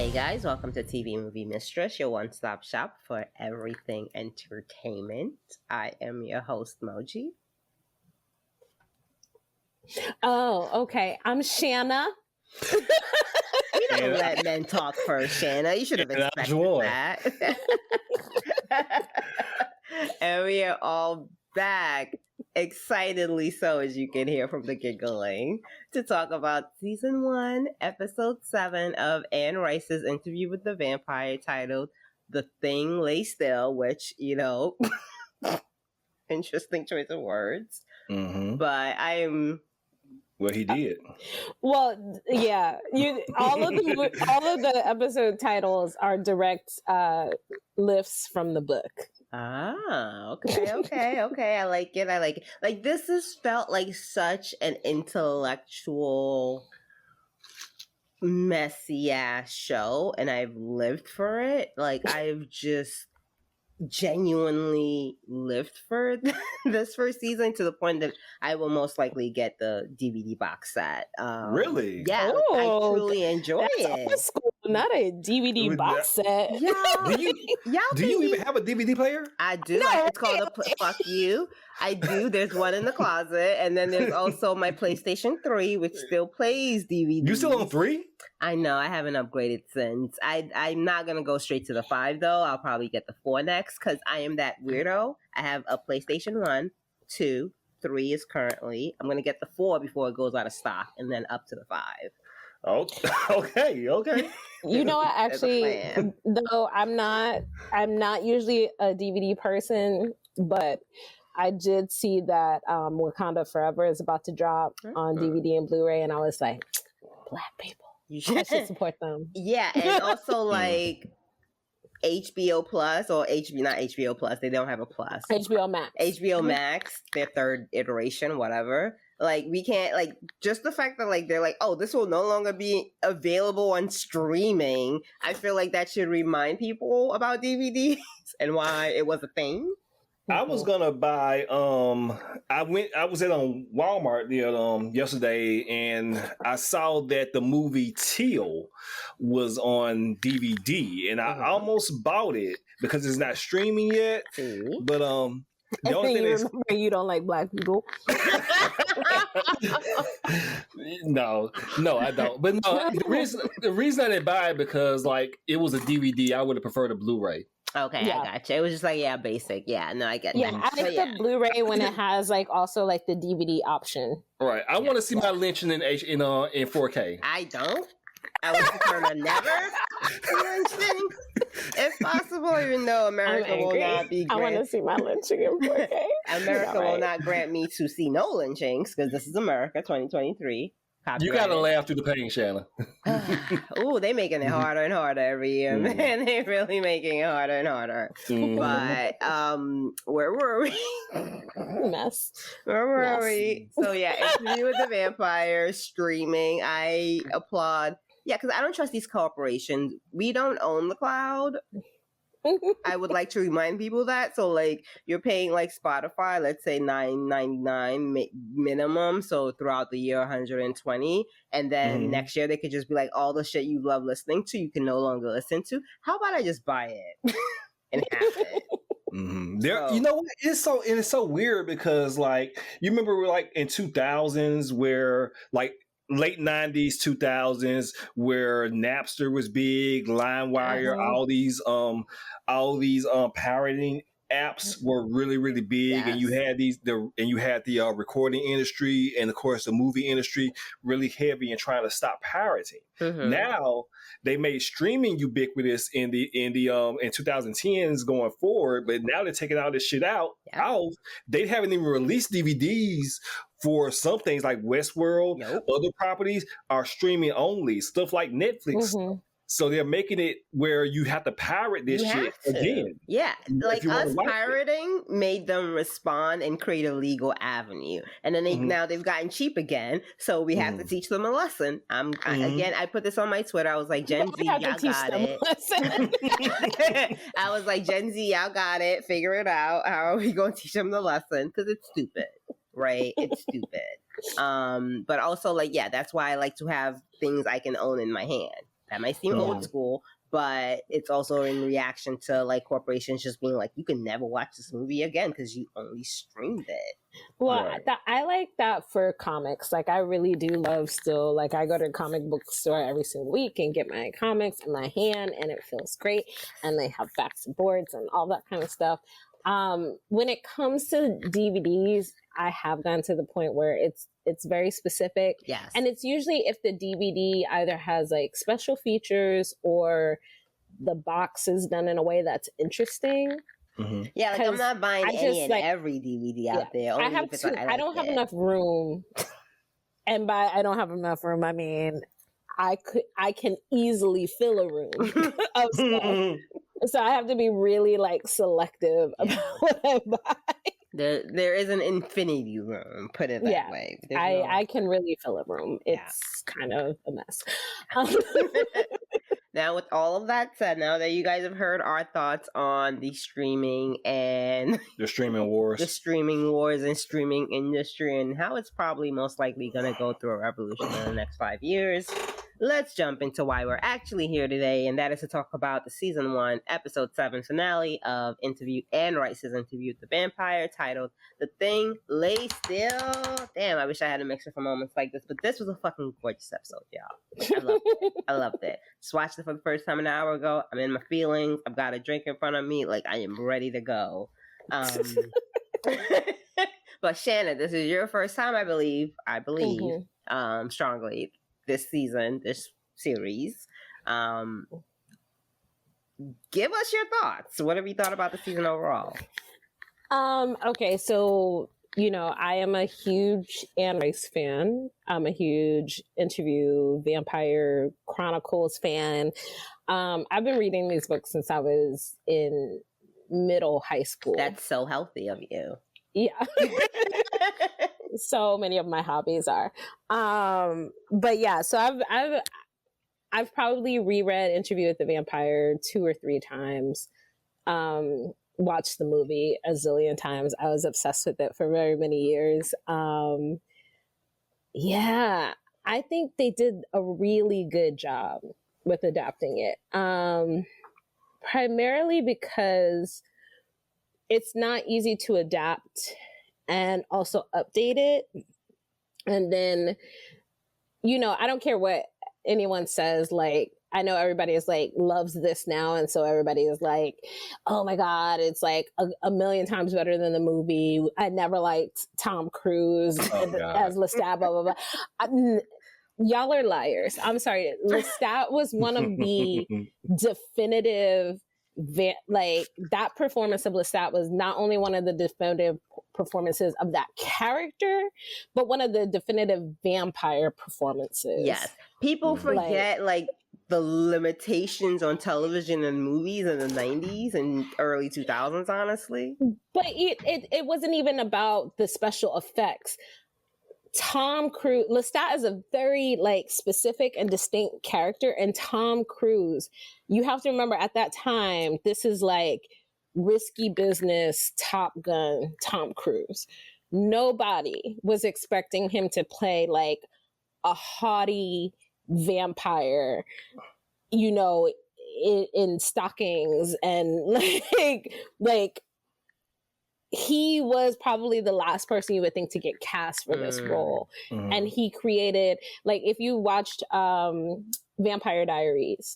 Hey guys, welcome to TV Movie Mistress, your one-stop shop for everything entertainment. I am your host, Moji. Oh, okay. I'm Shanna. We don't let men talk first, Shanna. You should have expected that. And we are all back, excitedly so, as you can hear from the giggling, to talk about Season 1, Episode 7 of Anne Rice's Interview with the Vampire, titled The Thing Lay Still, which, interesting choice of words. Mm-hmm. But Well, he did. Well, yeah. All of the episode titles are direct lifts from the book. Ah, okay. I like it. Like, this has felt like such an intellectual, messy ass show, and I've lived for it. Like, I've just genuinely lived for this first season, to the point that I will most likely get the DVD box set. Really? Yeah, I truly enjoy it. Old school, not a DVD box set. Yeah. Do you even have a DVD player? I do. It's called Fuck You. I do. There's one in the closet, and then there's also my PlayStation 3, which still plays DVD. You still on 3? I know. I haven't upgraded since. I'm not gonna go straight to the 5 though. I'll probably get the 4 next, because I am that weirdo. I have a PlayStation 1, 2, 3 is currently. I'm gonna get the 4 before it goes out of stock, and then up to the 5. Oh, okay. You know what? Actually, though I'm not usually a DVD person, but I did see that Wakanda Forever is about to drop on DVD and Blu-ray, and I was like, Black people, I should support them. Yeah, and also like HBO Plus or not HBO Plus. They don't have a plus. HBO Max. HBO Max, their third iteration, whatever. Like, we can't, like, just the fact that, like, they're like, oh, this will no longer be available on streaming. I feel like that should remind people about DVDs and why it was a thing. I was gonna buy. I was at Walmart yesterday, and I saw that the movie Teal was on DVD, and I almost bought it because it's not streaming yet. But the only thing is, remember, you don't like Black people. No, I don't. But no, the reason I didn't buy it, because like it was a DVD. I would have preferred a Blu-ray. Okay, yeah. I gotcha. It was just like, basic. Yeah, no, I get that. Yeah, I like the Blu-ray when it has like also like the DVD option. Right. I want to see my lynching in 4K. I don't. I would prefer to never lynching, if possible, even though America will not be. I want to see my lynching in 4K. America will not grant me to see no lynchings, because this is America 2023. You gotta laugh through the pain, Shanna. Ooh, they making it harder and harder every year, man. They're really making it harder and harder. But where were we? Mess. Where were we? So yeah, Interview with the Vampire streaming. I applaud. Yeah, because I don't trust these corporations. We don't own the cloud. I would like to remind people that. So, like, you're paying like Spotify, let's say $9.99 minimum. So throughout the year, $120, and then next year they could just be like, all the shit you love listening to, you can no longer listen to. How about I just buy it and have it? You know what? It's so weird, because like, you remember like in 2000s where like late 90s, 2000s, where Napster was big, LimeWire, all these pirating apps were really, really big, and you had the recording industry and of course the movie industry really heavy in trying to stop pirating. Now they made streaming ubiquitous in 2010s going forward, but now they're taking all this shit out. They haven't even released DVDs for some things like Westworld. Other properties are streaming only, stuff like Netflix. So they're making it where you have to pirate this shit again. Yeah, like us pirating made them respond and create a legal avenue. And then now they've gotten cheap again, so we have to teach them a lesson. Again, I put this on my Twitter. I was like, Gen Z, y'all got it. I was like, Gen Z, y'all got it. Figure it out. How are we going to teach them the lesson? Because it's stupid, right? It's stupid. But also, like, yeah, that's why I like to have things I can own in my hand. That might seem old school, but it's also in reaction to like corporations just being like, you can never watch this movie again because you only streamed it. Well, I like that for comics. Like, I really do love still, like, I go to a comic book store every single week and get my comics in my hand, and it feels great. And they have backs and boards and all that kind of stuff. When it comes to DVDs, I have gotten to the point where it's very specific. Yes. And it's usually if the DVD either has like special features or the box is done in a way that's interesting. Mm-hmm. Yeah, like I'm not buying every DVD out there. I don't have enough room. And by I don't have enough room, I mean I can easily fill a room of stuff. So I have to be really like selective about what I buy. There is an infinity room, put it that way. I can really fill a room. It's kind of a mess. Now, with all of that said, now that you guys have heard our thoughts on the streaming and the streaming wars and streaming industry and how it's probably most likely going to go through a revolution in the next 5 years, let's jump into why we're actually here today, and that is to talk about the season 1, episode 7 finale of Interview Anne Rice's Interview with the Vampire, titled "The Thing Lay Still." Damn, I wish I had a mixer for moments like this, but this was a fucking gorgeous episode, y'all. I loved it. Just watched it for the first time an hour ago. I'm in my feelings. I've got a drink in front of me. Like, I am ready to go. But Shanna, this is your first time, I believe, strongly, this season, this series. Give us your thoughts. What have you thought about the season overall? Okay, so, you know, I am a huge Anne Rice fan. I'm a huge Interview Vampire Chronicles fan. I've been reading these books since I was in middle high school. That's so healthy of you. Yeah. So many of my hobbies are. But yeah, so I've probably reread Interview with the Vampire 2 or 3 times. Watched the movie a zillion times. I was obsessed with it for very many years. Yeah, I think they did a really good job with adapting it. Primarily because it's not easy to adapt and also update it. And then, you know, I don't care what anyone says, like, I know everybody is like, loves this now. And so everybody is like, oh my God, it's like a million times better than the movie. I never liked Tom Cruise as Lestat, blah, blah, blah. Y'all are liars. I'm sorry. Lestat was one of the definitive, like, that performance of Lestat was not only one of the definitive performances of that character, but one of the definitive vampire performances. Yes. People forget, like the limitations on television and movies in the 90s and early 2000s, honestly. But it wasn't even about the special effects. Tom Cruise, Lestat is a very like specific and distinct character, and Tom Cruise, you have to remember at that time, this is like risky business, Top Gun, Tom Cruise. Nobody was expecting him to play like a haughty vampire, you know, in stockings and like he was probably the last person you would think to get cast for this role. And he created, like, if you watched Vampire Diaries,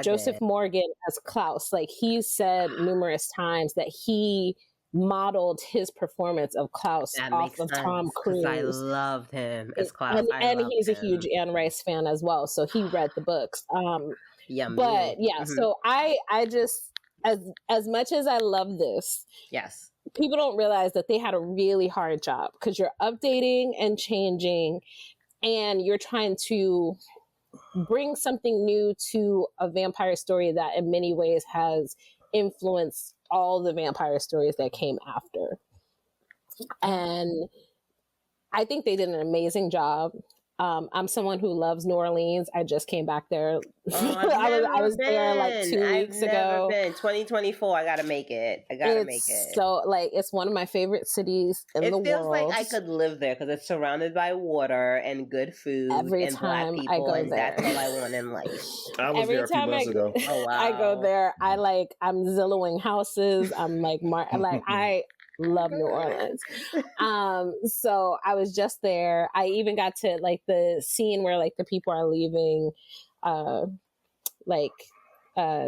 Joseph Morgan as Klaus, like, he said numerous times that he modeled his performance of Klaus off of Tom Cruise. I loved him as Klaus. And he's a huge Anne Rice fan as well, so he read the books. But yeah, so I just, as much as I love this, yes, people don't realize that they had a really hard job because you're updating and changing, and you're trying to bring something new to a vampire story that in many ways has influenced all the vampire stories that came after. And I think they did an amazing job. I'm someone who loves New Orleans. I just came back there. Oh, I was there like 2 weeks ago. 2024. I gotta make it. So like, it's one of my favorite cities in the world. It feels like I could live there because it's surrounded by water and good food and black people. I go there. That's all I want in life. I was there a few months ago. Oh wow! I go there. I'm Zillowing houses. I'm like I love New Orleans. So I was just there. I even got to like the scene where like the people are leaving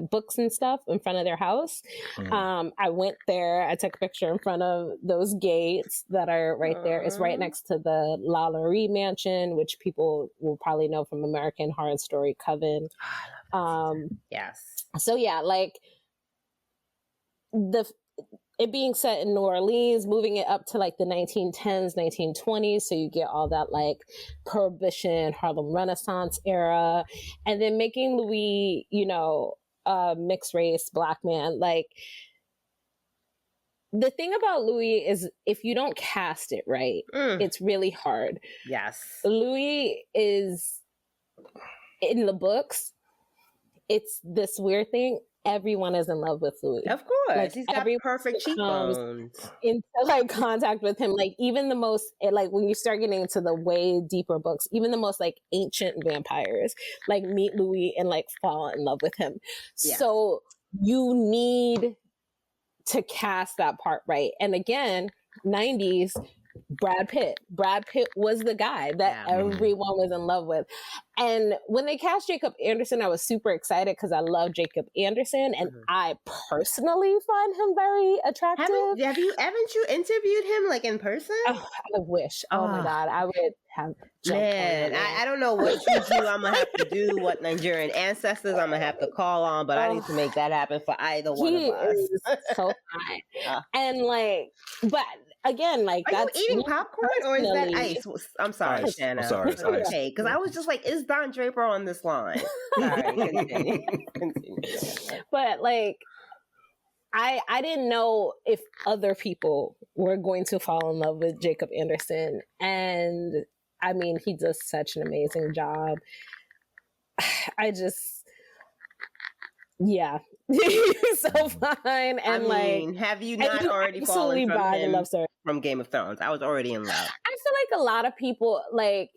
books and stuff in front of their house. I went there. I took a picture in front of those gates that are right there. It's right next to the Lalaurie Mansion, which people will probably know from American Horror Story Coven. Yes. So yeah, like it being set in New Orleans, moving it up to like the 1910s, 1920s. So you get all that like Prohibition, Harlem Renaissance era, and then making Louis, mixed race Black man. Like, the thing about Louis is if you don't cast it right, it's really hard. Yes. Louis is, in the books, it's this weird thing. Everyone is in love with Louis. Of course. Like, he's got perfect cheekbones. Into like contact with him. Like, even the most, like when you start getting into the way deeper books, even the most like ancient vampires like meet Louis and like fall in love with him. Yeah. So you need to cast that part right. And again, 90s, Brad Pitt was the guy that everyone was in love with. And when they cast Jacob Anderson, I was super excited because I love Jacob Anderson and I personally find him very attractive. Haven't you interviewed him like in person? Oh, I wish. Oh my God. I would have Man, I don't know what juju I'm gonna have to do, what Nigerian ancestors I'm gonna have to call on, but I need to make that happen for either one of us. He is so fine. And like, but again, like, are you eating popcorn or is that ice? I'm sorry, ice. Shanna. I'm sorry, it's okay, because I was just like, is Don Draper on this line? Sorry, continue. But like, I didn't know if other people were going to fall in love with Jacob Anderson, and I mean, he does such an amazing job. Yeah, he's so fine. And have you not already fallen from him from Game of Thrones? I was already in love. I feel like a lot of people, like,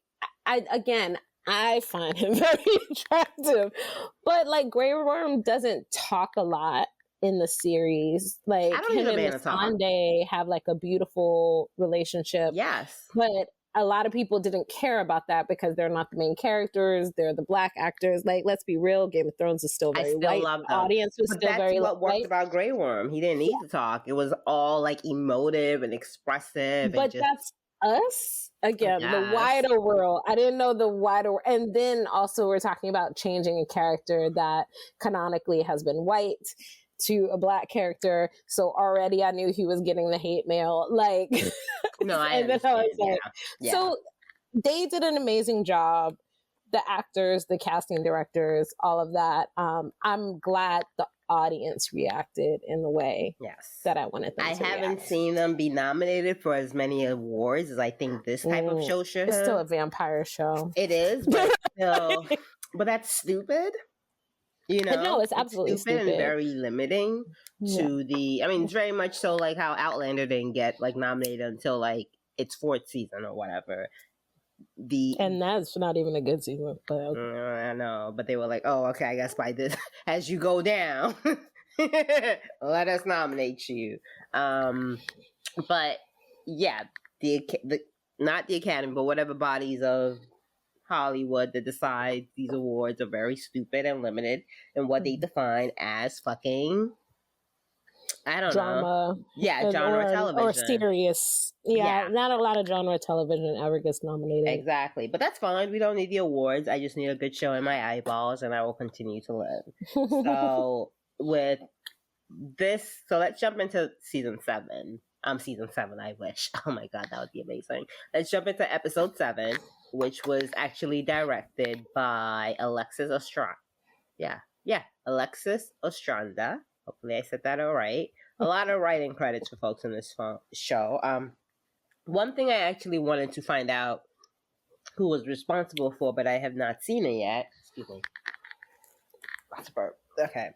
I find him very attractive, but like Grey Worm doesn't talk a lot in the series. Like, him and Sunday have like a beautiful relationship. Yes, but a lot of people didn't care about that because they're not the main characters. They're the Black actors. Like, let's be real, Game of Thrones is still very white. The audience was still very white. That's what worked about Grey Worm. He didn't need to talk. It was all like emotive and expressive. But that's us. Again, the wider world. I didn't know the wider world. And then also we're talking about changing a character that canonically has been white to a Black character. So already I knew he was getting the hate mail. Like, no, I understand. So they did an amazing job. The actors, the casting directors, all of that. I'm glad the audience reacted in the way that I wanted them to haven't seen them be nominated for as many awards as I think this type of show should have. It's still a vampire show. It is, but still, but that's stupid. No, it's absolutely stupid and very limiting to the. I mean, it's very much so like how Outlander didn't get like nominated until like its 4th season or whatever. And that's not even a good season. But I know, but they were like, "Oh, okay, I guess by this, as you go down, let us nominate you." But yeah, the not the Academy, but whatever bodies of Hollywood that decide these awards are very stupid and limited in what they define as fucking, I don't know. Yeah, genre television. Or serious. Yeah, not a lot of genre television ever gets nominated. Exactly. But that's fine. We don't need the awards. I just need a good show in my eyeballs and I will continue to live. So with this, so let's jump into season 7. Season 7, I wish. Oh my God, that would be amazing. Let's jump into episode 7, which was actually directed by Alexis Ostranda. Yeah, Alexis Ostranda. Hopefully I said that all right. A lot of writing credits for folks in this show. One thing I actually wanted to find out who was responsible for, but I have not seen it yet. Excuse me. Okay.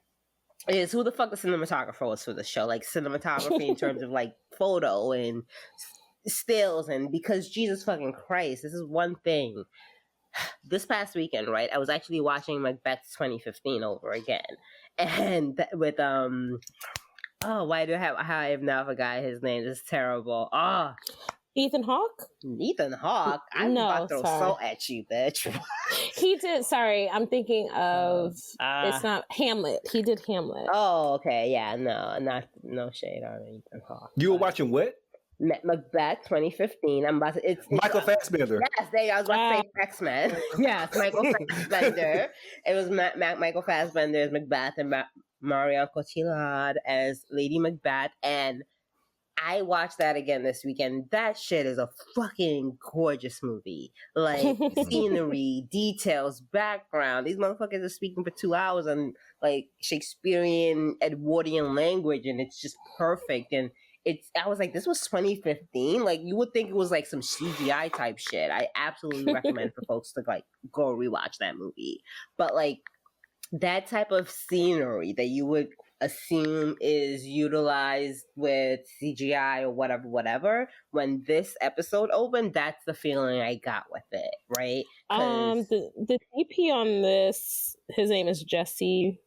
Is who the fuck the cinematographer was for the show? Like cinematography in terms of like photo and stills, and because Jesus fucking Christ, this is one thing. This past weekend, right? I was actually watching Macbeth 2015 over again, and with why do I have now forgot his name? This is terrible. Ethan Hawke? Ethan Hawke? I'm about to throw salt at you, bitch. He did, sorry, I'm thinking of, it's not Hamlet. He did Hamlet. Oh, okay. Yeah, no shade on Ethan Hawke. You were watching what? Macbeth 2015. It's Michael Fassbender. Yes, I was about to say X-Men. Yes, Michael Fassbender. It was Michael Fassbender as Macbeth and Marion Cotillard as Lady Macbeth, and I watched that again this weekend. That shit is a fucking gorgeous movie. Like scenery, details, background. These motherfuckers are speaking for 2 hours on like Shakespearean, Edwardian language, and it's just perfect. And I was like, this was 2015. Like you would think it was like some CGI type shit. I absolutely recommend for folks to like go rewatch that movie. But like that type of scenery that you would assume is utilized with CGI or whatever. When this episode opened, that's the feeling I got with it, right? The DP on this, his name is Jesse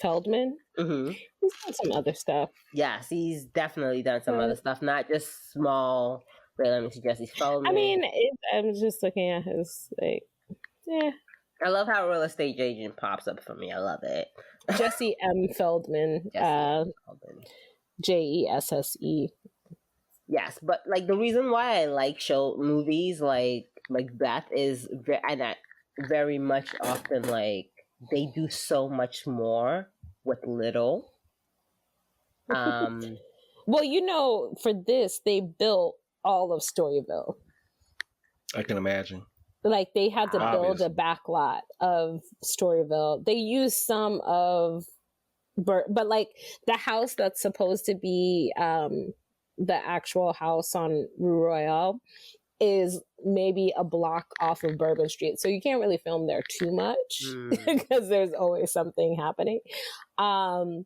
Feldman. Mm-hmm. He's done some other stuff. Yes, he's definitely done some other stuff, not just small. Wait, let me see, Jesse Feldman. I mean, I'm just looking at his like, yeah. I love how real estate agent pops up for me. I love it. Jesse M. Feldman. Jesse. Yes, but like the reason why I like movies like Macbeth is very much often like they do so much more with little. Well, you know, for this they built all of Storyville. I can imagine. Like they had to build a backlot of Storyville. They used some of, but like the house that's supposed to be the actual house on Rue Royale is maybe a block off of Bourbon Street. So you can't really film there too much because there's always something happening. But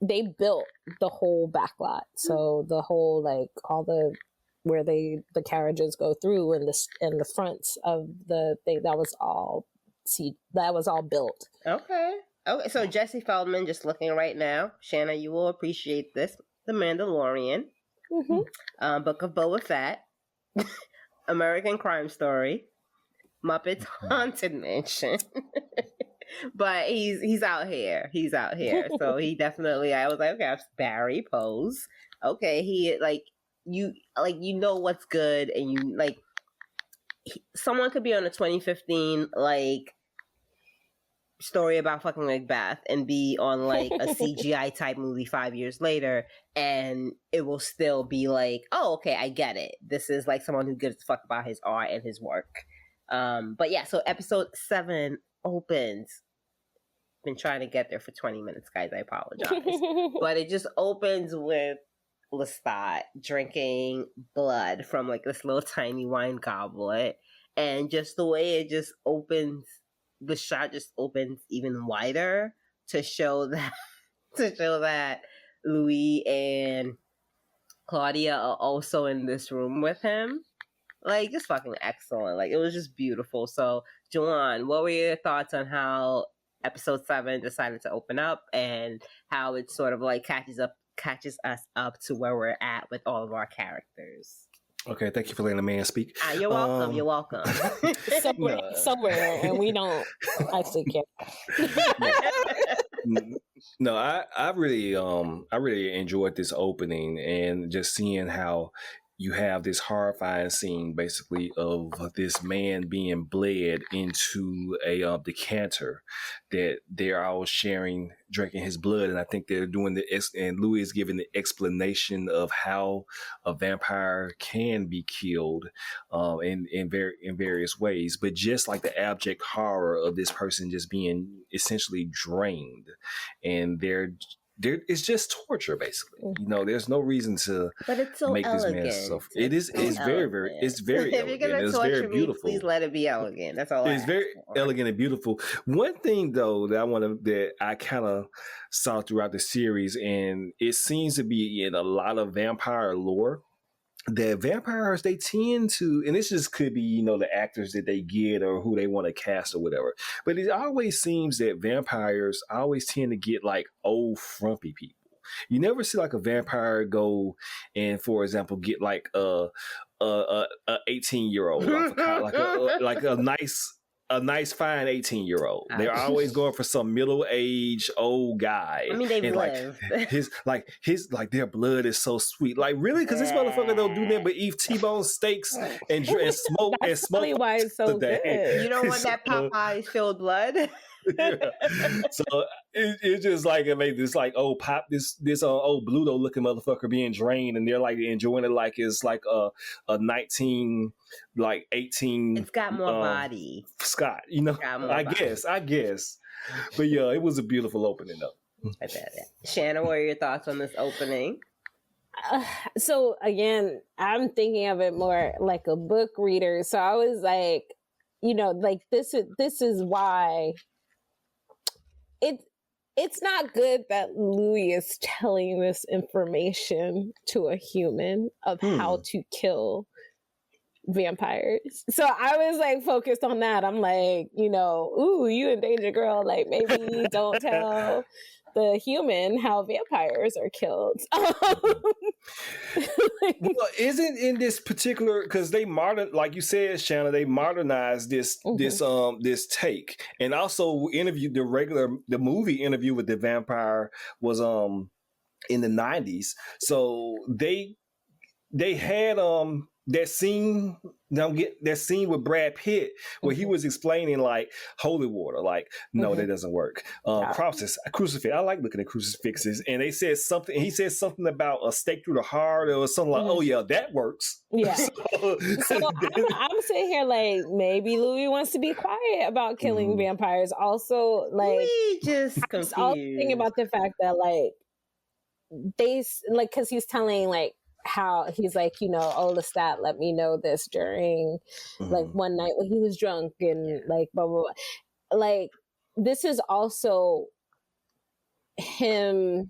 they built the whole backlot. So the whole, like all the, where the carriages go through and the fronts of the thing, that was all built. Okay. So Jesse Feldman, just looking right now, Shanna, you will appreciate this. The Mandalorian, Book of Boba Fett, American Crime Story, Muppets Haunted Mansion. But he's out here. He's out here. So he definitely, I was like, okay, Barry Pose. Okay, he like you know what's good, and you like someone could be on a 2015 like story about fucking Macbeth and be on like a CGI type movie 5 years later, and it will still be like, oh, okay, I get it. This is like someone who gives a fuck about his art and his work. But yeah, so episode 7 opens. Been trying to get there for 20 minutes, guys. I apologize. But it just opens with Lestat drinking blood from like this little tiny wine goblet, and just the way it just opens, the shot just opens even wider to show that Louis and Claudia are also in this room with him. Like, just fucking excellent. Like, it was just beautiful. So, Juwan, what were your thoughts on how episode 7 decided to open up and how it sort of like catches us up to where we're at with all of our characters? Okay, thank you for letting the man speak. You're welcome. You're welcome. Somewhere, and we don't actually care. No, I really enjoyed this opening, and just seeing how you have this horrifying scene basically of this man being bled into a decanter that they're all sharing, drinking his blood. And I think they're doing and Louis is giving the explanation of how a vampire can be killed in various ways. But just like the abject horror of this person just being essentially drained, and they're it's just torture, basically. You know, there's no reason to but it's so make elegant. this man suffer. It's very it's very if elegant. you're gonna it's torture very beautiful. me, please let it be elegant. That's all. It's very elegant and beautiful. One thing though that I kind of saw throughout the series, and it seems to be in a lot of vampire lore, that vampires, they tend to, and this just could be, you know, the actors that they get or who they want to cast or whatever, but it always seems that vampires always tend to get like old frumpy people. You never see like a vampire go and, for example, get like a 18-year-old like a nice fine 18-year-old. They're always going for some middle-aged old guy. I mean, they've lived. his their blood is so sweet. Like, really? Because this motherfucker don't do that but eat T-bone steaks and smoke and smoke. That's why it's so good. You don't want that Popeye filled blood. Yeah. So it's just like it made this like old old Bluto looking motherfucker being drained, and they're like enjoying it like it's like a 18. It's got more body. Scott, you know. I guess. But yeah, it was a beautiful opening though. I bet it. Shanna, what are your thoughts on this opening? So again, I'm thinking of it more like a book reader. So I was like, you know, like this is why it's not good that Louis is telling this information to a human of how to kill vampires. So I was like focused on that. I'm like, you know, ooh, you in danger, girl. Like, maybe don't tell the human how vampires are killed. Well, isn't in this particular, because they like you said, Shanna, they modernized this this take, and also the movie Interview with the Vampire was in the 90s. So they had that scene with Brad Pitt where he was explaining like holy water, like no, that doesn't work. Crucifix. I like looking at crucifixes, and he said something about a stake through the heart or something like, oh yeah, that works. Yeah. So I'm sitting here like maybe Louis wants to be quiet about killing vampires. Also, like we just confused. Also thinking about the fact that like they like, because he's telling like how he's like, you know, oh, Lestat let me know this during like one night when he was drunk and like blah, blah, blah. Like this is also him.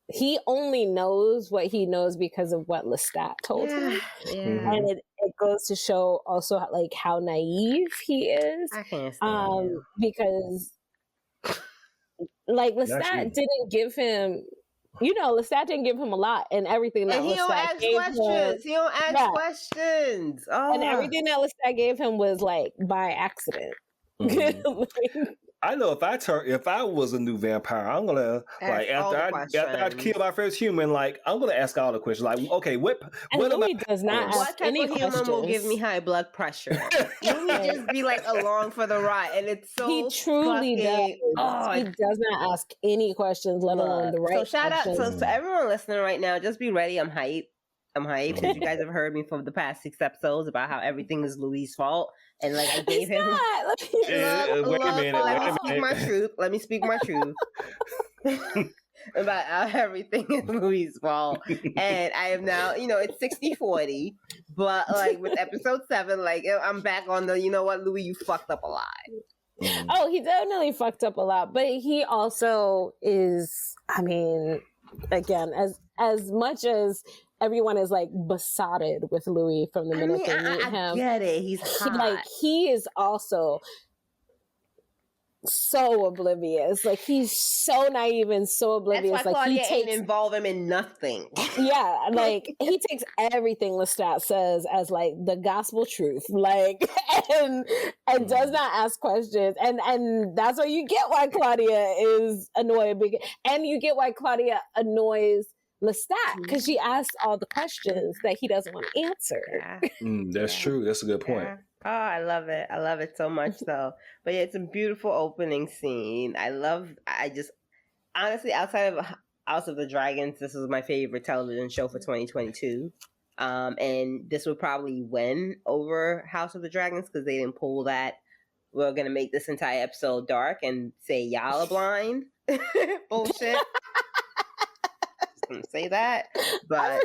He only knows what he knows because of what Lestat told him. Yeah. And it goes to show also like how naive he is. I can't stand him. Because like Lestat didn't give him, you know, Lestat didn't give him a lot, and everying that he don't ask questions. He don't ask questions. Oh. And everything that Lestat gave him was like by accident. I know if I was a new vampire, I'm gonna like after I kill my first human, like I'm gonna ask all the questions. Like, okay, what Louis does not ask any questions. What type of human will give me high blood pressure? Louis just be like along for the ride, and it's so he truly does. He does not ask any questions, let alone the right. So shout out to everyone listening right now. Just be ready. I'm hyped. Because you guys have heard me for the past 6 episodes about how everything is Louis' fault. And like I gave him Let me speak my truth about how everything is Louis' fault. And I am now, you know, it's 60-40. But like with episode 7, like I'm back on the, you know what, Louis, you fucked up a lot. Oh, he definitely fucked up a lot. But he also is, I mean, again, as much as everyone is like besotted with Louis from the minute they meet him. I get it. He's hot. He is also so oblivious. Like he's so naive and so oblivious. That's why Claudia ain't involve him in nothing. Yeah, like he takes everything Lestat says as like the gospel truth, like and does not ask questions. And that's why you get why Claudia is annoyed, and you get why Claudia annoys Lestat, because she asks all the questions that he doesn't want to answer. That's true. That's a good point. Yeah. Oh, I love it. I love it so much though. But yeah, it's a beautiful opening scene. I just honestly, outside of House of the Dragons, this is my favorite television show for 2022. And this would probably win over House of the Dragons because they didn't pull that. We're gonna make this entire episode dark and say y'all are blind bullshit. wasn't say that, but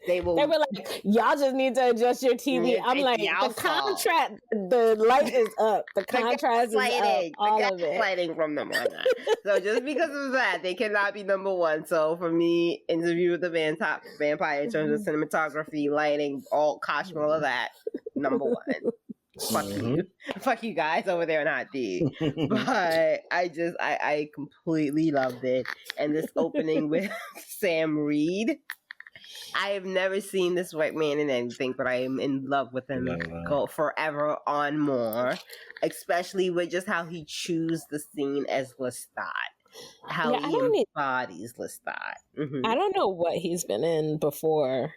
they will. They were like, y'all just need to adjust your TV. I'm like, the contrast, the light is up. The contrast is up. All of it. Lighting from them on that. So just because of that, they cannot be number one. So for me, Interview with the Vampire in terms of cinematography, lighting, all costume, all of that, number one. Fuck you guys over there in Hot D. But I completely loved it. And this opening with Sam Reed, I have never seen this white man in anything, but I am in love with him. Go forever on more, especially with just how he chews the scene as Lestat, how he embodies Lestat. I don't know what he's been in before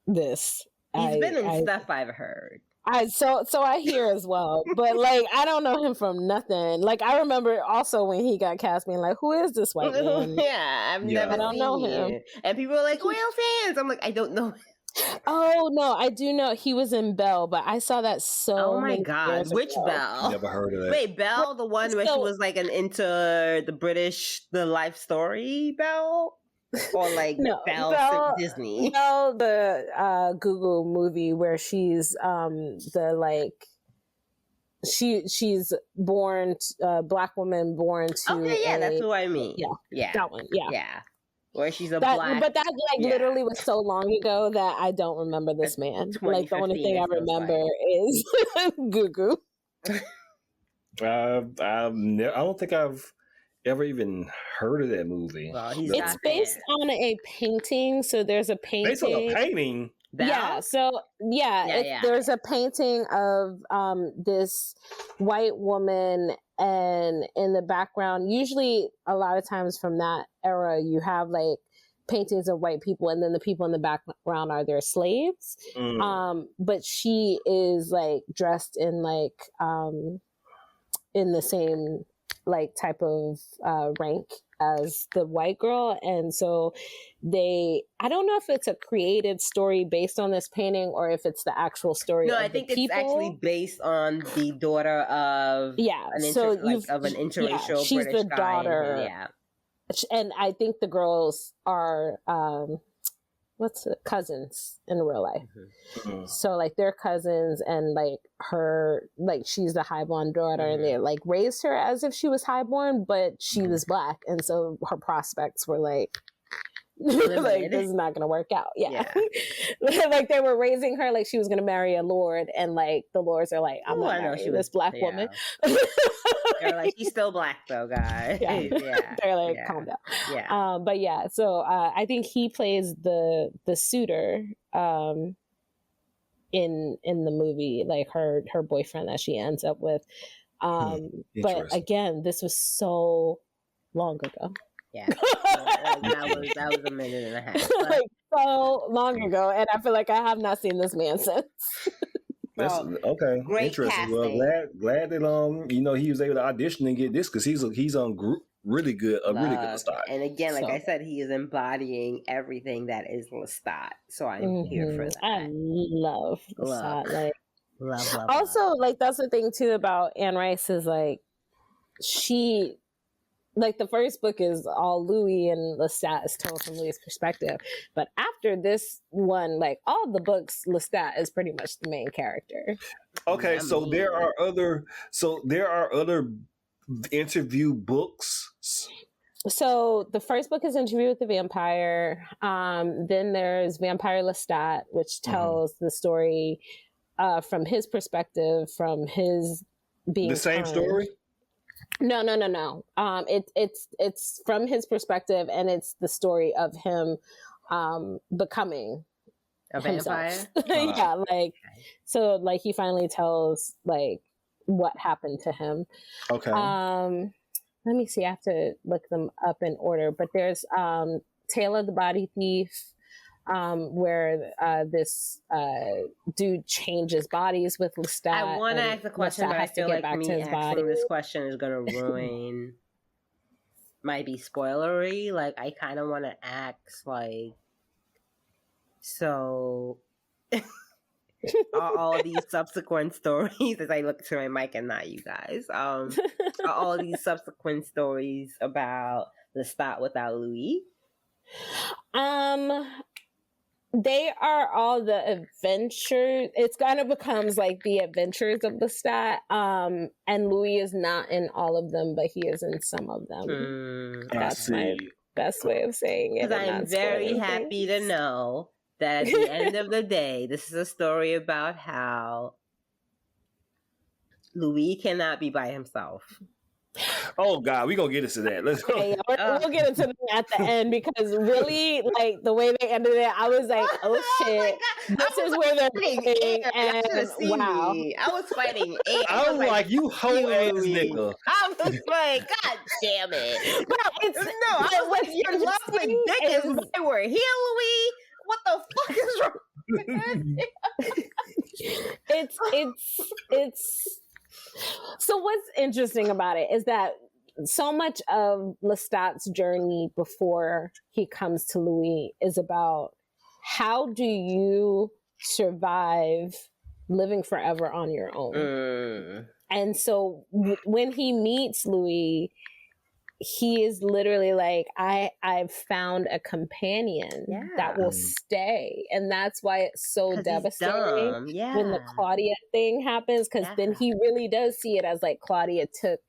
this. He's been in stuff I've heard. So I hear as well, but like I don't know him from nothing. Like I remember also when he got cast, being like, "Who is this white man?" I don't know him. And people are like, "Whale fans." I'm like, I don't know. Oh no, I do know he was in Belle, but I saw that Oh my god, which Belle? Never heard of that. Wait, Belle, the one where she was like into the British, the life story Belle? Or like Belle Disney. No, the Google movie where she's she's born black woman born to that's who I mean. Yeah. That one. Yeah. Where she's black. But that literally was so long ago that I don't remember this man. Like the only thing I remember is Gugu. I don't think I've ever even heard of that movie. Well, it's based on a painting, so there's a painting. Based on a painting? Yeah, so there's a painting of this white woman, and in the background, usually a lot of times from that era, you have like paintings of white people, and then the people in the background are their slaves. But she is like dressed in like in the same like type of rank as the white girl, and so I don't know if it's a created story based on this painting or if it's the actual story. No, I think it's actually based on the daughter of an interracial she's British the guy. daughter, and I think the girls are cousins in real life. So like they're cousins, and like her, like she's the highborn daughter, and they like raised her as if she was highborn, but she was black, and so her prospects were like like this is not gonna work out. Like they were raising her like she was gonna marry a lord, and like the lords are like, I'm not marrying this black woman. They're like, she's still black though, guys. They're like, calm down. But yeah, so I think he plays the suitor in the movie, like her boyfriend that she ends up with. But again, this was so long ago. That was a minute and a half. Like so long ago, and I feel like I have not seen this man since. That's okay. Great interesting. casting. Well, glad that he was able to audition and get this, because he's on really good Lestat. And again, like I said, he is embodying everything that is Lestat. So I'm here for that. I love Lestat. Like love. Also, like that's the thing too about Anne Rice is like she. Like the first book is all Louis, and Lestat is told from Louis' perspective. But after this one, like all the books, Lestat is pretty much the main character. Okay, so there are other interview books. So the first book is Interview with the Vampire. Then there's Vampire Lestat, which tells the story from his perspective, from his being the same story. No. It's from his perspective, and it's the story of him becoming a vampire. So like he finally tells like what happened to him. Okay. Let me see. I have to look them up in order. But there's Tale of the Body Thief, where this dude changes bodies with Lestat. I want to ask a question, but I feel like me asking this question is going to ruin, might be spoilery. Like, I kind of want to ask, like, so are all these subsequent stories, as I look to my mic and not you guys, are all these subsequent stories about Lestat without Louis? They are all the adventures. It's kind of becomes like the adventures of Lestat. And Louis is not in all of them, but he is in some of them. That's my best way of saying it. Because I'm very happy to know that at the end of the day, this is a story about how Louis cannot be by himself. Oh God, we gonna get into that. Let's go. Okay, we'll get into that at the end, because really, like the way they ended it, I was like, "Oh shit, this is where they're going." And wow, I was fighting air. I was like, "You whole ass nigga." I was like, "God damn it!" I was like, "Your love for dick is why we're here, Louis. What the fuck is wrong?" It's. So what's interesting about it is that so much of Lestat's journey before he comes to Louis is about how do you survive living forever on your own. And so when he meets Louis, he is literally like, I've found a companion that will stay. And that's why it's so devastating when the Claudia thing happens, because then he really does see it as like, Claudia took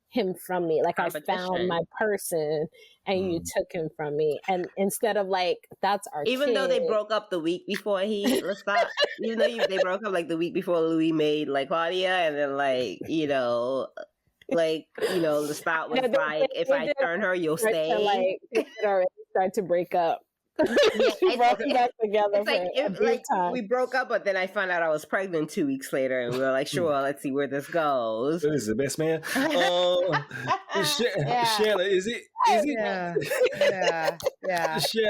him from me. Like, I found my person and you took him from me. And instead of like, that's our Even though they broke up the week before they broke up like the week before Louis made like Claudia, and then like, Lestat was like, if I turn her, you'll stay. Like, it already started to break up. We brought them back together. It's like we broke up, but then I found out I was pregnant 2 weeks later, and we were like, sure, let's see where this goes. This is the best man. Shanna, is it? Shanna,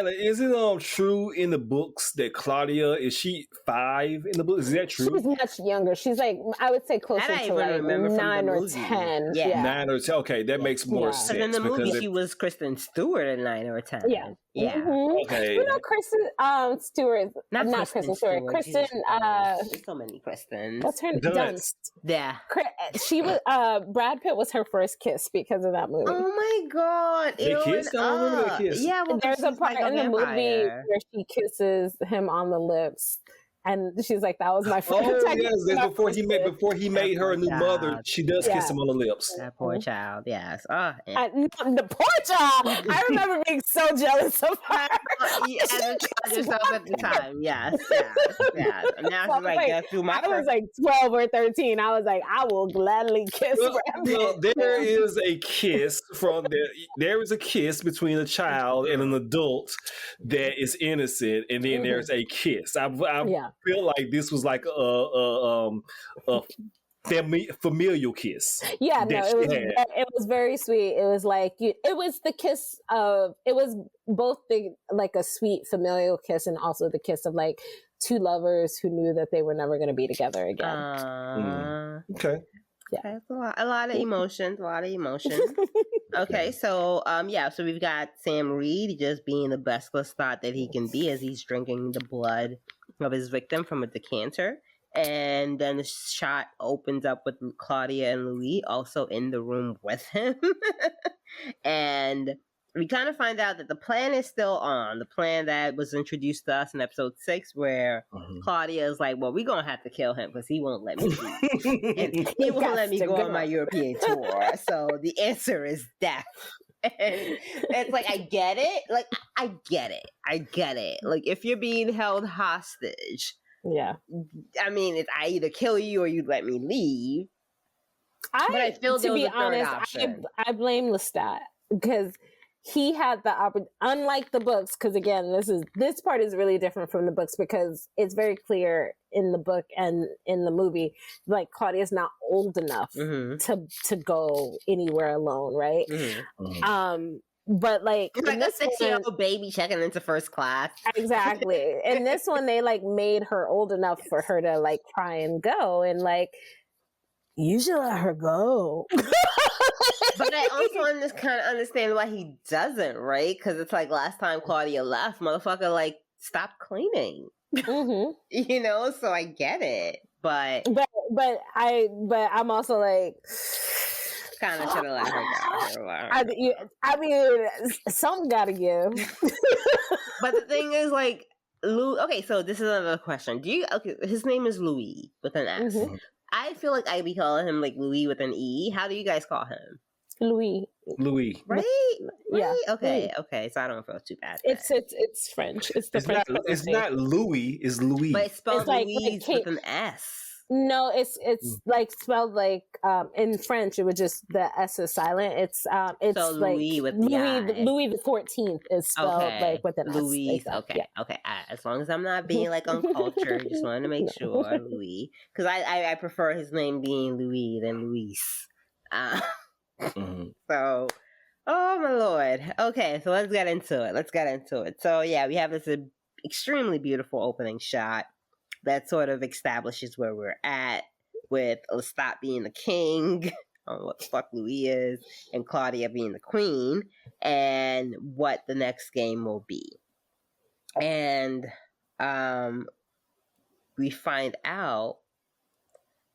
is it true in the books that Claudia, is she 5 in the books? Is that true? She's much younger. She's like, I would say closer to like 9 or 10. Yeah. 9 or 10. Okay, that makes more sense. Because in the movie, she was Kristen Stewart at 9 or 10. Yeah. Okay. You know, Kristen Stewart. Not Kristen Stewart. Kristen. There's so many Kristens. What's her name? Dunst. Yeah. She was. Brad Pitt was her first kiss because of that movie. Oh my God! They kissed. I don't remember the kiss. Yeah, well, there's a part in the movie where she kisses him on the lips. And she's like, that was my first time. Yes, before he made her a new mother, she does kiss him on the lips. That poor child, yes. The poor child. I remember being so jealous of her. As a child yourself at the time, yes. And now she's like, that's through my. I was like 12 or 13. I was like, I will gladly kiss. Well, there is a kiss there is a kiss between a child and an adult that is innocent, and then there's a kiss. I feel like this was like a familial kiss. Yeah, no, it was very sweet. It was like it was the kiss of, it was both like a sweet familial kiss and also the kiss of like two lovers who knew that they were never going to be together again. Okay. Yeah, it's a lot of emotions. Okay, so so we've got Sam Reed just being the best Lestat that he can be as he's drinking the blood of his victim from a decanter. And then the shot opens up with Claudia and Louis also in the room with him. And we kind of find out that the plan is still on. The plan that was introduced to us in episode 6, where Claudia is like, well, we're going to have to kill him because he won't let me leave. And he won't let me go on my European tour. So the answer is death. And it's like, I get it. Like, I get it. Like, if you're being held hostage, I mean, it's I either kill you or you let me leave. But I feel to be honest, I blame Lestat because he had the opportunity, unlike the books, because again, this part is really different from the books because it's very clear in the book and in the movie, like Claudia's not old enough to go anywhere alone, right? But like a 6-year-old baby checking into first class. Exactly. In this one, they like made her old enough for her to like try and go, and like, you should let her go. But I also kind of understand why he doesn't, right? Because it's like last time Claudia left, motherfucker like stopped cleaning. You know, so I get it. But I'm also like, Kind of should have let her go. I mean, some gotta give. But the thing is, like, okay, so this is another question. His name is Louis with an S. Mm-hmm. I feel like I'd be calling him like Louis with an E. How do you guys call him? Louis. Right? Yeah. Okay. Okay. So I don't feel too bad. It's French. It's the French. It's not Louis. It's Louis. But it's spelled Louis with an S. No, it's like spelled like in French. It would just the S is silent. It's so like Louis with Louis the 14th is spelled like with an Louis. S. Okay. Yeah. Okay. As long as I'm not being like uncultured, just wanted to make sure Louis, because I prefer his name being Louis than Luis. So, oh my lord. Okay, so let's get into it. So yeah, we have this extremely beautiful opening shot that sort of establishes where we're at, with Lestat being the king, on what the fuck Louis is, and Claudia being the queen, and what the next game will be. And we find out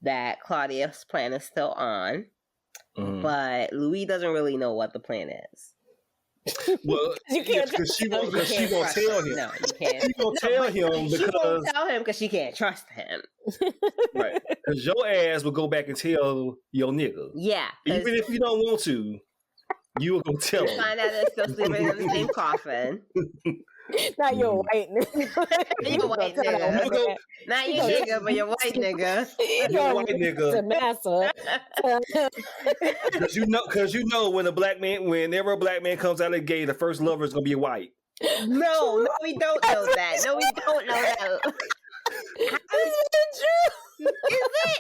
that Claudia's plan is still on, but Louis doesn't really know what the plan is. Well, because she won't tell him. No, you can't. She won't tell him because she won't tell him because she can't trust him. Right? Because your ass will go back and tell your nigga. Yeah. Even if you don't want to, you will go tell him. Find out they're still sleeping in the same coffin. Not your white nigga. Your white nigga. Not your nigga, but your white nigga. Your white nigga. Because you know whenever a black man comes out of the gate, the first lover is gonna be white. No, we don't know that. No, we don't know that. Is it true? Is it?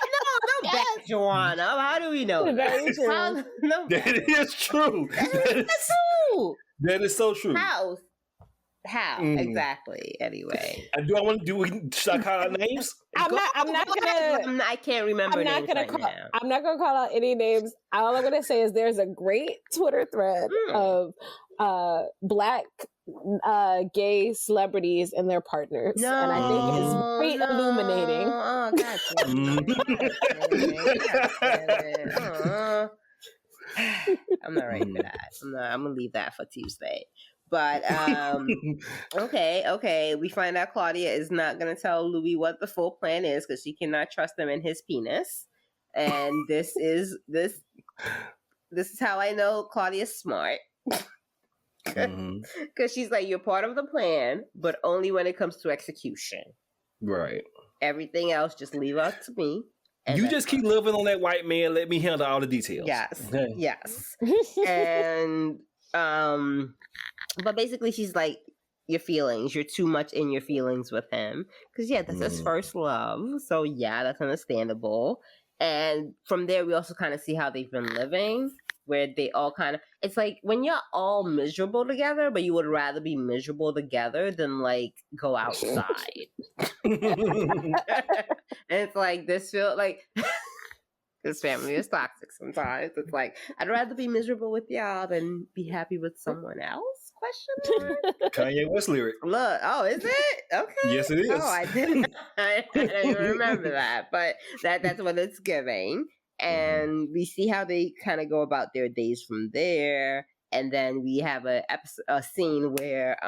No, back Juwan up. How do we know that? That is true. That's true. That is so true. How exactly? Anyway, do I want to do? Should I call out names? I can't remember. I'm not gonna call out any names. All I'm gonna say is there's a great Twitter thread of black gay celebrities and their partners, and I think it's illuminating. I'm not ready for that. I'm gonna leave that for Tuesday. But okay. We find out Claudia is not gonna tell Louis what the full plan is because she cannot trust him in his penis. And this is how I know Claudia's smart. Because she's like, you're part of the plan, but only when it comes to execution. Right. Everything else, just leave up to me. You just keep living on that white man. Let me handle all the details. Yes. Yes. And but basically she's like, your feelings, you're too much in your feelings with him, because that's his first love, so that's understandable. And from there we also kind of see how they've been living, where they all kind of, it's like when you're all miserable together, but you would rather be miserable together than like go outside. And it's like, this feel like this family is toxic sometimes. It's like, I'd rather be miserable with y'all than be happy with someone else? Question mark? Kanye West lyric. Look, is it? Okay. Yes, it is. Oh, I didn't remember that, but that's what it's giving. And we see how they kind of go about their days from there. And then we have a scene where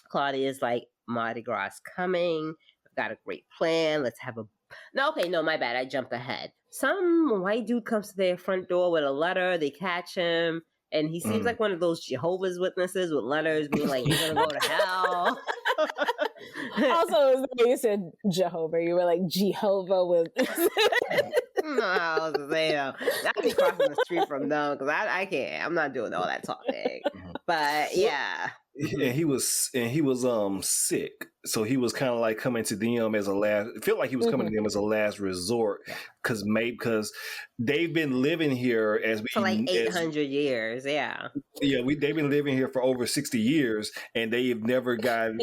Claudia is like, Mardi Gras is coming. I've got a great plan. Let's have no, my bad. I jumped ahead. Some white dude comes to their front door with a letter. They catch him. And he seems like one of those Jehovah's Witnesses with letters being like, you're going to go to hell. Also, you said Jehovah. You were like, Jehovah with... No, I was going to say, I'd be crossing the street from them because I can't. I'm not doing all that talking. But, yeah. And he was sick, so he was kind of like coming to them as a last. It felt like he was coming to them as a last resort, because they've been living here for like 800 years. Yeah, they've been living here for over 60 years, and they've never gotten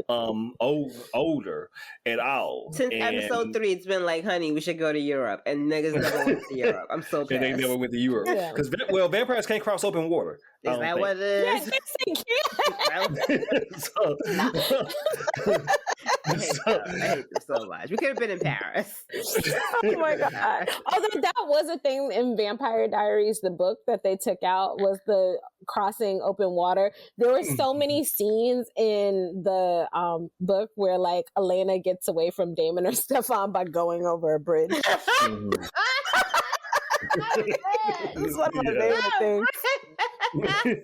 older at all. Since episode 3, it's been like, honey, we should go to Europe, and niggas never went to Europe. I'm so pissed. And they never went to Europe because vampires can't cross open water. Is that what it is? I hate them so much. We could have been in Paris. Oh my god! Although that was a thing in Vampire Diaries, the book that they took out was the crossing open water. There were so many scenes in the book where like Elena gets away from Damon or Stefan by going over a bridge. It's one of my favorite things. Oh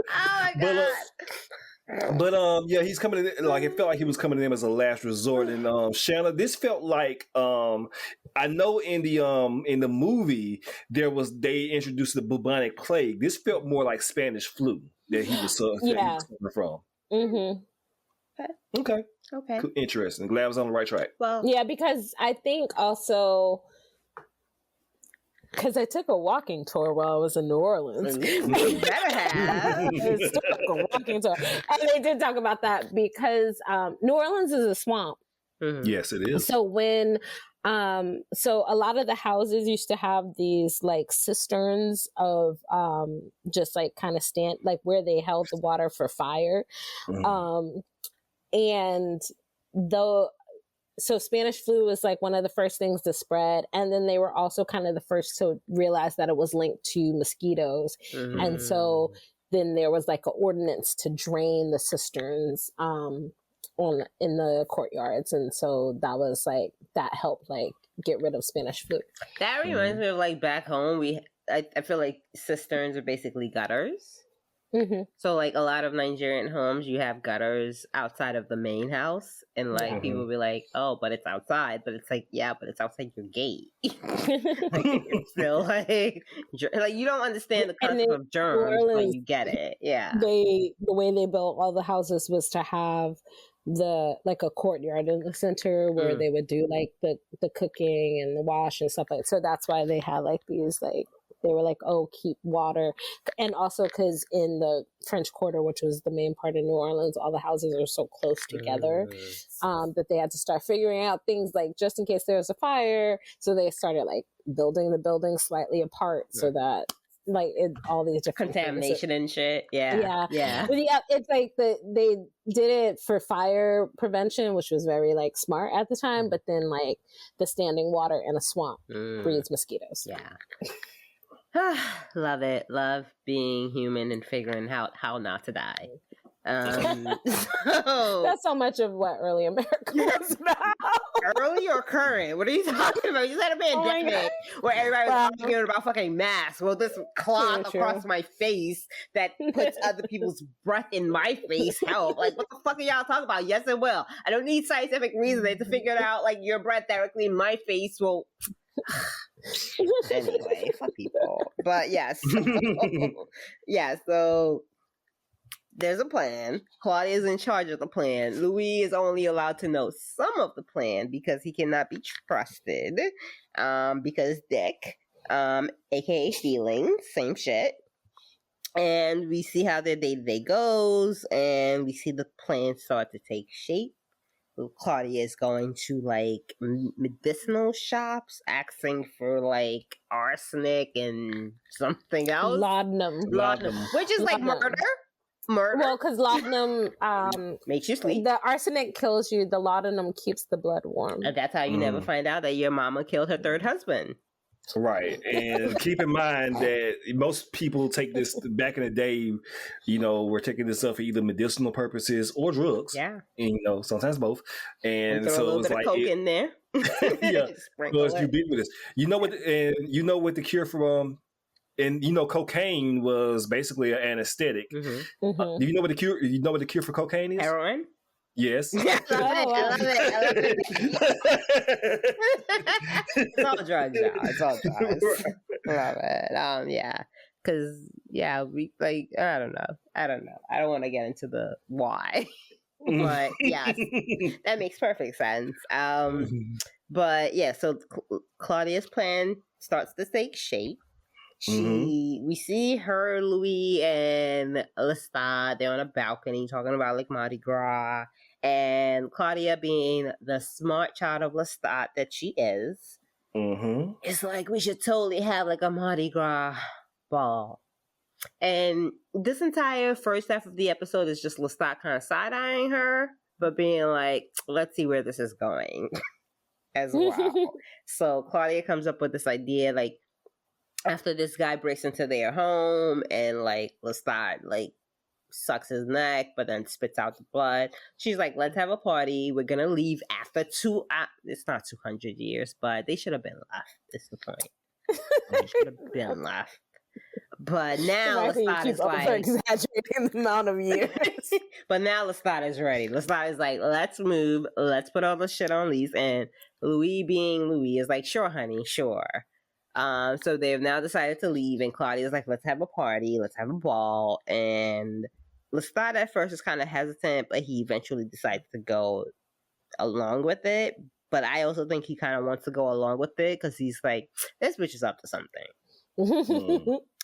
my god. But yeah, he's coming in, like it felt like he was coming in as a last resort. And Shanna, this felt like I know in the movie they introduced the bubonic plague. This felt more like Spanish flu that he was suffering from. Okay. Cool. Interesting. Glad I was on the right track. Well, yeah, because I think also because I took a walking tour while I was in New Orleans. You better have. I took a walking tour. And they did talk about that because New Orleans is a swamp. Mm-hmm. Yes, it is. So when so a lot of the houses used to have these like cisterns of just like kind of stand like where they held the water for fire. Mm-hmm. And so Spanish flu was like one of the first things to spread. And then they were also kind of the first to realize that it was linked to mosquitoes. Mm-hmm. And so then there was like an ordinance to drain the cisterns in the courtyards. And so that was like, that helped like get rid of Spanish flu. That reminds me of like back home, I feel like cisterns are basically gutters. Mm-hmm. So like a lot of Nigerian homes, you have gutters outside of the main house, and like people will be like, "Oh, but it's outside." But it's like, yeah, but it's outside your gate. Like, it's still like you don't understand the concept of germs, but you get it. Yeah. The way they built all the houses was to have like a courtyard in the center where they would do like the cooking and the wash and stuff like that. So that's why they had like these like. They were like, oh, keep water. And also because in the French Quarter, which was the main part of New Orleans, all the houses are so close together that they had to start figuring out things like just in case there was a fire. So they started like building the buildings slightly apart so that like all these different contamination and shit. Yeah. But yeah, it's like they did it for fire prevention, which was very like smart at the time. But then like the standing water in a swamp breeds mosquitoes. Yeah. Love it. Love being human and figuring out how not to die. That's so much of what early America was about. Early or current? What are you talking about? You said a pandemic where everybody was arguing about fucking masks. Well, this cloth across my face that puts other people's breath in my face help. Like, what the fuck are y'all talking about? Yes, it will. I don't need scientific reasoning to figure it out. Like, your breath directly in my face will... Anyway, fuck people. But yes, so there's a plan. Claudia is in charge of the plan. Louis is only allowed to know some of the plan because he cannot be trusted. Because Dick, aka feelings, same shit. And we see how their day-to-day goes, and we see the plan start to take shape. Claudia is going to like medicinal shops asking for like arsenic and something else. Laudanum. Which is like murder. Well, because laudanum makes you sleep. The arsenic kills you. The laudanum keeps the blood warm. And that's how you never find out that your mama killed her third husband. Right. And keep in mind that most people take this back in the day, we're taking this up for either medicinal purposes or drugs. Yeah. And, sometimes both. And so a little bit of coke in there. Yeah. Because you beat with this. You know what the cure for cocaine was basically an anesthetic. Do you know what the cure for cocaine is? Heroin? Yes. I love it. It's all drugs, y'all. It's all drugs. Love it. Yeah. Because, we like, I don't know. I don't want to get into the why. But, yes, that makes perfect sense. But, yeah, so Claudia's plan starts to take shape. We see her, Louis, and Lestat. They're on a balcony talking about like Mardi Gras, and Claudia, being the smart child of Lestat that she is like, we should totally have like a Mardi Gras ball. And this entire first half of the episode is just Lestat kind of side-eyeing her, but being like, let's see where this is going as well. So Claudia comes up with this idea, like, after this guy breaks into their home and, like, Lestat, like, sucks his neck, but then spits out the blood. She's like, let's have a party. We're going to leave after it's not 200 years, but they should have been left. Is the point. They should have been left. But now Lestat is like exaggerating the amount of years. But now Lestat is ready. Lestat is like, let's move. Let's put all the shit on lease. And Louis, being Louis, is like, sure, honey, sure. So they've now decided to leave, and Claudia's like, let's have a party, let's have a ball. And Lestat at first is kind of hesitant, but he eventually decides to go along with it. But I also think he kind of wants to go along with it because he's like, this bitch is up to something.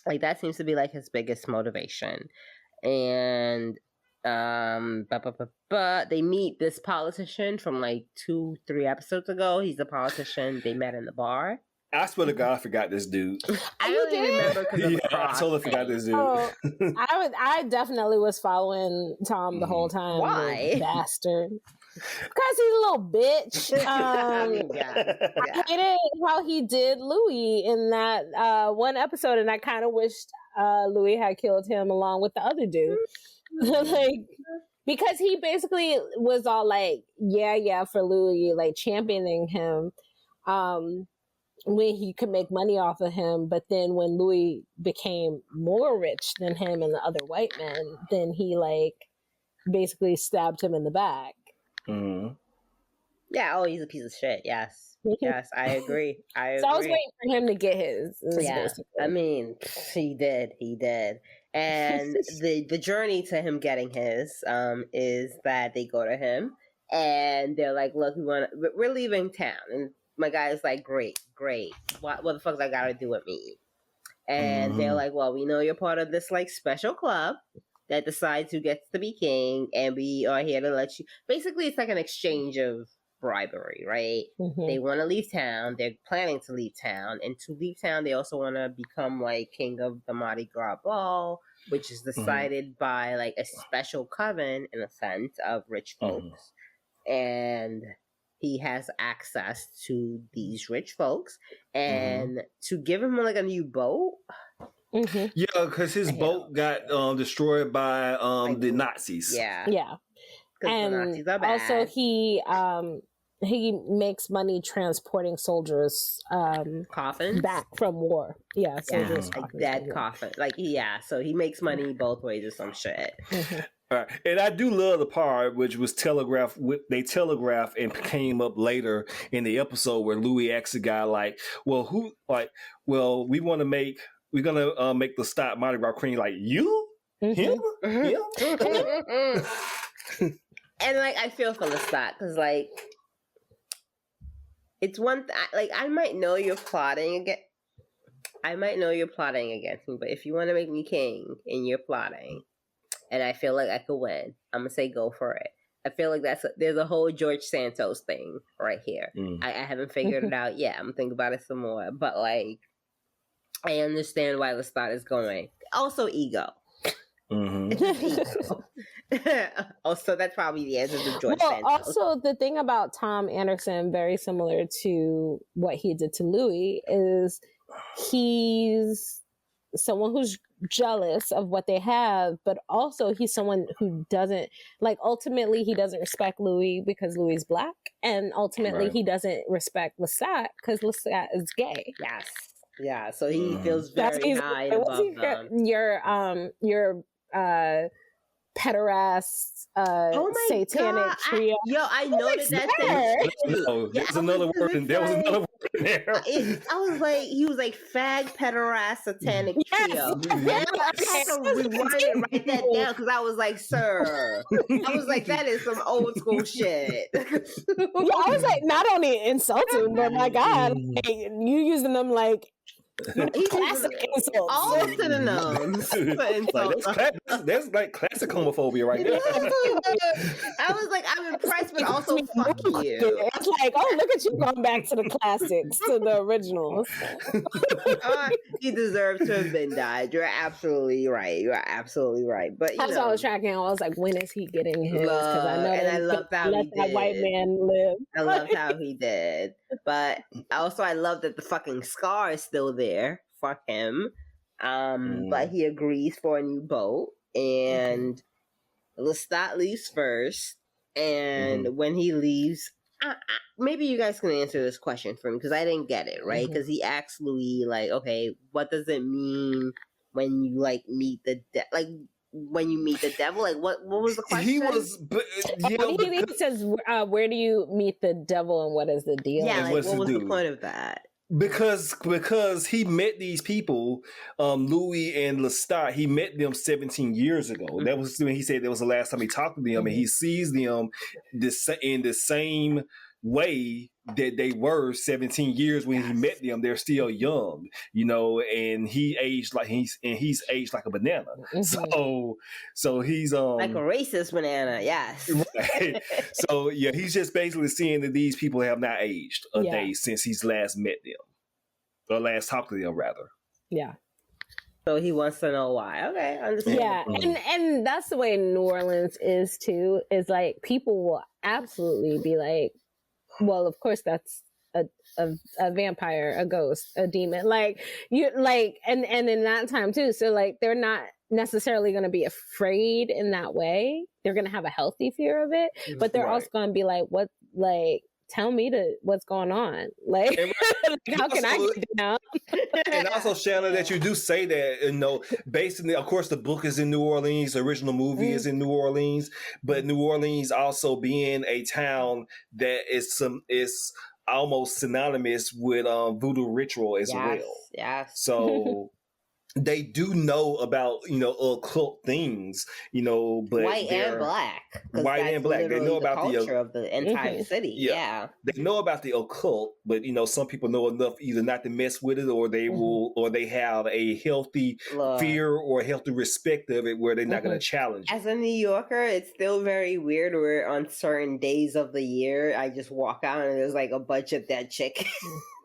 Like, that seems to be like his biggest motivation. And but they meet this politician from like 2-3 episodes ago. He's a politician. They met in the bar. I swear to God, I forgot this dude. I really remember because of the I totally forgot this dude. Oh, I definitely was following Tom the whole time. Why? Bastard. Because he's a little bitch. I hated how he did Louis in that one episode, and I kind of wished Louis had killed him along with the other dude. Like, because he basically was all like, yeah, for Louis, like championing him. When he could make money off of him, but then when Louis became more rich than him and the other white men, then he like basically stabbed him in the back. Mm-hmm. Yeah, oh, he's a piece of shit. Yes. Yes, I agree. So I was waiting for him to get his. Yeah, basically. I mean, he did. And the journey to him getting his is that they go to him and they're like, look, we're leaving town. And my guy is like, great. What the fuck I gotta do with me? And they're like, well, we know you're part of this like special club that decides who gets to be king, and we are here to let you. Basically, it's like an exchange of bribery, right? They want to leave town. They're planning to leave town, and to leave town, they also want to become like king of the Mardi Gras ball, which is decided by like a special coven in a sense of rich folks, and he has access to these rich folks, and to give him like a new boat. Yeah, because his boat got destroyed by the Nazis. Yeah. And the Nazis are bad. Also, he makes money transporting soldiers coffins back from war. Yeah, soldiers like dead coffin. Like so he makes money both ways or some shit. All right. And I do love the part which was telegraphed. They telegraphed and came up later in the episode where Louis asked the guy like, "Well, we're gonna make the stop Mardi Gras Queen like you, him." And like I feel for Lestat because like it's one like I might know you're plotting against me, but if you want to make me king and you're plotting. And I feel like I could win. I'm gonna say go for it. I feel like there's a whole George Santos thing right here. I haven't figured it out yet. I'm gonna think about it some more. But like, I understand why Lestat is going. Also, ego. Also, that's probably the answer to George Santos. Also, the thing about Tom Anderson, very similar to what he did to Louis, is he's someone who's jealous of what they have, but also he's someone who doesn't like, ultimately he doesn't respect Louis because Louis is black, and ultimately he doesned respect Lestat because Lestat is gay. So he feels very high above them. Your pederast satanic trio. I noticed that thing. There's another word in there. There was another word in there. I was like, he was like fag, pederast, satanic trio. I had to rewind it, write that down because I was like, sir. I was like, that is some old school shit. I was like, not only insulting, but my God, like, you using them like He's classic insults. All synonyms. That's like classic homophobia right there. I was like, I'm impressed, but also fuck you. It's like, oh, look at you going back to the classics, to the originals. He deserves to have been died. You're absolutely right. But that's what I was tracking. I was like, when is he getting his? Because I know, and I loved how he did. That white man live. I loved how he did, but also I love that the fucking scar is still there. Fuck him. But he agrees for a new boat, and Lestat leaves first. And when he leaves, maybe you guys can answer this question for me because I didn't get it right. Because he asks Louis, like, okay, what does it mean when you like meet the when you meet the devil? Like, what was the question? He was, he says, where do you meet the devil and what is the deal? Yeah, like, what was the point of that? Because he met these people, Louis and Lestat, he met them 17 years ago. That was when he said that was the last time he talked to them, and he sees them in the same way that they were 17 years when he met them. They're still young, and he aged like he's aged like a banana. So he's like a racist banana, yes. Right. So yeah, he's just basically seeing that these people have not aged a day since he's last met them. Or last talked to them rather. Yeah. So he wants to know why. Okay, I understand. Yeah, and that's the way New Orleans is too. Is like people will absolutely be like, well, of course that's a vampire, a ghost, a demon. Like you like, and in that time too. So like they're not necessarily going to be afraid in that way. They're going to have a healthy fear of it, but they're also going to be like, what, like, tell me what's going on. Like, how can I get down? And also, Shanna, that you do say that, based on of course, the book is in New Orleans, the original movie is in New Orleans, but New Orleans also being a town that is almost synonymous with voodoo ritual as well. Yes. So they do know about, occult things, but white and black. They know about the culture of the entire city. Yeah. They know about the occult, but some people know enough either not to mess with it, or they will, or they have a healthy fear or a healthy respect of it, where they're not going to challenge it. As a New Yorker, it's still very weird where on certain days of the year, I just walk out and there's like a bunch of dead chickens.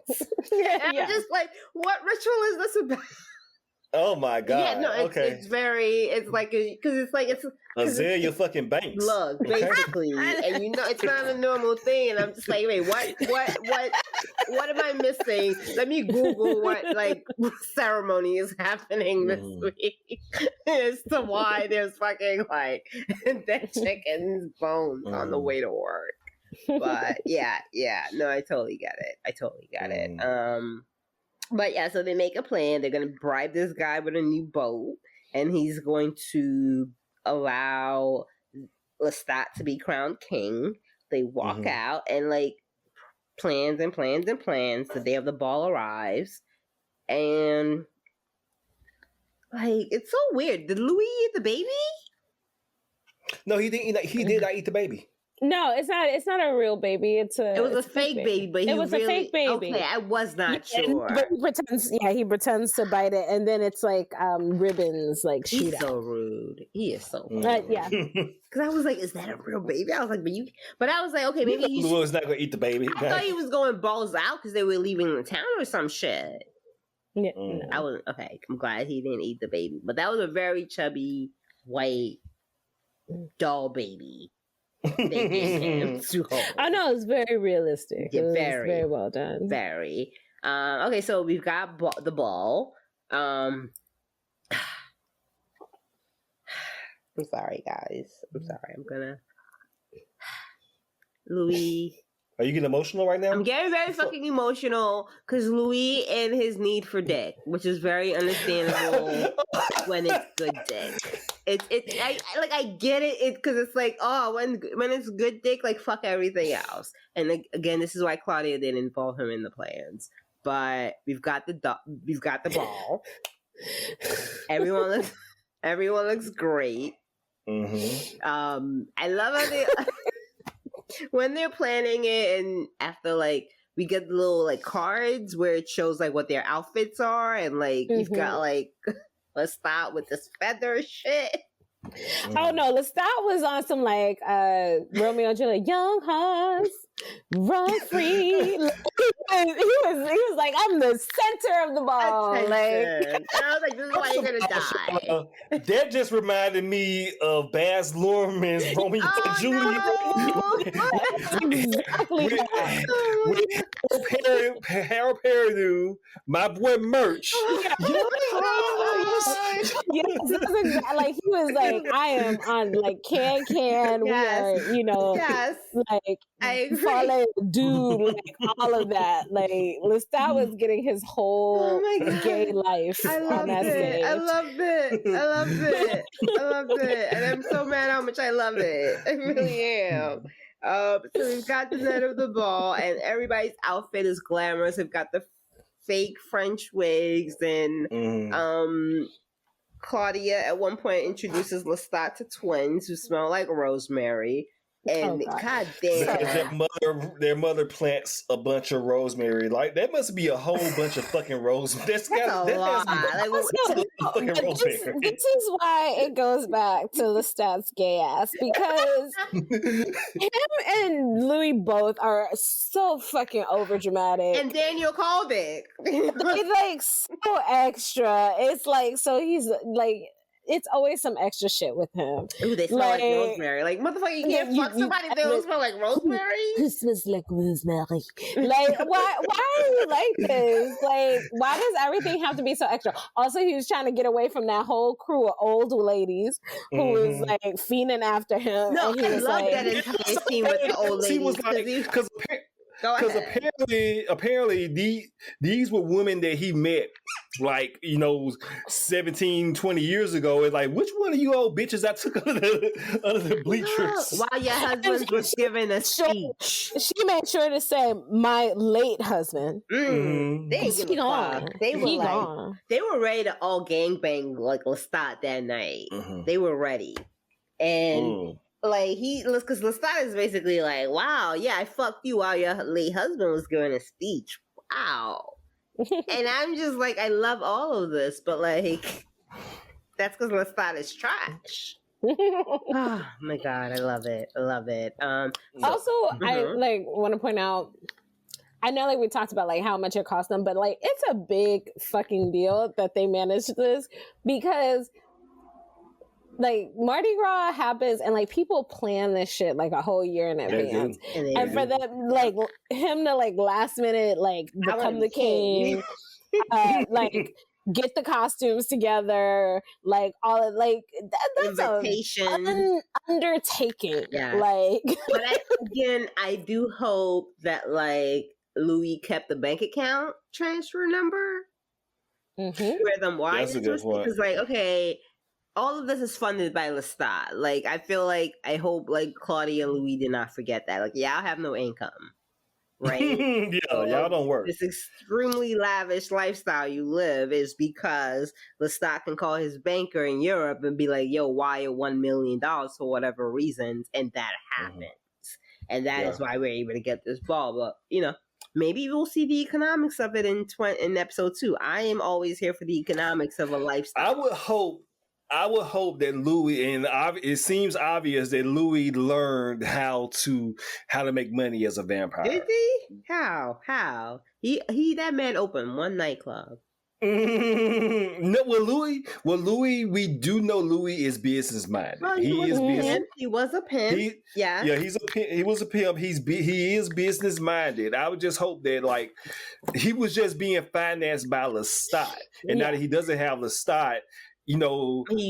I'm just like, what ritual is this about? Oh my God! Yeah, no, it's like it's Azalea fucking Banks. Look, basically, and it's not a normal thing. And I'm just like, wait, what am I missing? Let me Google what ceremony is happening this week as to why there's fucking dead chicken's bones on the way to work. But no, I totally get it. But yeah, so they make a plan. They're going to bribe this guy with a new boat, and he's going to allow Lestat to be crowned king. They walk out and plans. The day of the ball arrives, and it's so weird. Did Louis eat the baby? No, he didn't. He did not eat the baby. No, it's not. It's not a real baby. It was a fake baby, but it was a fake baby. Okay, I was not sure. But he pretends to bite it, and then it's like ribbons shoot He's out. so rude. He is so rude. Yeah. Because I was like, is that a real baby? I was like, but I was like, okay, maybe he was not gonna eat the baby. I thought he was going balls out because they were leaving the town or some shit. Yeah, I wasn't okay. I'm glad he didn't eat the baby, but that was a very chubby white doll baby. I know, it's very realistic. Yeah, it was very well done. Very. Okay, so we've got the ball. I'm sorry, guys. I'm sorry. I'm gonna. Louis. Are you getting emotional right now? I'm getting very fucking emotional because Louis and his need for dick, which is very understandable when it's good dick. I get it because it's like, oh, when it's good dick, fuck everything else. And again, this is why Claudia didn't involve him in the plans. But we've got the ball. Everyone looks great. I love how they when they're planning it, and after we get little like cards where it shows like what their outfits are, and like you've got like Lestat with this feather shit. Oh no, Lestat was on some like Romeo and Juliet, young hearts run free. he was like, I'm the center of the ball. Attention. Like, and I was like, this is why you're gonna die. That just reminded me of Baz Luhrmann's Romeo and Juliet. exactly. with Harold Perrineau, my boy Merch. Yes, that's exactly, like he was like, I am on like can Yes. we are, you know, Yes. like I agree. Follow dude, like all of that. Like Lestat was getting his whole gay life on that stage. I loved it. And I'm so mad how much I love it. I really am. So we've got the night of the ball, and everybody's outfit is glamorous. We've got the fake French wigs, and Claudia at one point introduces Lestat to twins who smell like rosemary. And God damn, their mother plants a bunch of rosemary. Like that must be a whole bunch of fucking rosemary. That's a lot. This is why it goes back to Lestat's gay ass, because him and Louis both are so fucking overdramatic. And Daniel called it. It's like so extra. It's like, so he's like, it's always some extra shit with him. Ooh, they smell like rosemary. Like, motherfucker, you can't fuck somebody if they don't smell like rosemary? It smells like rosemary. Like, why are you like this? Like, why does everything have to be so extra? Also, he was trying to get away from that whole crew of old ladies who was like fiending after him. No, and he I was love like, that entire scene with the old ladies. He was like, because apparently these were women that he met like, 17, 20 years ago. It's like, which one of you old bitches I took under the bleachers? While your husband was giving a speech. She made sure to say, my late husband. They ain't give a fuck. They were gone. They were ready to all gangbang like Lestat that night. They were ready. And like because Lestat is basically like, wow, yeah, I fucked you while your late husband was giving a speech. Wow. And I'm just like, I love all of this, but like, that's because Lestat is trash. Oh my God, I love it. Also, I like want to point out, I know like we talked about like how much it cost them, but like it's a big fucking deal that they managed this, because like Mardi Gras happens and like people plan this shit like a whole year in advance. And for them, like him to like last minute like become the king, like get the costumes together, like all of like that's an undertaking. Yeah. Like, but I do hope that like Louis kept the bank account transfer number where them wires was, because like, okay, all of this is funded by Lestat. Like, I feel like, I hope like Claudia and Louis did not forget that. Like, y'all have no income, right? Y'all don't work. This extremely lavish lifestyle you live is because Lestat can call his banker in Europe and be like, yo, wire $1 million for whatever reasons, and that happens. And that is why we're able to get this ball. But, maybe we'll see the economics of it in episode 2. I am always here for the economics of a lifestyle. I would hope that Louis, and it seems obvious that Louis learned how to make money as a vampire. Did he? How? He that man opened one nightclub. No, Louis, we do know Louis is business minded. Well, he was a pimp. He was a pimp. He is business minded. I would just hope that like he was just being financed by Lestat, and now that he doesn't have Lestat,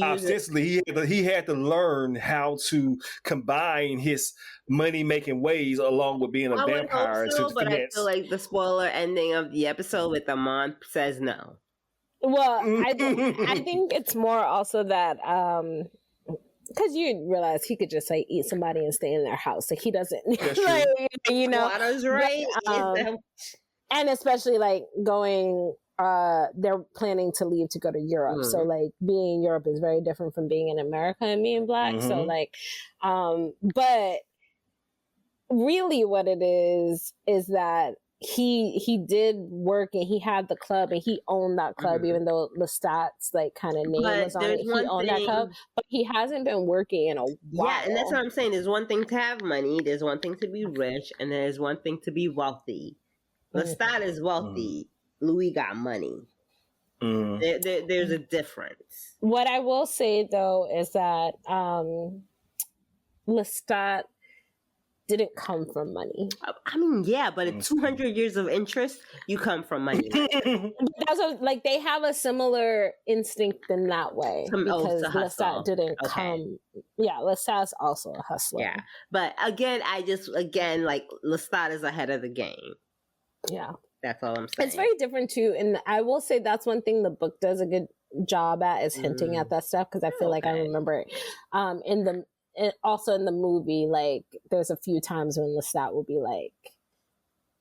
ostensibly he had to learn how to combine his money making ways along with being a vampire. But I feel like the spoiler ending of the episode with Amon says no. Well, I think it's more also that because you realize he could just like eat somebody and stay in their house, like he doesn't, like, Water's right, and especially like going. They're planning to leave to go to Europe. So like being in Europe is very different from being in America and being Black. So like, but really what it is that he did work and he had the club and he owned that club, even though Lestat's like kind of name was on it. He owned that club, but he hasn't been working in a while. Yeah, and that's what I'm saying. There's one thing to have money, there's one thing to be rich, and there's one thing to be wealthy. Lestat is wealthy. Louis got money. There's a difference. What I will say though is that Lestat didn't come from money. I mean, yeah, but in 200 years of interest, you come from money. Like they have a similar instinct in that way because Lestat didn't come. Yeah, Lestat's also a hustler. Yeah, but again, like Lestat is ahead of the game. Yeah, that's all I'm saying. It's very different too, and I will say that's one thing the book does a good job at is hinting at that stuff because I feel like I remember it also in the movie, like there's a few times when Lestat will be like,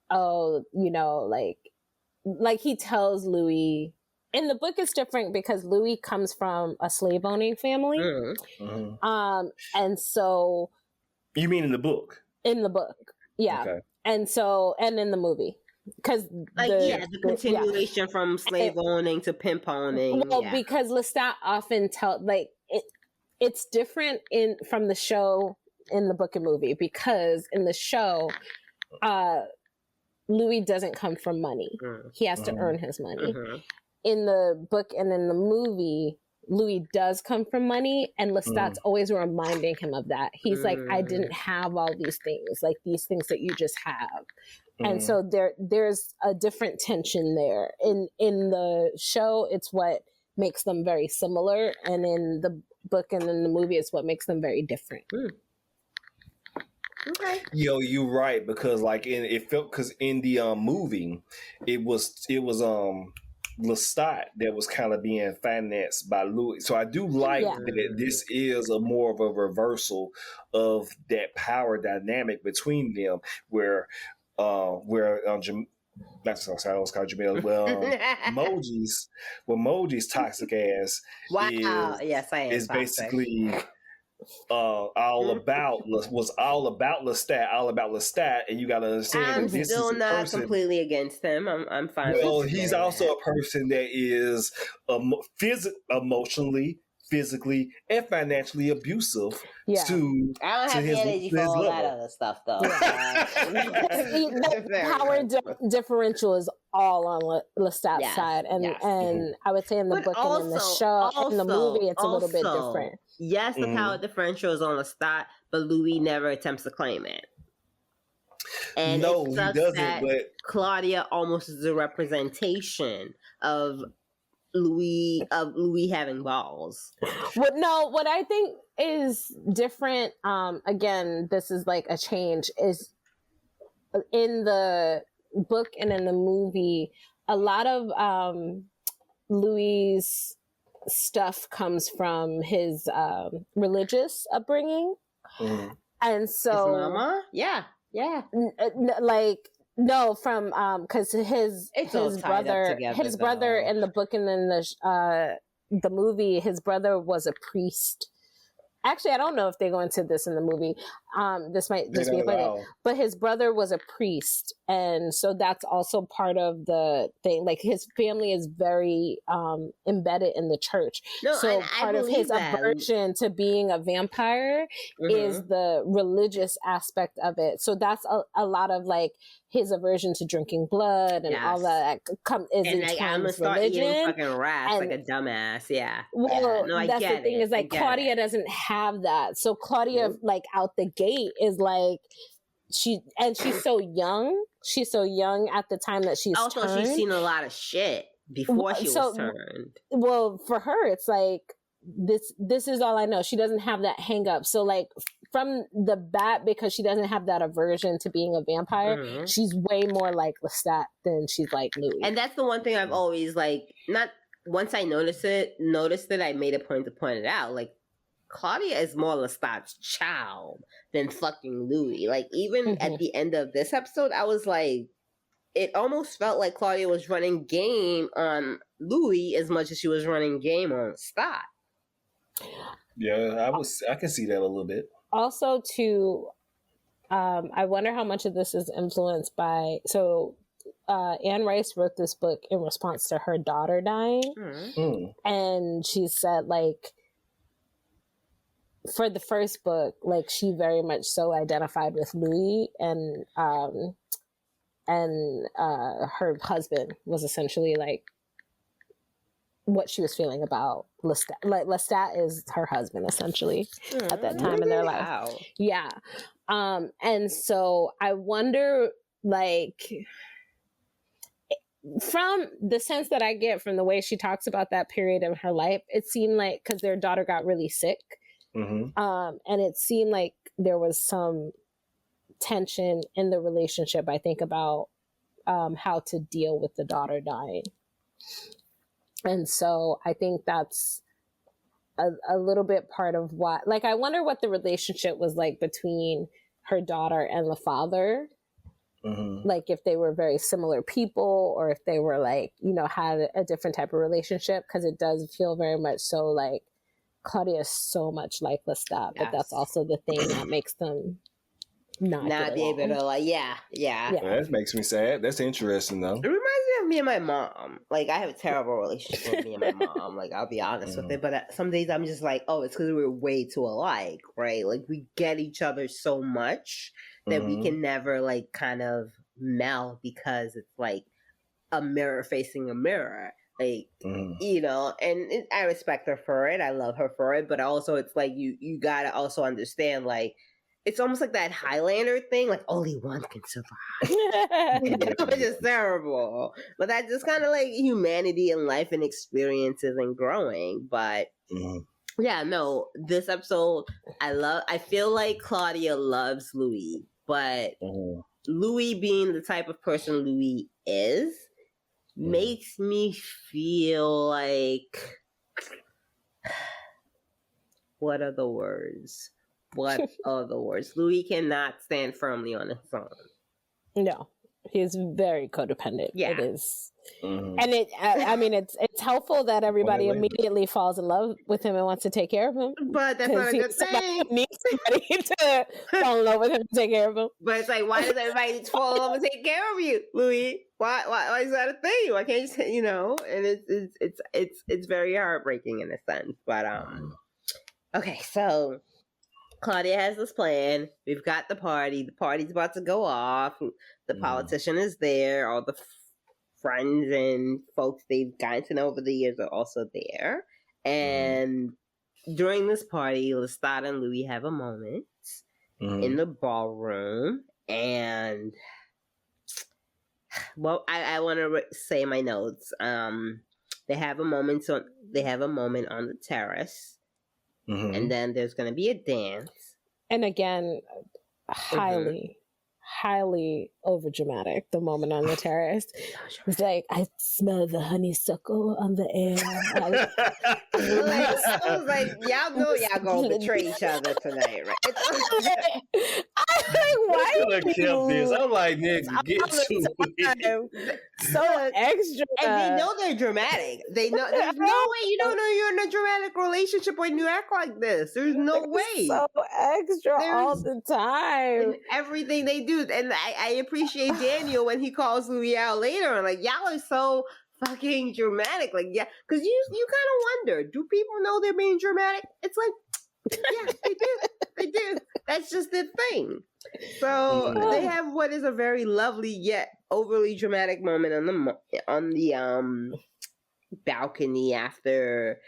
oh, you know, like he tells Louis. In the book it's different because Louis comes from a slave owning family. And so you mean in the book? In the book, yeah. Okay. And in the movie, because the continuation from slave owning to pimp owning. Well, because Lestat often it's different from the show in the book and movie because in the show, Louis doesn't come from money. He has to earn his money. In the book and in the movie, Louis does come from money, and Lestat's always reminding him of that. He's like, I didn't have all these things, like these things that you just have. And so there's a different tension there. In the show, it's what makes them very similar, and in the book and in the movie, it's what makes them very different. Okay. Yo, you're right, because like in the movie, it was Lestat that was kind of being financed by Louis. So I do like that this is a more of a reversal of that power dynamic between them, where that's what I was called Jamil. Well, Moji's toxic ass is basically all about Lestat, and you got to understand. I'm still not completely against him. I'm fine. Well, he's also a person that is emotionally, physically, and financially abusive to I don't have the energy for all that other stuff, though. The power differential is all on Lestat's side, and I would say in the book and in the show, in the movie, it's a little bit different. Yes, the power differential is on Lestat, but Louis never attempts to claim it. And no, he doesn't. But Claudia almost is a representation of Louis having balls. What I think is different, again, this is like a change, is in the book and in the movie, a lot of Louis' stuff comes from his religious upbringing. And so his mama? Yeah. No, from because his brother in the book and in the movie, his brother was a priest. Actually, I don't know if they go into this in the movie. This might just be funny, but his brother was a priest, and so that's also part of the thing. Like his family is very embedded in the church. So part of his aversion to being a vampire is the religious aspect of it. So that's a lot of like his aversion to drinking blood and all that is in I'm gonna start religion. Eating fucking rats like a dumbass. Yeah. Well, that's the thing is like Claudia doesn't have that. So Claudia, like out the gate, is like she's so young. She's so young at the time that she's also turned. She's seen a lot of shit before she was turned. Well, for her, it's like this is all I know. She doesn't have that hang up. So like from the bat, because she doesn't have that aversion to being a vampire, she's way more like Lestat than she's like Louis. And that's the one thing I've always once I noticed it, I made a point to point it out. Like Claudia is more Lestat's child than fucking Louis. Like even at the end of this episode, I was like, it almost felt like Claudia was running game on Louis as much as she was running game on Lestat. Yeah, I can see that a little bit. Also, too, I wonder how much of this is influenced by. So Anne Rice wrote this book in response to her daughter dying. And she said, like, for the first book, like, she very much so identified with Louis, and her husband was essentially like what she was feeling about Lestat. Like, Lestat is her husband essentially at that time in their life. Wow. Yeah. And so I wonder, like, from the sense that I get from the way she talks about that period of her life, it seemed like, because their daughter got really sick, and it seemed like there was some tension in the relationship, I think, about how to deal with the daughter dying. And so I think that's a little bit part of what, like, I wonder what the relationship was like between her daughter and the father. Like, if they were very similar people, or if they were, like, you know, had a different type of relationship, because it does feel very much so like Claudia is so much like Lestat, but that's also the thing that makes them not be able to, like, yeah. That makes me sad. That's interesting, though. It reminds me of me and my mom. Like, I have a terrible relationship with me and my mom. Like, I'll be honest with it. But some days I'm just like, oh, it's because we're way too alike, right? Like, we get each other so much that we can never, like, kind of meld, because it's like a mirror facing a mirror. Like, you know, and I respect her for it. I love her for it. But also, it's like, you gotta also understand, like, it's almost like that Highlander thing, like, only one can survive. Which is terrible. But that's just kind of like humanity and life and experiences and growing. But yeah, no, this episode, I feel like Claudia loves Louis, but Louis, being the type of person Louis is, makes me feel like, what are the words? Louis cannot stand firmly on his own. No, he's very codependent. Yeah. It is. And I mean, it's helpful that everybody immediately falls in love with him and wants to take care of him. But that's not a good thing. Needs somebody to fall in love with him and take care of him. But it's like, why does everybody need to fall in love and take care of you, Louis? Why is that a thing? Why can't you say, you know? And it's very heartbreaking in a sense. But okay, so Claudia has this plan. We've got the party. The party's about to go off. The politician is there. All the friends and folks they've gotten to know over the years are also there. And during this party, Lestat and Louis have a moment in the ballroom. And, well, I want to say my notes. They have a moment on the terrace. And then there's going to be a dance. And again, highly overdramatic, the moment on the terrace. It's like, I smell the honeysuckle on the air. I was like, y'all know y'all gonna betray each other tonight, right? I'm like, why you kept this? I'm like, nigga, get to it. So extra. And they know they're dramatic. They know there's no way you don't know you're in a dramatic relationship when you act like this. There's no way. So extra all the time. Everything they do. And I appreciate Daniel when he calls Louis out later and like, y'all are so fucking dramatic. Like, yeah, because you kind of wonder, do people know they're being dramatic? It's like, yeah, they do. That's just their thing. So they have what is a very lovely yet overly dramatic moment on the balcony after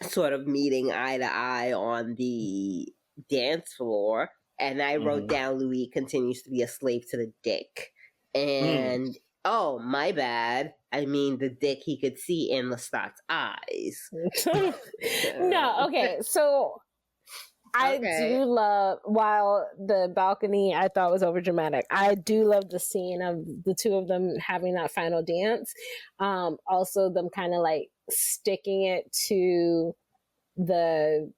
sort of meeting eye to eye on the dance floor. And I wrote down, Louis continues to be a slave to the dick. And, oh, my bad. I mean, the dick he could see in Lestat's eyes. No, okay. So I do love, while the balcony I thought was overdramatic, I do love the scene of the two of them having that final dance. Also, them kind of like sticking it to the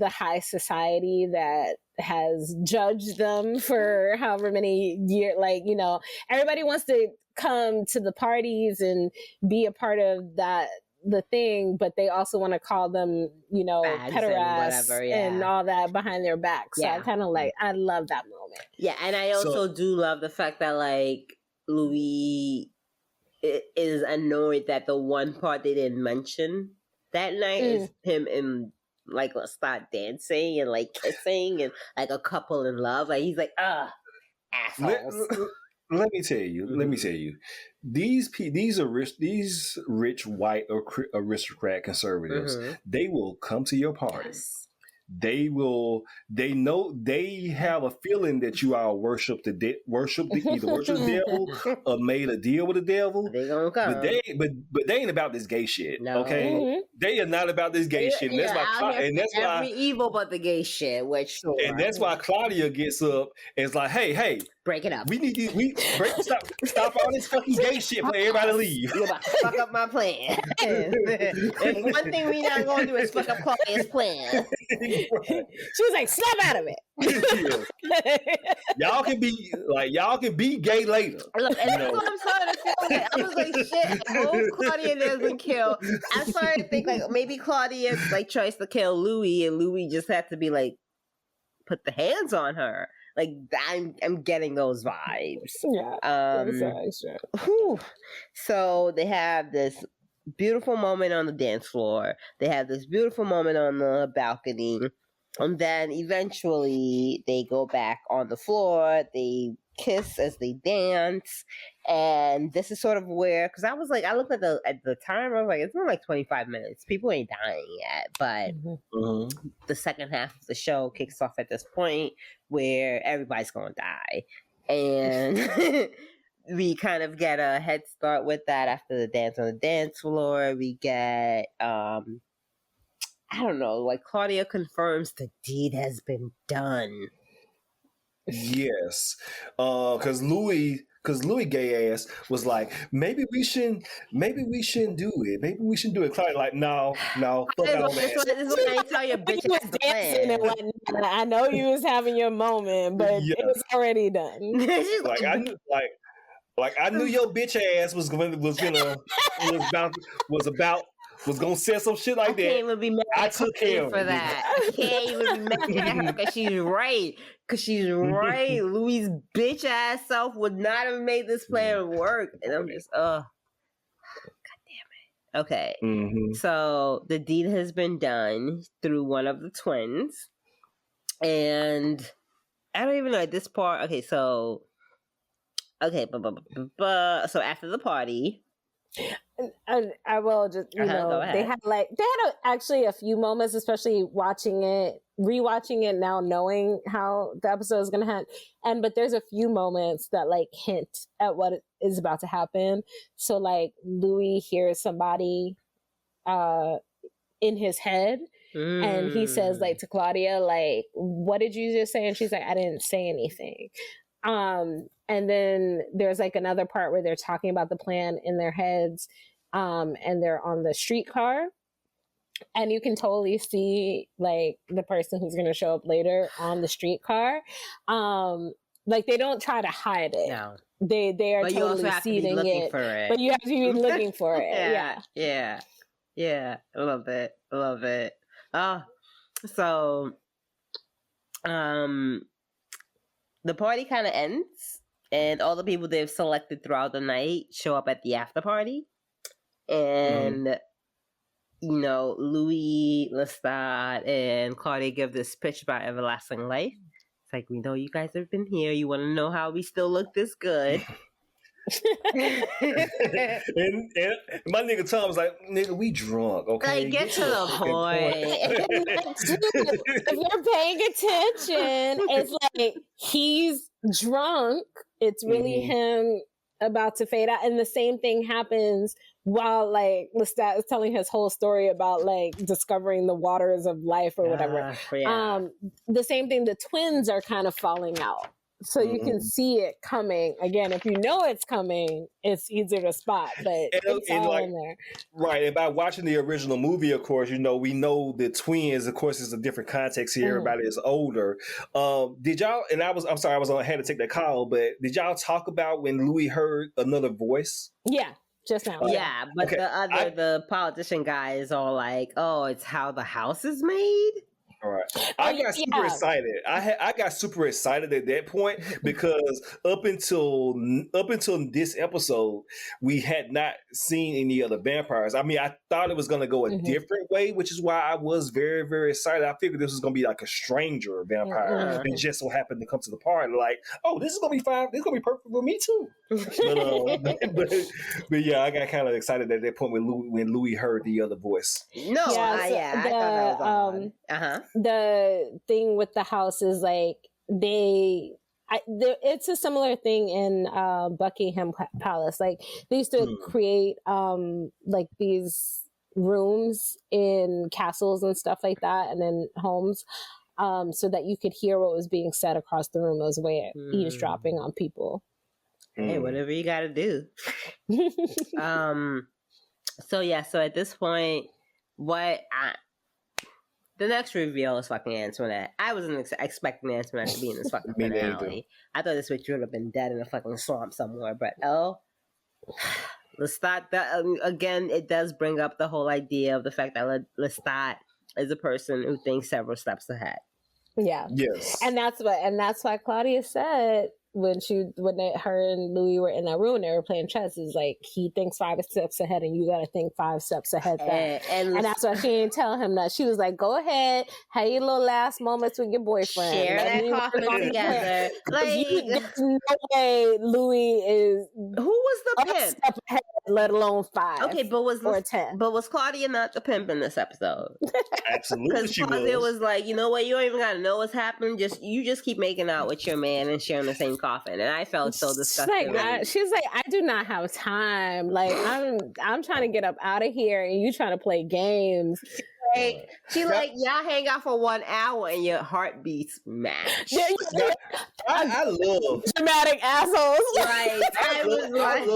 high society that has judged them for however many years. Like, you know, everybody wants to come to the parties and be a part of the thing, but they also want to call them, you know, pederasts and all that behind their back. So I kind of like, I love that moment. Yeah, and I also do love the fact that, like, Louis is annoyed that the one part they didn't mention that night is him and like Lestat dancing and like kissing and like a couple in love. Like he's like, assholes. Let me tell you. Let me tell you. These rich white aristocrat conservatives. They will come to your party. Yes. They have a feeling that you all worship the devil or made a deal with the devil. They gonna come. But they ain't about this gay shit. No. Okay? They are not about this gay shit. And that's why evil but the gay shit, and that's why Claudia gets up and is like, hey, break it up. We need to stop all this fucking gay shit for everybody to leave. You're about to fuck up my plan. And one thing we not gonna do is fuck up Claudia's plan. She was like, snap out of it. Y'all can be gay later. Look, and that's what I'm starting to feel like. I was like, shit, both Claudia doesn't kill. I'm starting to think like maybe Claudia like tries to kill Louis and Louis just had to be like put the hands on her. Like I'm getting those vibes. Yeah. So they have this beautiful moment on the dance floor. They have this beautiful moment on the balcony. And then eventually they go back on the floor. They kiss as they dance. And this is sort of where, because I looked at the time, I was like, it's been like 25 minutes. People ain't dying yet. But the second half of the show kicks off at this point where everybody's going to die. And we kind of get a head start with that after the dance on the dance floor. We get, I don't know, like Claudia confirms the deed has been done. Yes. Because Louis gay ass was like, maybe we shouldn't do it. Maybe we shouldn't do it. Claudia like, no, fuck all that. This is what I tell your bitch. You was dancing and whatnot. I know you was having your moment, but it was already done. I knew your bitch ass was gonna say some shit like that. I can't even be mad I took care of for that. I can't even be mad at her because she's right. Louis' bitch ass self would not have made this plan work. And I'm just, God damn it. Okay. So the deed has been done through one of the twins. And I don't even know at this part. Okay, so so after the party, I will just they had actually a few moments, especially rewatching it now, knowing how the episode is gonna end. But there's a few moments that like hint at what is about to happen. So like Louis hears somebody in his head. And he says like to Claudia, like, what did you just say? And she's like, I didn't say anything. And then there's like another part where they're talking about the plan in their heads, and they're on the streetcar, and you can totally see like the person who's going to show up later on the streetcar. Like they don't try to hide it. No. They are but totally seeding it, but you have to be looking for it. Yeah. I love it. So, the party kind of ends, and all the people they've selected throughout the night show up at the after party. And, Louis, Lestat, and Claudia give this pitch about everlasting life. It's like, we know you guys have been here. You want to know how we still look this good. and my nigga Tom was like, nigga, we drunk, okay? Like, get to the point. If you're paying attention, it's like he's drunk. It's really him about to fade out. And the same thing happens while like Lestat is telling his whole story about like discovering the waters of life or whatever. The same thing, the twins are kind of falling out. So you can see it coming. Again, if you know it's coming, it's easier to spot, but it's all in there. Right, and by watching the original movie, of course, we know the twins, of course, is a different context here. Everybody is older. Did y'all, and I had to take that call, but did y'all talk about when Louis heard another voice? Yeah, just now. Yeah, but the politician guy is all like, oh, it's how the house is made? All right. I got super excited. I got super excited at that point because up until this episode, we had not seen any other vampires. I mean, I thought it was going to go a different way, which is why I was very, very excited. I figured this was going to be like a stranger vampire and just so happened to come to the party. Like, oh, this is going to be fine. This is going to be perfect for me too. But yeah, I got kind of excited at that point when Louis heard the other voice. No, I thought that was the thing with the house is like it's a similar thing in Buckingham Palace. Like they used to create like these rooms in castles and stuff like that, and in homes, so that you could hear what was being said across the room as a way of eavesdropping on people. Hey, whatever you got to do. So at this point, the next reveal is fucking Antoinette. I wasn't expecting Antoinette to be in this fucking finale. I thought this bitch would have been dead in a fucking swamp somewhere. But Lestat, again, it does bring up the whole idea of the fact that Lestat is a person who thinks several steps ahead. Yeah. Yes. And that's why Claudia said when her and Louis were in that room and they were playing chess, is like he thinks 5 steps ahead and you got to think 5 steps ahead. And that's why she didn't tell him that. She was like, go ahead, have your little last moments with your boyfriend. Share that coffee together. There's no way Louis is. Who was the pimp? Step ahead, let alone 5. Okay, but was 10? But was Claudia not the pimp in this episode? Absolutely, because Claudia was like, you know what, you don't even gotta know what's happening. You just keep making out with your man and sharing the same coffin. And I felt so disgusted. She's like, I do not have time. Like I'm trying to get up out of here, and you trying to play games. She like, y'all hang out for 1 hour and your heartbeats match. I love dramatic assholes. Right. I was like,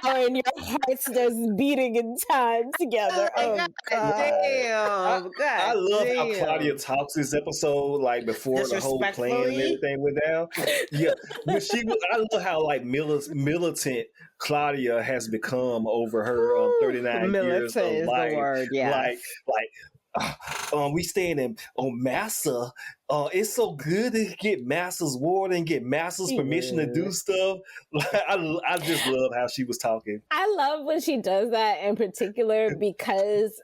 and your hearts just beating in time together. God. Damn. I love how Claudia talks this episode, like before the whole plan and everything went down. Yeah, I love how like militant Claudia has become over her 39 years of life. The word, yeah. We staying on Massa. It's so good to get Massa's ward and get Massa's permission to do stuff. I just love how she was talking. I love when she does that in particular because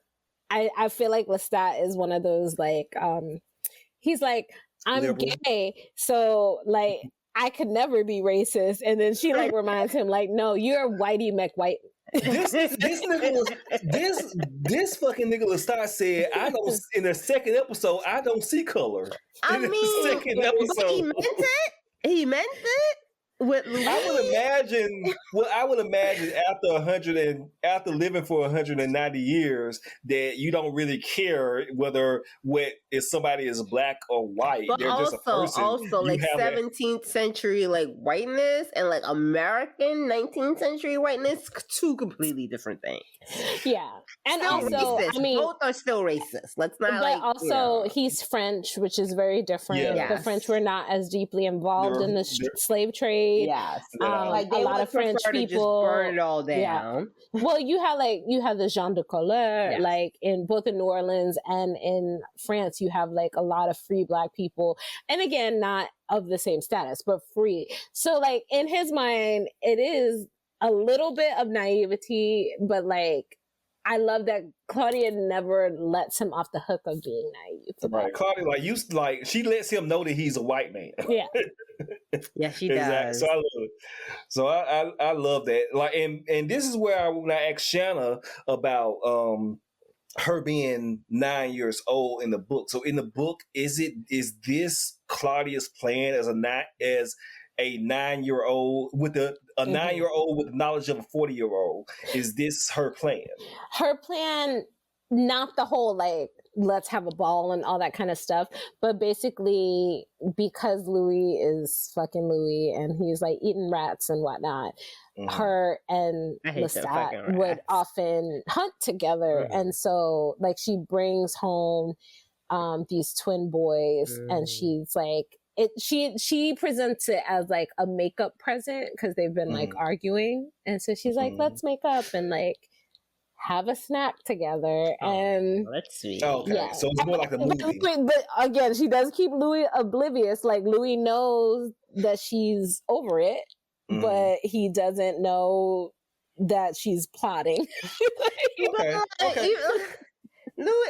I feel like Lestat is one of those like he's like, I'm liberal. Gay, so like I could never be racist. And then she like reminds him like, no, you're whitey McWhite. This fucking nigga Lestat said, I don't, in the second episode, I don't see color. I mean, second episode. He meant it. He meant it. With Louis. I would imagine after living for 190 years that you don't really care whether if somebody is black or white. But they're just a person. Also like 17th century like whiteness and like American 19th century whiteness, 2 completely different things. Yeah. And still also racist. I mean both are still racist. Let's not but also he's French, which is very different. Yeah. Yes. The French were not as deeply involved in the slave trade. Yes, like a lot of French people burn it all down. Yeah. Well, you have the gens de couleur, like in both in New Orleans and in France. You have like a lot of free Black people, and again, not of the same status, but free. So, like in his mind, it is a little bit of naivety, but like I love that Claudia never lets him off the hook of being naive. Right, Claudia, she lets him know that he's a white man. Yeah. Yeah, she does. Exactly. So I love it. So I love that. Like, and this is where when I asked Shanna about her being 9 years old in the book. So in the book, is this Claudia's plan as a 9-year-old with a 9-year-old with the knowledge of a 40-year-old? Is this her plan? Her plan, not the whole like let's have a ball and all that kind of stuff, but basically because Louis is fucking Louis and he's like eating rats and whatnot, her and Lestat would often hunt together, and so like she brings home these twin boys, and she's like she presents it as like a makeup present because they've been like arguing, and so she's like, let's make up and like have a snack together, and that's sweet. Okay, yeah. So it's more like a movie. But again, she does keep Louis oblivious. Like Louis knows that she's over it, but he doesn't know that she's plotting. Okay. Louis,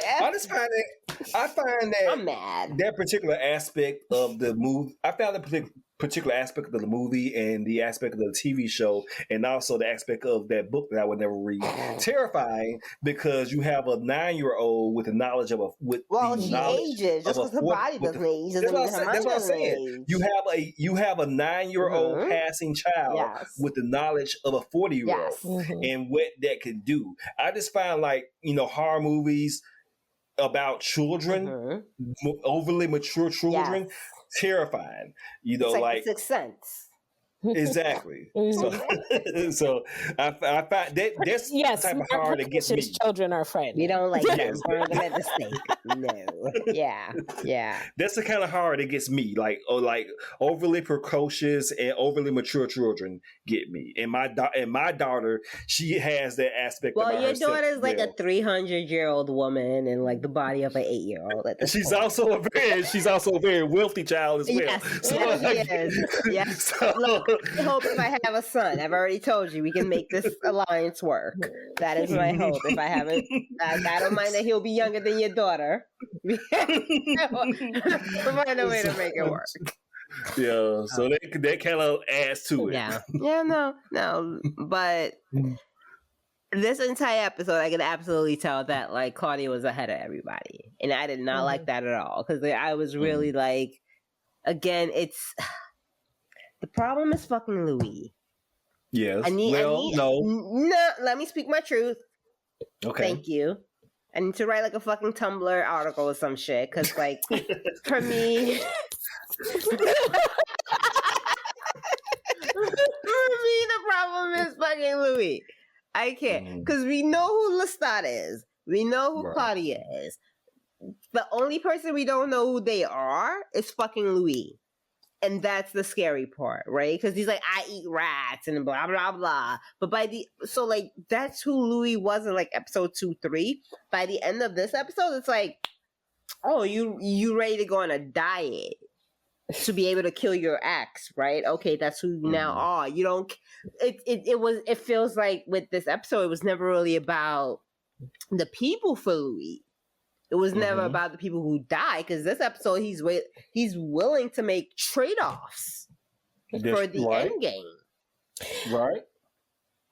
I find that I'm mad. That particular aspect of the movie, I found that particular aspect of the movie and the aspect of the TV show, and also the aspect of that book that I would never read, terrifying, because you have a 9-year-old with the knowledge of she ages just because her body doesn't age. That's what I'm saying. You have a 9-year-old passing child with the knowledge of a 40-year-old and what that can do. I just find horror movies about children, overly mature children, terrifying. It's like Sixth Sense. Exactly. So I find that's the type of horror that gets me. Children are friends. We don't like them. Burn them at the stake. No. Yeah. That's the kind of horror that gets me. Like overly precocious and overly mature children get me. And my daughter, she has that aspect. Well, about your herself daughter's like a 300-year-old woman and like the body of an 8-year-old. She's also a very wealthy child as well. Yes. So, look, I hope if I have a son, I've already told you we can make this alliance work. That is my hope. If I haven't, I don't mind that he'll be younger than your daughter. We'll find a way to make it work. Yeah, so that kind of adds to it. Yeah, no, but this entire episode, I can absolutely tell that like Claudia was ahead of everybody, and I did not like that at all because I was really like, again, it's. The problem is fucking Louis. Yes. No, let me speak my truth. Okay. Thank you. I need to write like a fucking Tumblr article or some shit. Because like, for me... the problem is fucking Louis. I can't. Because we know who Lestat is. We know who Claudia is. The only person we don't know who they are is fucking Louis. And that's the scary part, right? Because he's like, I eat rats and blah, blah, blah. But that's who Louis was in like episode 2, 3. By the end of this episode, it's like, oh, you ready to go on a diet to be able to kill your ex, right? Okay, that's who you now are. You don't, it feels like with this episode, it was never really about the people for Louis. It was never about the people who die, because this episode he's willing to make trade-offs for the end game. Right.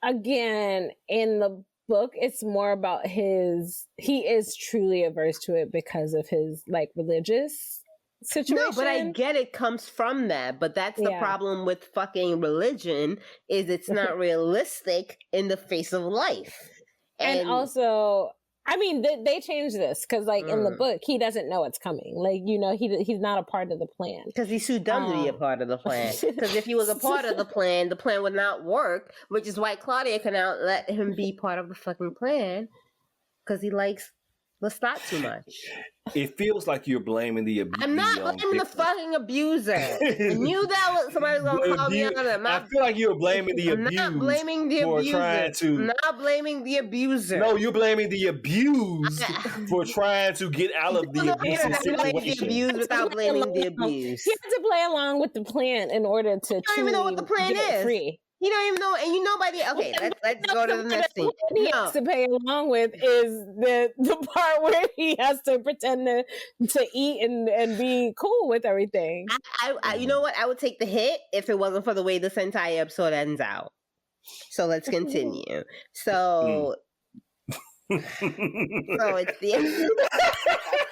Again, in the book, it's more about he is truly averse to it because of his like religious situation. No, but I get it comes from that. But that's the problem with fucking religion, is it's not realistic in the face of life. And also, I mean, they changed this because, like, in the book, he doesn't know it's coming. Like, he's not a part of the plan. Because he's too dumb to be a part of the plan. Because if he was a part of the plan would not work, which is why Claudia cannot let him be part of the fucking plan, because he likes Lestat too much. It feels like you're blaming the abuser. I'm not blaming the fucking abuser. I knew that somebody was going to call me on him. I feel like you're blaming the abuser. I'm not blaming the abuser. I'm not blaming the abuser. No, you're blaming the abused for trying to get out of the abusive situation. The abused without blaming the abused. You have to play along with the plan in order to you don't even know what the plan is. Free. You don't even know, and by the okay. Let's go to the next thing. He has to pay along with is the part where he has to pretend to eat and be cool with everything. I you know what? I would take the hit if it wasn't for the way this entire episode ends out. So let's continue. So it's the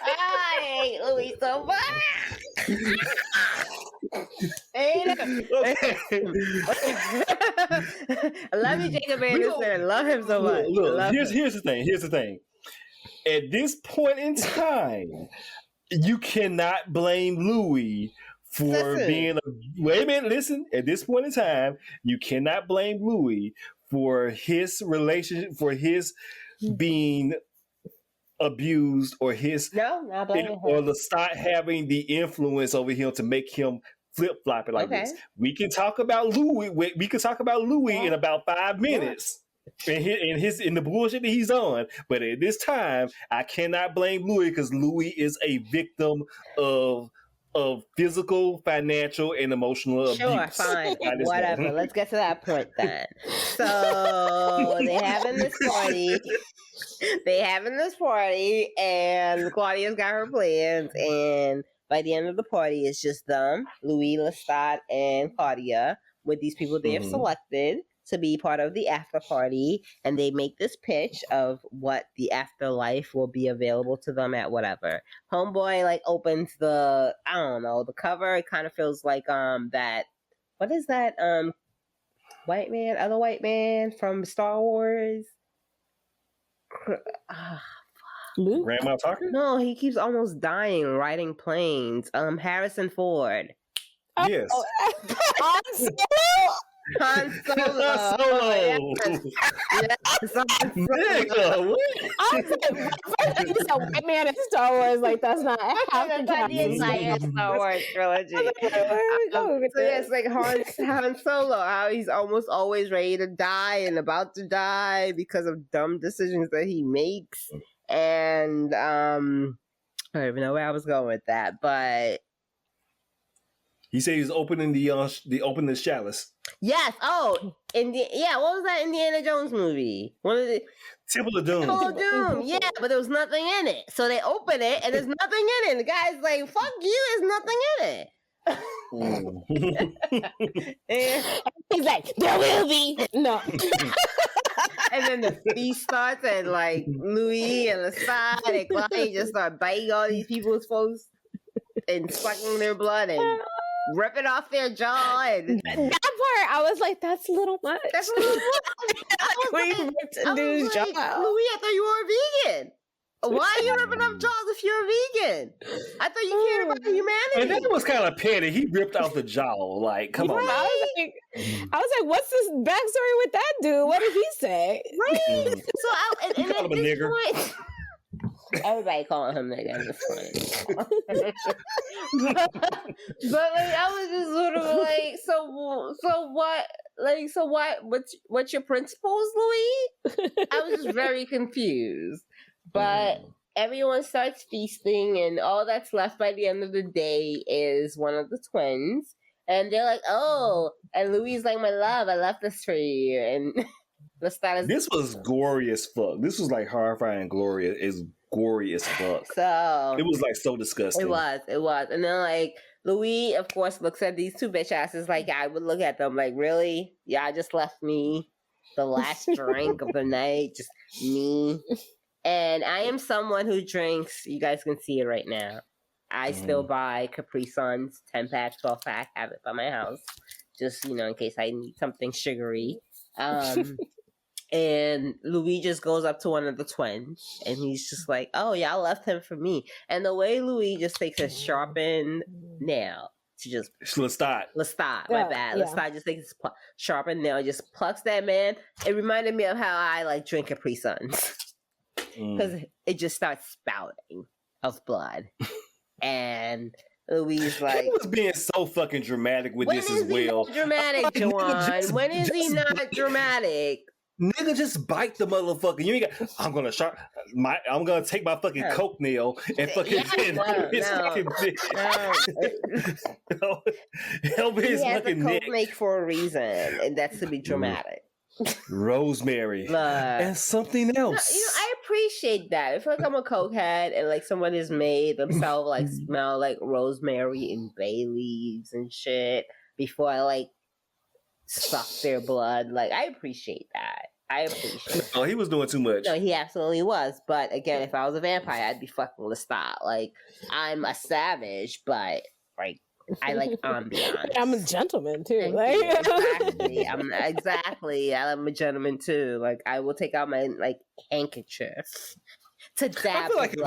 I hate Louis so much. I love you, Jacob Anderson. I love him so much. Look, here's the thing. At this point in time, you cannot blame Louis for being wait a minute, listen. At this point in time, you cannot blame Louis for his relationship, for his being abused, or his or Lestat having the influence over him to make him flip-flopping like this. We can talk about Louis. We can talk about Louis in about 5 minutes. in the bullshit that he's on. But at this time, I cannot blame Louis because Louis is a victim of physical, financial, and emotional abuse. Sure, fine, whatever. Let's get to that point then. So they having this party, and Claudia's got her plans, and by the end of the party, it's just them, Louis, Lestat, and Claudia, with these people they have selected to be part of the after party, and they make this pitch of what the afterlife will be available to them at whatever. Homeboy like opens the cover. It kind of feels like that. What is that other white man from Star Wars? Luke? Grandma talking? No, he keeps almost dying riding planes. Harrison Ford. Yes. Han Solo. I was like, you said white man in Star Wars, like that's not the entire Star Wars trilogy. So yeah, it's like Han Solo, how he's almost always ready to die and about to die because of dumb decisions that he makes. And I don't even know where I was going with that, but he said he's opening the chalice. Yes. Oh, what was that Indiana Jones movie? One of the Temple of Doom. Temple of Doom. Yeah, but there was nothing in it. So they open it and there's nothing in it. And the guy's like, "Fuck you, there's nothing in it." And he's like, "There will be." No. And then the feast starts, and like Louis and Lestat and Claudia just start biting all these people's folks and sucking their blood and ripping off their jaw. And that part, I was like, that's a little much. That's a little much. Louis, I thought you were a vegan. Why are you ripping up jaws if you're a vegan? I thought you cared about humanity. And that was kind of petty. He ripped off the jaw. Like, come on. I was like, what's this backstory with that dude? What did he say? Right. So and at this nigger. Point, everybody calling him nigga at this point. but like, I was just sort of like, what's your principles, Louis? I was just very confused. But everyone starts feasting, and all that's left by the end of the day is one of the twins. And they're like, "Oh," and Louis like, "My love, I left this for you." And this was gory as fuck. This was like horrifying, gory as fuck. So it was like so disgusting. It was. And then like Louis, of course, looks at these two bitch asses like I would look at them like, really? Y'all just left me the last drink of the night, just me. And I am someone who drinks, you guys can see it right now. I still buy Capri Suns, 10-pack, 12-pack, have it by my house. Just, in case I need something sugary. And Louis just goes up to one of the twins, and he's just like, "Oh, y'all left him for me." And the way Louis just takes a sharpened nail to just... Lestat, my bad. Yeah. Lestat just takes a sharpened nail, just plucks that man. It reminded me of how I like drink Capri Suns. Because it just starts spouting of blood. And Louis like... He was being so fucking dramatic with this as well. When is he dramatic, Juwan? When is he not dramatic? Nigga, just bite the motherfucker. You ain't got... I'm gonna take my fucking coke nail and fucking... Help his fucking neck. Coke make for a reason, and that's to be dramatic. Rosemary and something else. I appreciate that. I feel like I'm a cokehead, and like someone has made themselves like smell like rosemary and bay leaves and shit before I like suck their blood. Like, I appreciate that. Oh, he was doing too much. No, he absolutely was. But again, if I was a vampire, I'd be fucking Lestat. Like, I'm a savage, but like, I like ambiance. I'm a gentleman too. Like, exactly. I'm a gentleman too. Like, I will take out my like handkerchief to dab. I feel like if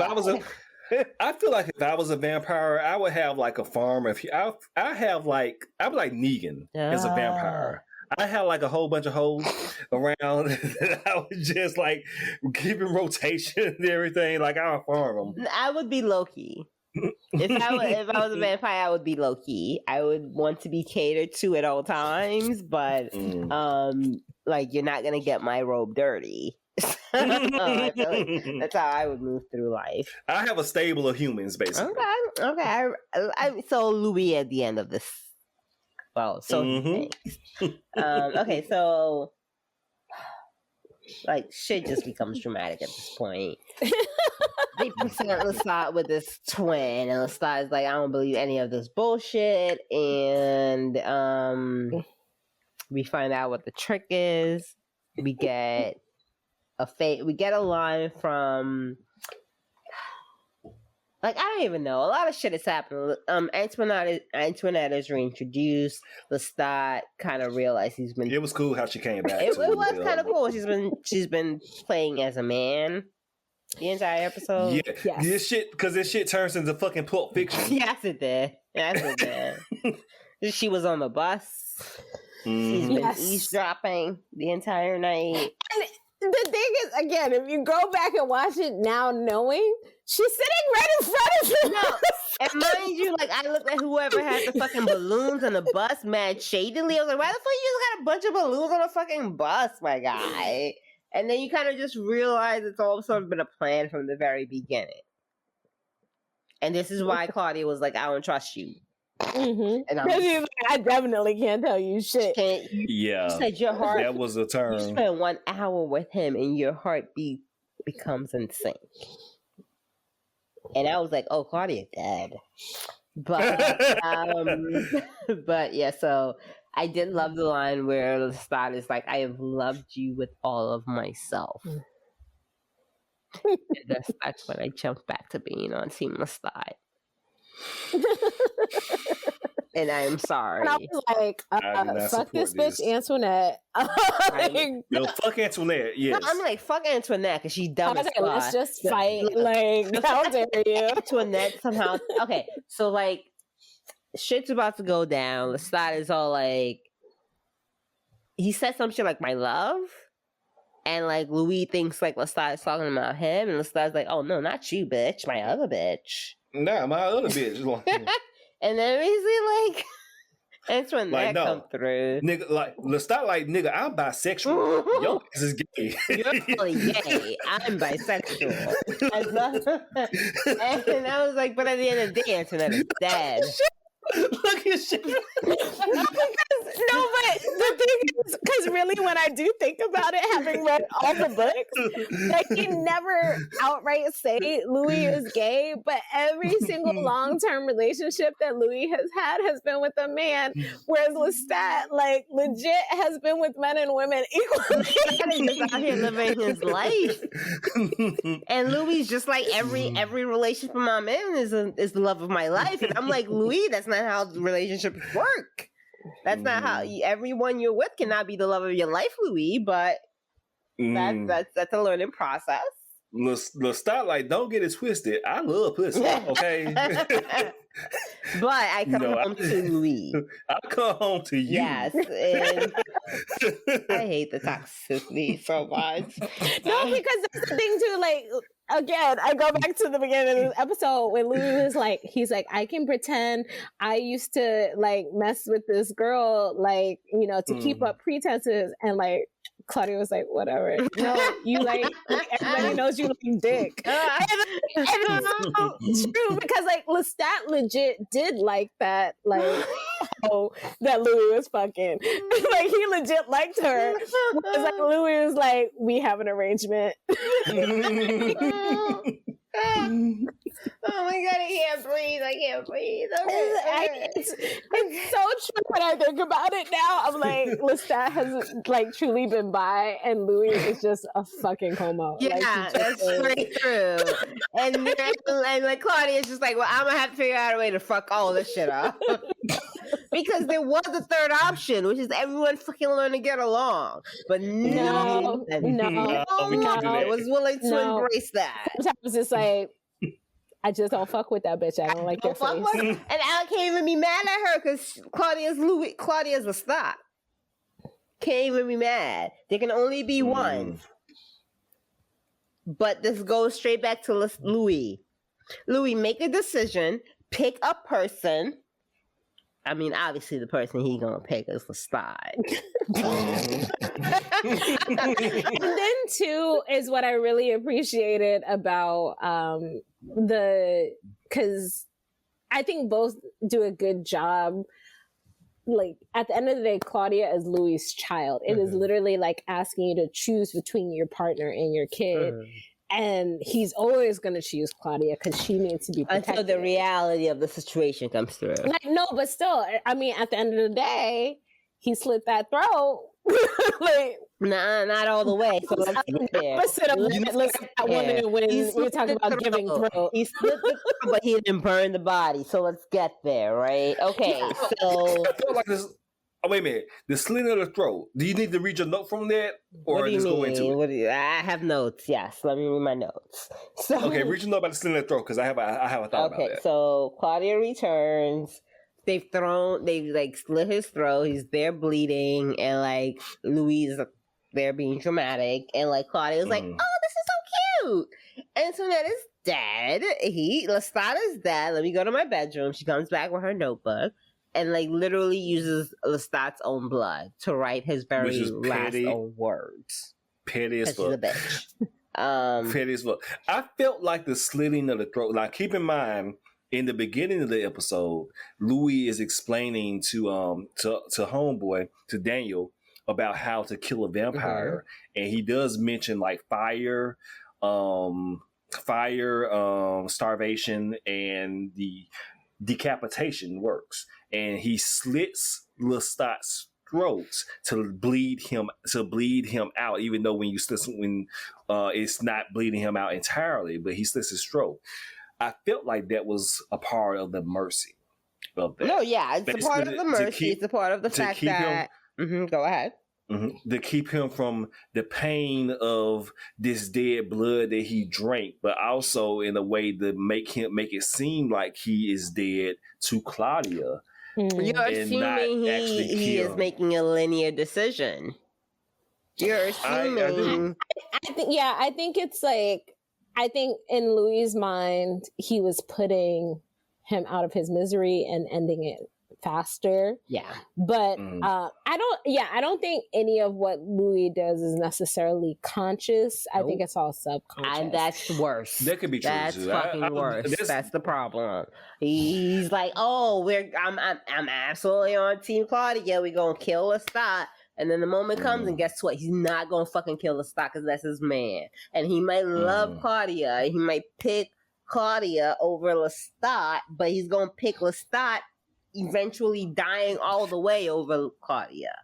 I was a vampire, I would have like a farm. I would like Negan as a vampire. I had like a whole bunch of hoes around. I was just like keeping rotation and everything. Like, I would farm them. I would be Loki. If I was a vampire, I would be Loki. I would want to be catered to at all times, but like, you're not gonna get my robe dirty. I feel like that's how I would move through life. I have a stable of humans, basically. Okay. So Louis at the end of this. Well, so he thinks. Okay, so like shit just becomes dramatic at this point. They present Lestat with this twin, and Lestat is like, I don't believe any of this bullshit, and we find out what the trick is. We get a line from, like, I don't even know. A lot of shit is happening. Antoinette is reintroduced. Lestat kind of realized he's been. It was cool how she came back. It was kind of cool. She's been playing as a man the entire episode. Yeah, yes. This shit turns into fucking Pulp Fiction. Yes, it did. She was on the bus. She's been eavesdropping the entire night. And the thing is, again, if you go back and watch it now, knowing she's sitting right in front of you. No, and mind you, like, I looked at whoever had the fucking balloons on the bus, mad shadily. I was like, why the fuck you just got a bunch of balloons on a fucking bus, my guy? And then you kind of just realize it's all sort of been a plan from the very beginning. And this is why Claudia was like, I don't trust you. Mm-hmm. And like, I definitely can't tell you shit. Yeah. You said your heart. That was a term. You spend 1 hour with him and your heartbeat becomes in sync. And I was like, oh, Claudia dead. But, but yeah, so I did love the line where Lestat is like, I have loved you with all of myself. And that's when I jumped back to being on Team Lestat. And I am sorry. And I was like, fuck this bitch, Antoinette. No, fuck Antoinette, yes. No, I'm like, fuck Antoinette, because she's dumb as fuck. Let's just fight. Like, how dare you? Antoinette somehow. Okay, so like, shit's about to go down. Lestat is all like, he said some shit like, my love. And like, Louis thinks like Lestat is talking about him. And Lestat's like, oh no, not you, bitch. My other bitch. Nah, my other bitch. And then basically, like, Antoinette come through. Nigga, like, Lestat, like, nigga, I'm bisexual. Yo, this is gay. You're really gay. I'm bisexual. And I was like, but at the end of the day, Antoinette is dead. Look at shit. No, but the thing is, because really, when I do think about it, having read all the books, like, he never outright say Louis is gay, but every single long-term relationship that Louis has been with a man, whereas Lestat, like, legit has been with men and women equally. He's just out here living his life. And Louis just like every relationship of my man is the love of my life. And I'm like, Louis, that's not how relationships work. That's not how everyone you're with cannot be the love of your life, Louis. But that's a learning process. Lestat, like, don't get it twisted. I love pussy, okay? But I come home to Louis. I come home to you. Yes, and I hate the toxicity so much. No, because that's the thing too. Like, again, I go back to the beginning of this episode when Louis was like, he's like, I can pretend I used to like mess with this girl, like, you know, to keep up pretenses, and like, Claudia was like, whatever. No, you like, everybody knows you like dick. And it's true, because like Lestat legit did like that, like, that Louis was fucking. Like, he legit liked her. Whereas like Louis was like, we have an arrangement. Oh my god, I can't breathe. Okay. It's so true when I think about it now. I'm like, Lestat has like truly been bi, and Louis is just a fucking homo. Yeah, like, that's straight through. And like Claudia is just like, well, I'm gonna have to figure out a way to fuck all this shit up. Because there was a third option, which is everyone fucking learn to get along. But no, we can't do that. I was willing to embrace that. Sometimes it's like, I just don't fuck with that bitch. I don't like your face. And I can't even be mad at her because Claudia's Lestat. Can't even be mad. There can only be one. But this goes straight back to Louis. Louis, make a decision. Pick a person. I mean, obviously, the person he gonna pick is Lestat. And then too is what I really appreciated about because I think both do a good job. Like at the end of the day, Claudia is Louis' child. It is literally like asking you to choose between your partner and your kid. And he's always going to choose Claudia because she needs to be protected. Until the reality of the situation comes through. Like, no, but still, I mean, at the end of the day, he slit that throat. Like, nah, not all the way. So let's get there. Opposite of that woman when we're talking about giving throat. He split the throat, but he didn't burn the body. So let's get there, right? Okay, so I feel like this. Oh, wait a minute. The slit of the throat. Do you need to read your note from that, or just go into it? I have notes. Yes, let me read my notes. So, okay, read your note about the slit of the throat because I have a thought about that. Okay, so Claudia returns. They've like slit his throat. He's there bleeding, and like Louise, they're being dramatic, and like Claudia's like, "Oh, this is so cute." And so that is dead. Lestat is dead. Let me go to my bedroom. She comes back with her notebook. And like literally uses Lestat's own blood to write his very last own words. Petty as fuck. Petty as fuck. I felt like the slitting of the throat. Like, keep in mind, in the beginning of the episode, Louis is explaining to homeboy, to Daniel, about how to kill a vampire, and he does mention like fire, starvation, and the decapitation works. And he slits Lestat's throat to bleed him out, even though when it's not bleeding him out entirely, but he slits his throat. I felt like that was a part of the mercy of that. No, yeah, it's a part of the mercy. It's a part of the fact that go ahead. To keep him from the pain of this dead blood that he drank, but also in a way to make it seem like he is dead to Claudia. You're assuming he is making a linear decision. You're assuming. I think it's like, I think in Louis' mind, he was putting him out of his misery and ending it faster. Yeah. But I don't think any of what Louis does is necessarily conscious. Nope. I think it's all subconscious. And that's worse. That could be true. That's fucking worse. That's the problem. He's like, "Oh, I'm absolutely on Team Claudia. We're gonna kill Lestat." And then the moment comes, and guess what? He's not gonna fucking kill Lestat because that's his man. And he might love Claudia. He might pick Claudia over Lestat, but he's gonna pick Lestat, eventually dying all the way over Claudia.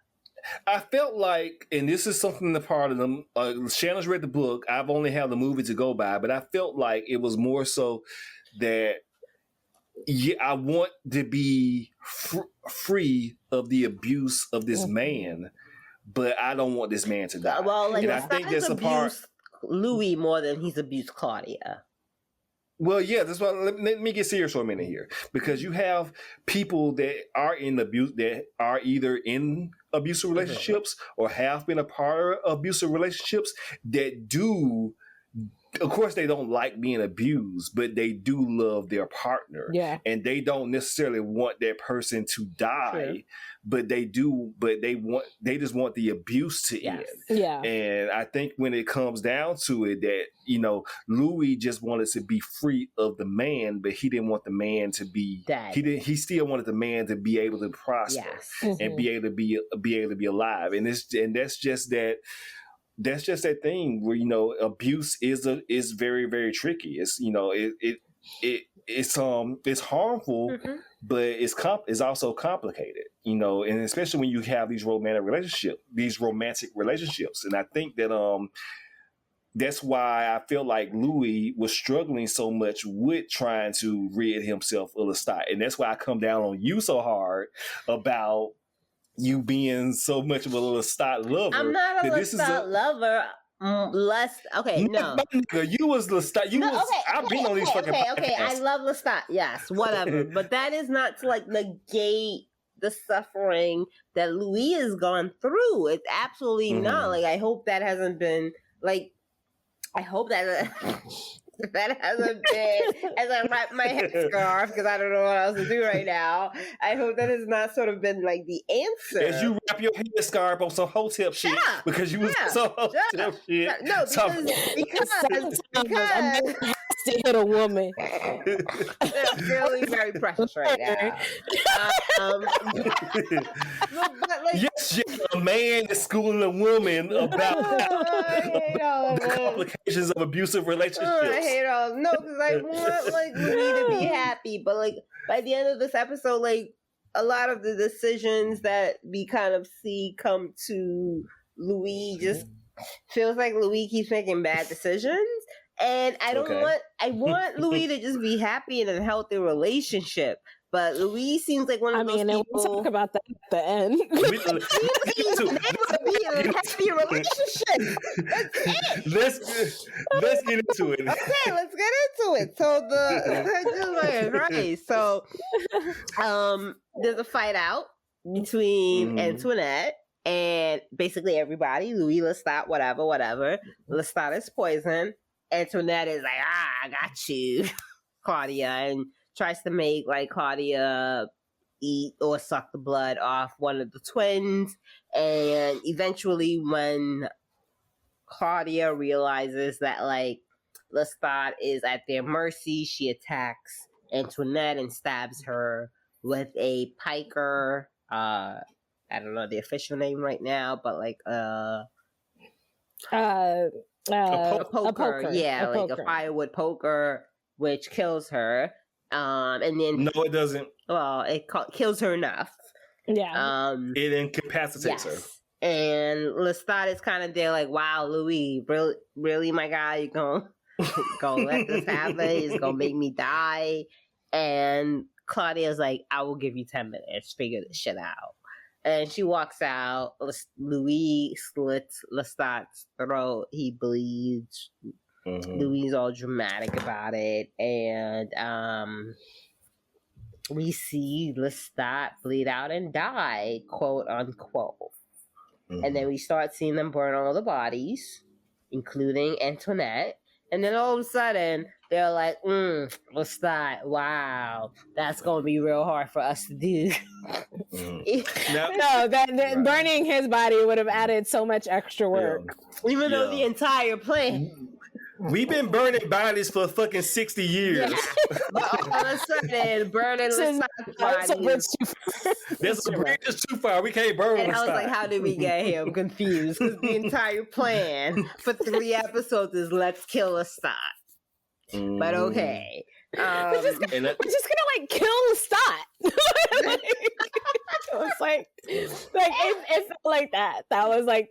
I felt like, and this is something the part of them. Shanna's read the book. I've only had the movie to go by, but I felt like it was more so that I want to be free of the abuse of this man, but I don't want this man to die. Well, like, and I think that's a part. Louis more than he's abused Claudia. Well, yeah, that's why. Let me get serious for a minute here, because you have people that are in abuse, that are either in abusive relationships or have been a part of abusive relationships that do. Of course, they don't like being abused, but they do love their partner. Yeah. And they don't necessarily want that person to die, but they do, but they just want the abuse to end. Yeah. And I think when it comes down to it, that, Louis just wanted to be free of the man, but he didn't want the man to be dead. He still wanted the man to be able to prosper and be able to be alive. And that's just that. That's just that thing where abuse is very, very tricky. It's it's harmful, but it's also complicated. And especially when you have these romantic relationships. And I think that that's why I feel like Louis was struggling so much with trying to rid himself of Lestat, and that's why I come down on you so hard about you being so much of a Lestat lover. I'm not a Lestat lover. Okay, no. You was Lestat. I've been on these fucking podcasts. Okay. I love Lestat. Yes, whatever. But that is not to like negate the suffering that Louis has gone through. It's absolutely not. Like, I hope that hasn't been like. I hope that that hasn't been, as I wrap my headscarf because I don't know what else to do right now. I hope that has not sort of been like the answer. As you wrap your headscarf on some hotep shit because you was some hotep shit. No, because to hit a woman. They're feeling very precious right now. But like, yes, a man is schooling a woman about the complications of abusive relationships. I hate all. No, because I want like Louis to be happy, but like by the end of this episode, like a lot of the decisions that we kind of see come to Louis just feels like Louis keeps making bad decisions. And I don't I want Louis to just be happy in a healthy relationship. But Louis seems like one of those people. We'll talk about that at the end. Let's be a happy relationship. That's it. Let's get into it. Okay, let's get into it. So So there's a fight out between Antoinette and basically everybody. Louis, Lestat, whatever. Lestat is poisoned. Antoinette is like, I got you, Claudia, and tries to make like Claudia eat or suck the blood off one of the twins. And eventually when Claudia realizes that like Lestat is at their mercy, she attacks Antoinette and stabs her with a piker. I don't know the official name right now, but like a poker. Yeah, like a firewood poker, which kills her. And then no, it doesn't. Well, it kills her enough. Yeah. It incapacitates her. And Lestat is kind of there, like, "Wow, Louis, really, my guy, you gonna let this happen? It's gonna make me die." And Claudia's like, "I will give you 10 minutes. Figure this shit out." And she walks out. Louis slits Lestat's throat. He bleeds. Louis is all dramatic about it. And we see Lestat bleed out and die, quote unquote. And then we start seeing them burn all the bodies, including Antoinette. And then all of a sudden, they're like, Lestat, wow, that's going to be real hard for us to do. Burning his body would have added so much extra work. Even though the entire plan... We've been burning bodies for fucking 60 years. Yeah. But all of a sudden, burning Lestat's bodies. There's a bridge that's too far. We can't burn And I was like, how did we get here? I'm confused. Because the entire plan for 3 episodes is let's kill Lestat. But okay. We're just gonna like kill Lestat. It was like it felt like that. That was like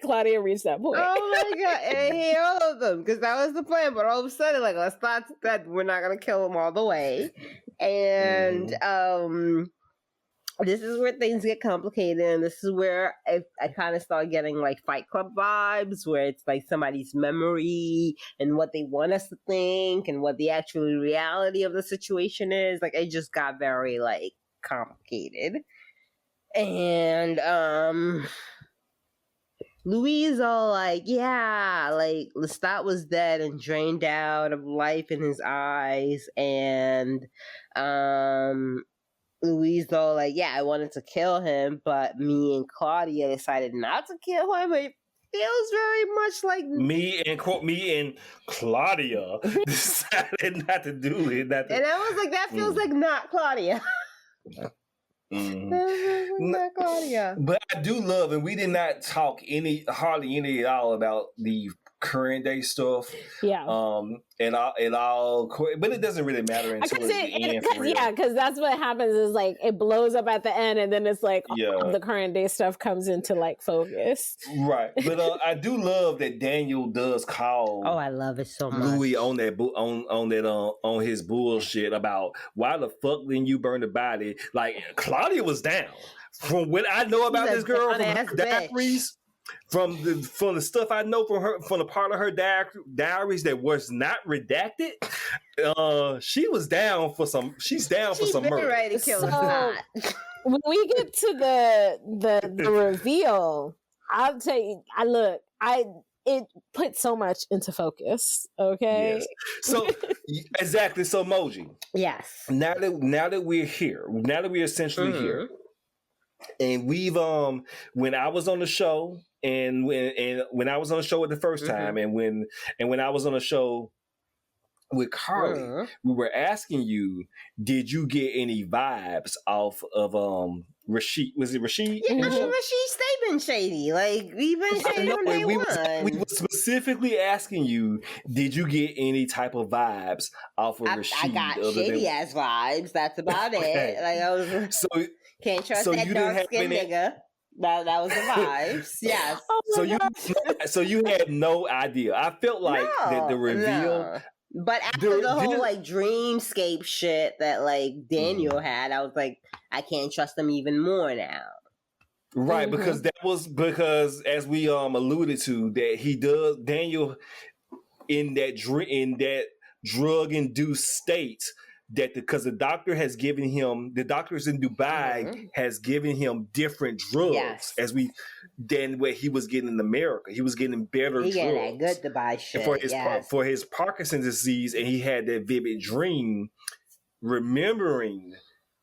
Claudia reached that point. Oh my god! And I hate all of them because that was the plan. But all of a sudden, like Lestat's dead. We're not gonna kill him all the way. And this is where things get complicated, and this is where I kind of start getting like Fight Club vibes, where it's like somebody's memory and what they want us to think and what the actual reality of the situation is. Like it just got very like complicated. And Louis is all like, yeah, like Lestat was dead and drained out of life in his eyes, and Louis is all like, yeah, I wanted to kill him, but me and Claudia decided not to kill him. It feels very much like me and Claudia decided not to do it. And I was like, that feels like not Claudia. Not Claudia. But I do love, and we did not talk hardly any at all about the current day stuff. Yeah. And all, but it doesn't really matter until the end. Because that's what happens is like it blows up at the end, and then it's like all the current day stuff comes into like focus. Right. But I do love that Daniel does call. Oh, I love it so much. Louis on that on his bullshit about why the fuck didn't you burn the body? Like Claudia was down. From what I know about this girl, from her diaries. From the stuff I know from her, from the part of her diaries that was not redacted, she was down for some. She's down for some murder. Ready to kill when we get to the reveal, I'll tell you. it put so much into focus. Okay. Yes. So exactly. So Moji. Yes. Now that we're here, now that we're essentially here, and we've when I was on the show, and when I was on the show at the first time, and when I was on the show with Carly, we were asking you, did you get any vibes off of Rashid? Was it Rashid? Yeah, I mean, Rashid stay been shady. Like, we've been shady from day one. We were specifically asking you, did you get any type of vibes off of Rashid? I got shady ass vibes. That's about it. Like, I was can't trust that dark skinned nigga. That was the vibes. Yes. So you had no idea. I felt like that the reveal. No. But after the whole like dreamscape shit that like Daniel had, I was like, I can't trust him even more now. Right, because as we alluded to, that Daniel in that drug induced state, that because the doctors in Dubai has given him different drugs than what he was getting in America. He was getting better drugs. He getting that good Dubai shit. For his Parkinson's disease, and he had that vivid dream remembering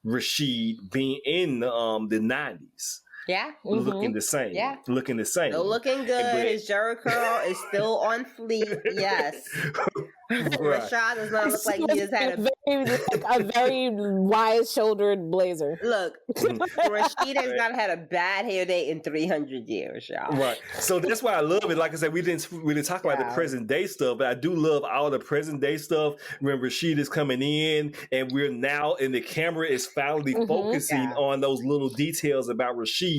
Rashid being in the 90s. Yeah. Looking the same. Yeah. Looking the same. Still looking good. His Jerry curl is still on fleek. Yes. Rashad does not look like he has had a very wide-shouldered blazer. Look, Rashid has not had a bad hair day in 300 years, y'all. Right. So that's why I love it. Like I said, we didn't really talk about the present day stuff, but I do love all the present day stuff when Rashid is coming in, and we're now, and the camera is finally focusing on those little details about Rashid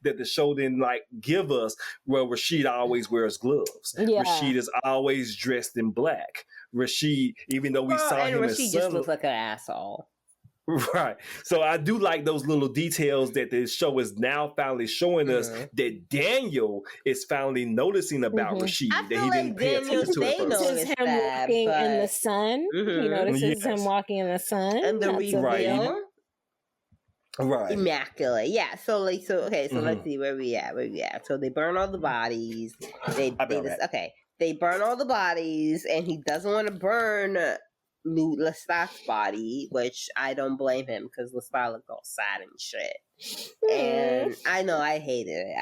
that the show didn't like give us. Well, Rashid always wears gloves. Yeah. Rashid is always dressed in black. Rashid, even though we saw him as Rashid just looks like an asshole. Right. So I do like those little details that the show is now finally showing us, that Daniel is finally noticing about Rashid. I feel like Daniel notices him walking in the sun. He notices him walking in the sun. And the reveal. Right. Immaculate. Yeah. So let's see where we at. So they burn all the bodies. They burn all the bodies, and he doesn't want to burn Lestat's body, which I don't blame him, because Lestat looked all sad and shit. And I know, I hated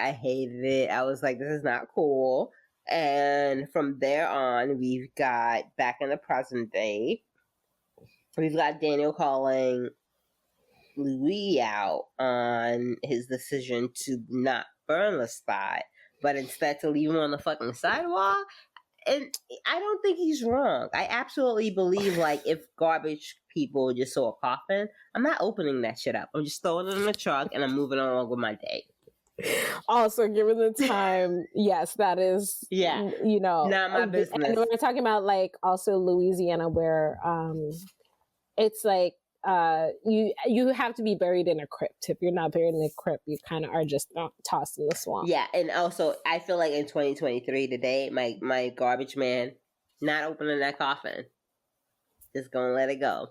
it. I was like, this is not cool. And from there on, we've got, back in the present day, we've got Daniel calling Louis out on his decision to not burn Lestat, but instead to leave him on the fucking sidewalk. And I don't think he's wrong. I absolutely believe, like, if garbage people just saw a coffin, I'm not opening that shit up. I'm just throwing it in the truck and I'm moving on with my day. Also, given the time, yes, that is, not my business. And we're talking about, like, also Louisiana, where it's like, you have to be buried in a crypt. If you're not buried in a crypt, you kind of are just tossed in the swamp. Yeah, and also I feel like in 2023 today, my garbage man not opening that coffin, just gonna let it go.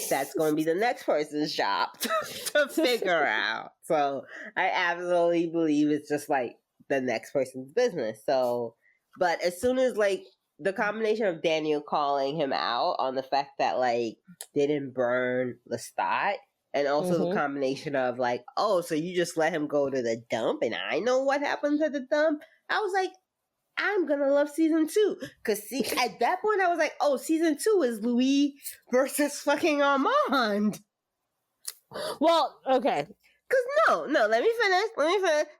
That's gonna be the next person's job to figure out. So I absolutely believe it's just like the next person's business. So, but as soon as like the combination of Daniel calling him out on the fact that like they didn't burn Lestat, and also the combination of like, oh, so you just let him go to the dump, and I know what happens at the dump. I was like, I'm gonna love season 2, because at that point I was like, oh, season 2 is Louis versus fucking Armand. Well, okay. Cause no, let me finish.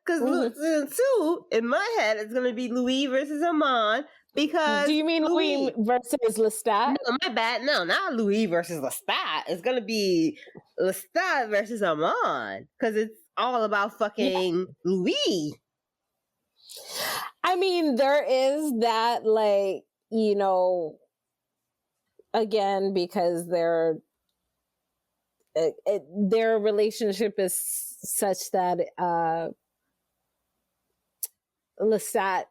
Cause season 2 in my head is gonna be Louis versus Armand. Because do you mean Louis versus Lestat? No, my bad. No, not Louis versus Lestat. It's gonna be Lestat versus Armand, because it's all about fucking Louis. I mean, there is that, like, again, because their relationship is such that Lestat,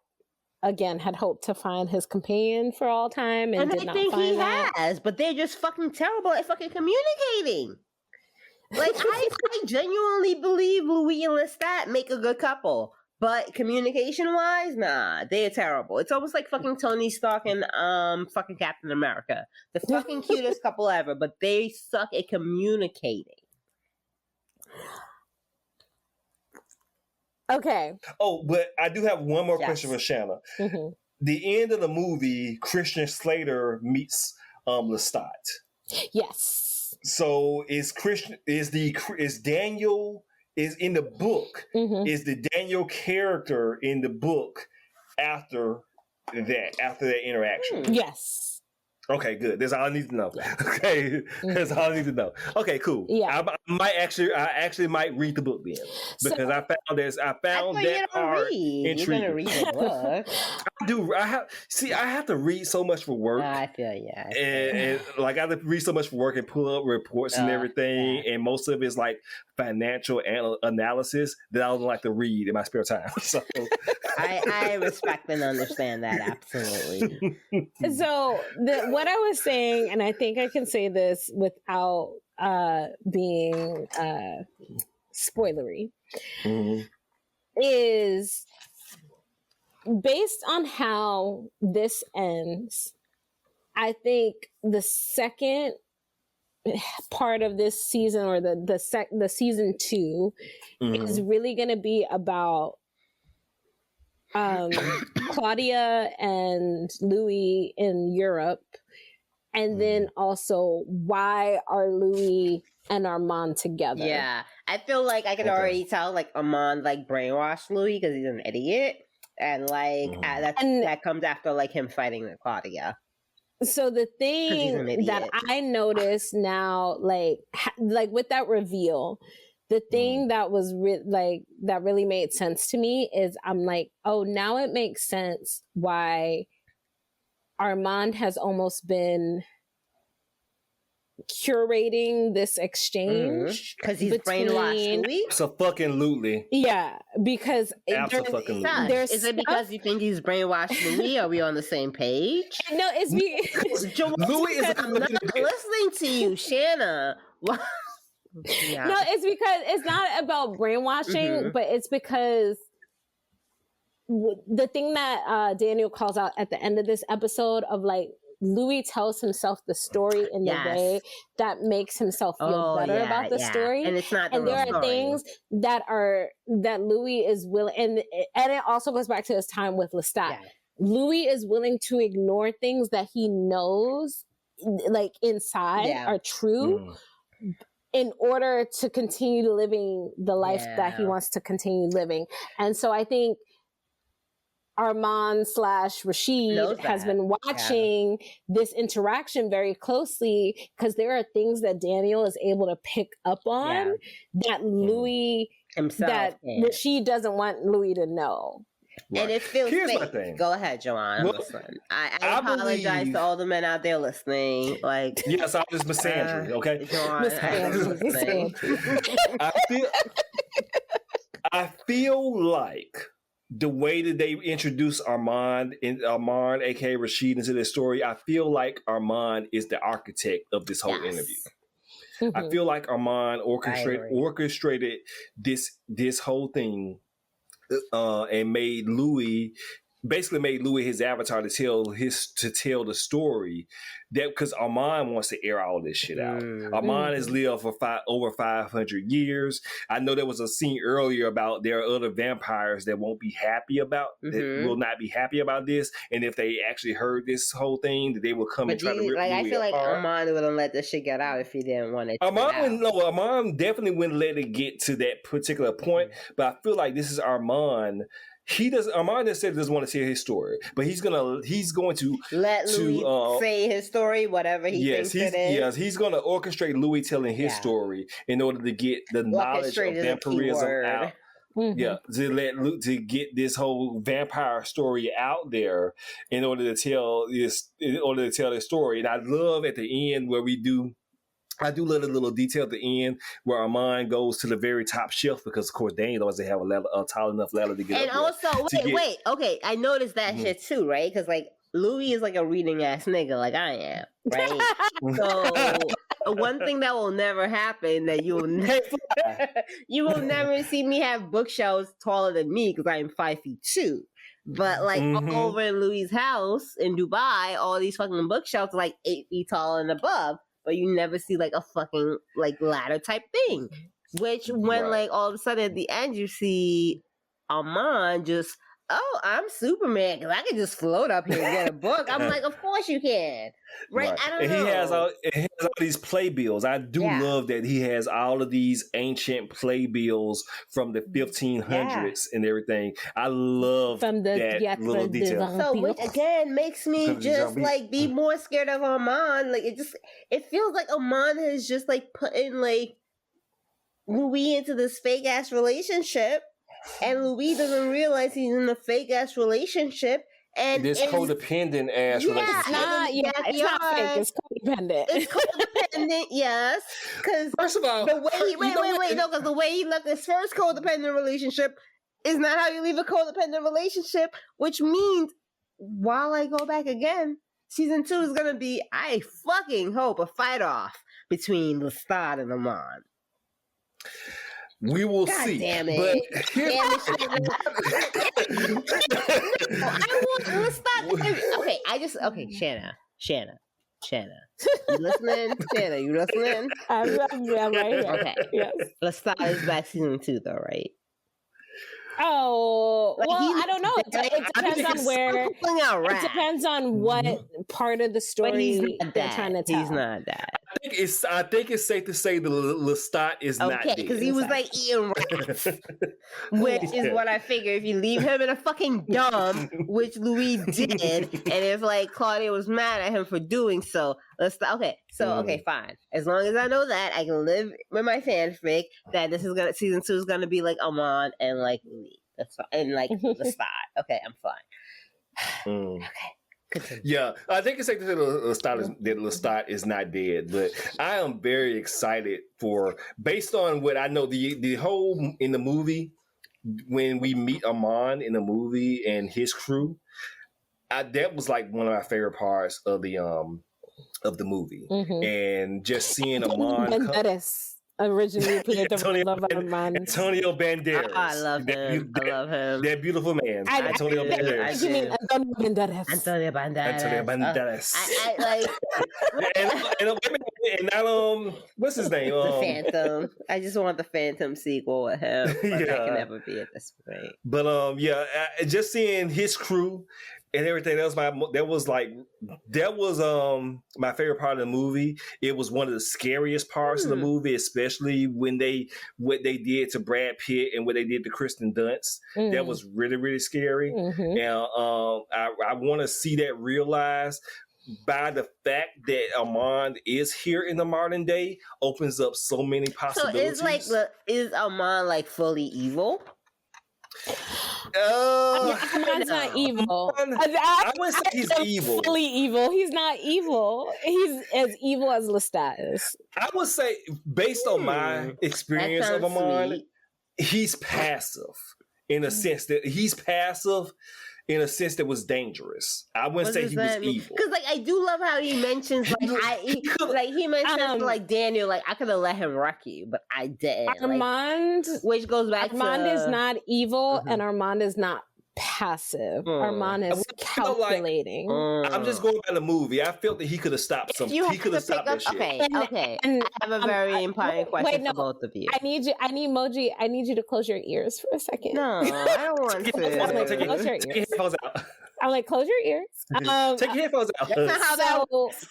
again, had hoped to find his companion for all time, and did not find that. And I think he has, but they're just fucking terrible at fucking communicating. Like, I genuinely believe Louis and Lestat make a good couple, But communication-wise, nah, they're terrible. It's almost like fucking Tony Stark and fucking Captain America. The fucking cutest couple ever, but they suck at communicating. Okay. Oh, but I do have one more question for Shanna. Mm-hmm. The end of the movie, Christian Slater meets Lestat. Yes. So is Daniel is in the book? Mm-hmm. Is the Daniel character in the book after that interaction? Yes. Okay, good. That's all I need to know. Yeah. Okay, that's all I need to know. Okay, cool. Yeah, I actually might read the book then because I found that part intriguing. You're gonna read the book. I have to read so much for work. I feel and like I have to read so much for work and pull up reports and everything, and most of it's like financial analysis that I don't like to read in my spare time. So I respect and understand that absolutely. So what I was saying, and I think I can say this without being spoilery, is based on how this ends. I think the second part of this season, or the season 2, is really going to be about Claudia and Louis in Europe, and then also why are Louis and Armand together? Yeah, I feel like I can already tell like Armand like brainwashed Louis because he's an idiot, and like that comes after like him fighting with Claudia. So the thing that I noticed now, like with that reveal, the thing that was that really made sense to me is I'm like, oh, now it makes sense why Armand has almost been curating this exchange because he's brainwashed Louis. Absolutely. Yeah, because is it because you think he's brainwashed Louis? Are we on the same page? No, it's Louis is. I'm not listening to you, Shanna. Yeah. No, it's because it's not about brainwashing, but it's because the thing that Daniel calls out at the end of this episode of like Louis tells himself the story in the way that makes himself feel better about the story, and it's not. And there are things that Louis is willing, and it also goes back to his time with Lestat. Yeah. Louis is willing to ignore things that he knows, like inside, are true. In order to continue living the life that he wants to continue living. And so I think Armand / Rashid has been watching this interaction very closely, because there are things that Daniel is able to pick up on that Louis himself, that Rashid doesn't want Louis to know. Right. And it feels Here's fake. My thing. Go ahead, Juwan. I'm listening. I apologize to all the men out there listening. Like, yes, I'm just misandry. Okay, Juwan, I feel like the way that they introduce Armand, aka Rashid, into this story, I feel like Armand is the architect of this whole interview. I feel like Armand orchestrated this whole thing. And made Louis his avatar to tell the story, that because Armand wants to air all this shit out. Armand has lived for over 500 years. I know there was a scene earlier about there are other vampires that won't be happy about that will not be happy about this, and if they actually heard this whole thing, that they will come and try to rip Louis I feel apart. Like Armand wouldn't let this shit get out if he didn't want it. Armand definitely wouldn't let it get to that particular point, but I feel like this is Armand. Armand said he doesn't want to tell his story, but he's going to let Louis say his story, whatever he thinks it is. Yes, he's going to orchestrate Louis telling his story in order to get the knowledge of vampirism out. Yeah, to get this whole vampire story out there in order to tell this story. And I love at the end where I do love a little detail at the end where Armand goes to the very top shelf, because of course Daniel doesn't have a tall enough ladder to get and up there. And also, wait, okay, I noticed that shit too, right? Because like Louis is like a reading ass nigga, like I am, right? So one thing that will never happen that you will never see me have bookshelves taller than me because I'm 5'2". But like all over in Louis' house in Dubai, all these fucking bookshelves are like 8 feet tall and above, but you never see like a fucking like ladder type thing. Which when like all of a sudden at the end you see Armand just, oh, I'm Superman because I can just float up here and get a book. I'm like, of course you can, right? I don't know. He has all these playbills. I do love that he has all of these ancient playbills from the 1500s and everything. I love that little detail. So which again makes me just like be more scared of Armand. Like it feels like Armand has just like putting like Louis into this fake ass relationship. And Louis doesn't realize he's in a fake ass relationship, and this codependent ass relationship. It's not fake. It's codependent. It's codependent, yes. Because first of all, the way he because the way he left his first codependent relationship is not how you leave a codependent relationship. Which means, while I go back again, season 2 is gonna be, I fucking hope, a fight off between Lestat and Armand. We will see. Damn it. But Shanna. You listening? Shanna, you listening? I'm right here. Okay. Yes. Lestat is back season 2 though, right? Oh, well, I don't know. It depends on where. It depends on what part of the story they're trying to tell. He's not that. I think it's safe to say the Lestat is not dead. Because he was like eating rats, which is what I figure. If you leave him in a fucking dump, which Louis did, and if like Claudia was mad at him for doing so, okay, fine. As long as I know that, I can live with my fanfic that season 2 is gonna be like Armand and like Louis. That's fine, and like Lestat. Okay, I'm fine. Okay. Yeah, I think it's safe to say that Lestat is not dead, but I am very excited based on what I know, the whole in the movie, when we meet Armand in the movie and his crew, that was like one of my favorite parts of the movie, and just seeing Armand originally played the role of Armand. Antonio Banderas. I love him. I love him. That beautiful man. Antonio Banderas. You mean Antonio Banderas? Antonio Banderas. I like. and what's his name? The Phantom. I just want the Phantom sequel with him. But that can never be at this point. But just seeing his crew and everything else, that was my favorite part of the movie. It was one of the scariest parts of the movie, especially what they did to Brad Pitt and what they did to Kristen Dunst. That was really, really scary. And I want to see that realized by the fact that Armand is here in the modern day, opens up so many possibilities. So is Armand like fully evil? Armand's not evil. I wouldn't say he's evil. Fully evil. He's not evil. He's as evil as Lestat is. I would say, based on my experience of Armand, he's passive in a sense that was dangerous. I wouldn't say he was evil. Because like I do love how he mentions he mentions like Daniel, like I could have let him wreck you, but I didn't. Armand, which goes back Armand is not evil and Armand is not passive. Armand is calculating. I'm just going by the movie. I felt that he could have stopped something. He could have stopped that shit. Okay. And I have a very important question for both of you. I need you to close your ears for a second. No, I don't want to. Close your ears. I'm like, close your ears. Take your headphones out. That's not how that works.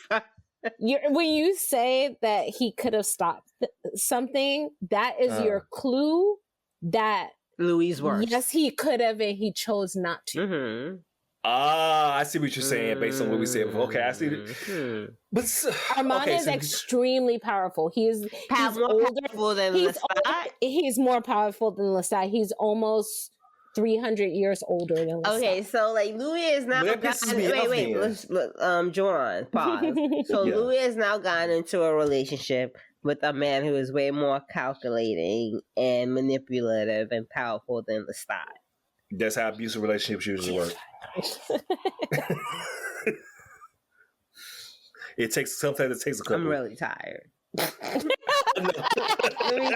When you say that he could have stopped something, that is your clue that Louis works. Yes, he could have, and he chose not to. I see what you're saying based on what we said before. Okay, I see it. But Armand is extremely powerful. He's more powerful than Lestat. He's more powerful than Lestat. He's almost 300 years older than Lestat. Okay, so like Louis is now Juwan, pause. So Louis has now gotten into a relationship with a man who is way more calculating and manipulative and powerful than Lestat. That's how abusive relationships usually work. Sometimes it takes a couple. I'm really tired. Louis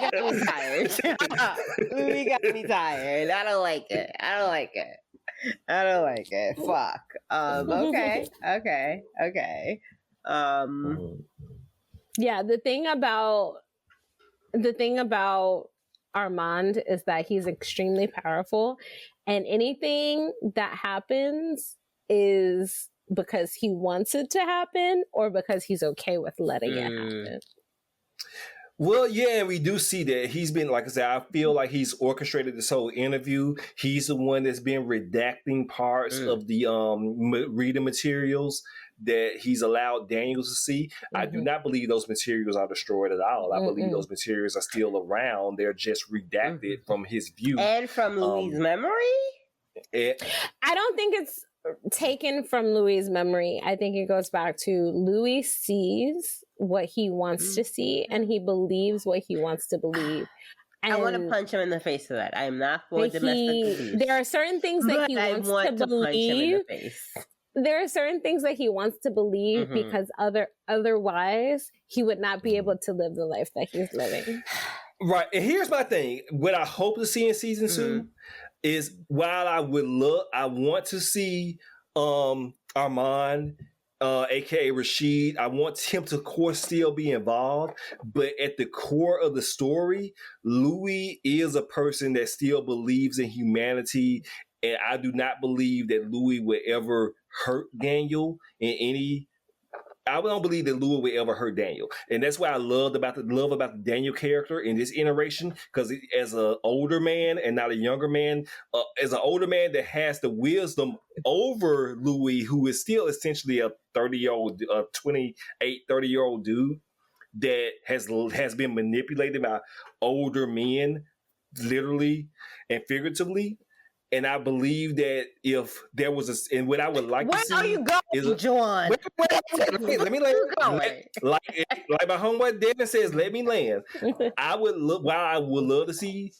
got me tired. Louis got me tired. I don't like it. Fuck. Okay. Yeah, the thing about Armand is that he's extremely powerful, and anything that happens is because he wants it to happen or because he's okay with letting it happen. Well, yeah, we do see that he's been, like I said, I feel like he's orchestrated this whole interview. He's the one that's been redacting parts of the reading materials that he's allowed Daniel to see. I do not believe those materials are destroyed at all. I believe those materials are still around. They're just redacted from his view. And from Louis' memory? I don't think it's taken from Louis' memory. I think it goes back to Louis sees what he wants to see and he believes what he wants to believe. And I want to punch him in the face for that. I am not for domestic abuse. There are certain things that he wants to believe. Punch him in the face. There are certain things that he wants to believe because otherwise he would not be able to live the life that he's living. Right. And here's my thing. What I hope to see in season 2 is, while I want to see Armand, aka Rashid, I want him to, of course, still be involved. But at the core of the story, Louis is a person that still believes in humanity. And I do not believe that Louis would ever hurt Daniel in any. I don't believe that Louis would ever hurt Daniel, and that's why I love about the Daniel character in this iteration. Because as an older man and not a younger man, as an older man that has the wisdom over Louis, who is still essentially a 30-year-old, 30-year-old dude that has been manipulated by older men, literally and figuratively. And I believe that if there was and what I would like to see, where are you going, Juwan? Let me land. Like my homeboy Devin says, let me land. While I would love to see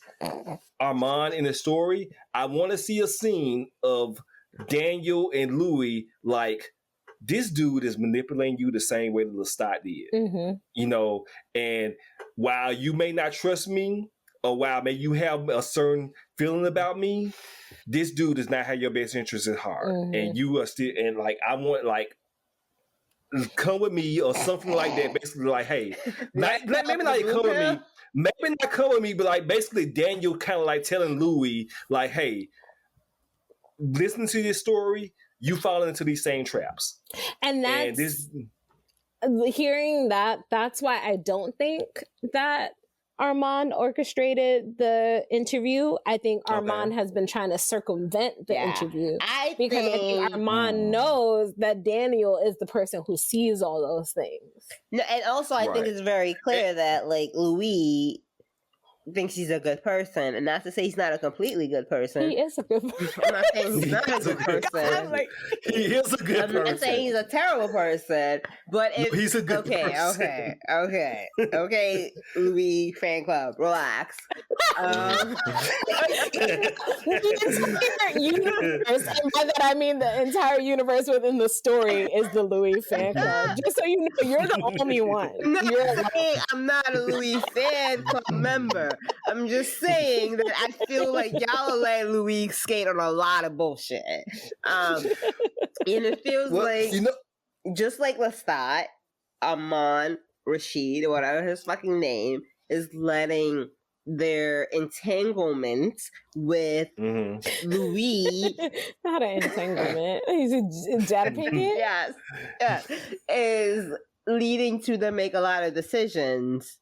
Armand in the story, I want to see a scene of Daniel and Louis, like, this dude is manipulating you the same way that Lestat did. You know, and while you may not trust me, or while maybe you have a certain feeling about me, this dude does not have your best interest at heart. And you are still, and like, I want, like, come with me or something like that. Basically, like, hey, maybe not come with me. Maybe not come with me, but like, basically Daniel kind of like telling Louis, like, hey, listen to this story, you fall into these same traps. And hearing that, that's why I don't think that Armand orchestrated the interview. I think Armand has been trying to circumvent the interview. I think Armand knows that Daniel is the person who sees all those things. No, and also I think it's very clear that, like, Louis thinks he's a good person, and not to say he's not a completely good person. He is a good person. I'm not saying he's not a good person. He is a good person. I'm not saying he's a terrible person, but if he's a good person. Okay, Louis fan club, relax. The entire universe, and by that I mean the entire universe within the story, is the Louis fan club. Just so you know, you're the only one. I'm not a Louis fan club member. I'm just saying that I feel like y'all let Louis skate on a lot of bullshit. And it feels just like Lestat, Armand, Rashid, or whatever his fucking name, is letting their entanglement with Louis. Not an entanglement. He's a jet picket? Yes. Is leading to them make a lot of decisions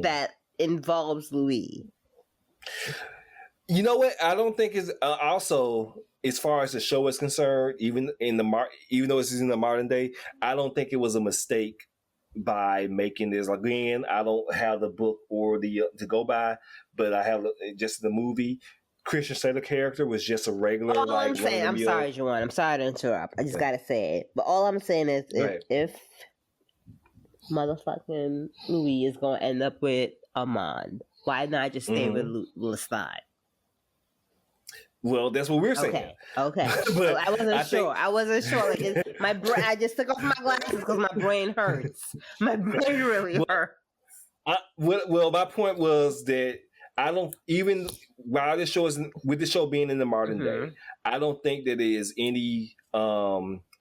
that involves Louis. You know what? I don't think it's also, as far as the show is concerned, even though it's in the modern day, I don't think it was a mistake by making this. Again, I don't have the book or the to go by, but I have just the movie. Christian Slater character was just a regular. All I'm saying, I'm sorry, Juwan. I'm sorry to interrupt. I just gotta say it. But all I'm saying is, if motherfucking Louis is gonna end up with Armand, why not just stay with Lestat? Well, that's what we're saying. Okay. But I wasn't sure. Like I just took off my glasses because my brain hurts. My brain really hurts. Well, my point was that I don't, even while this show is with the show being in the modern day, I don't think that there is any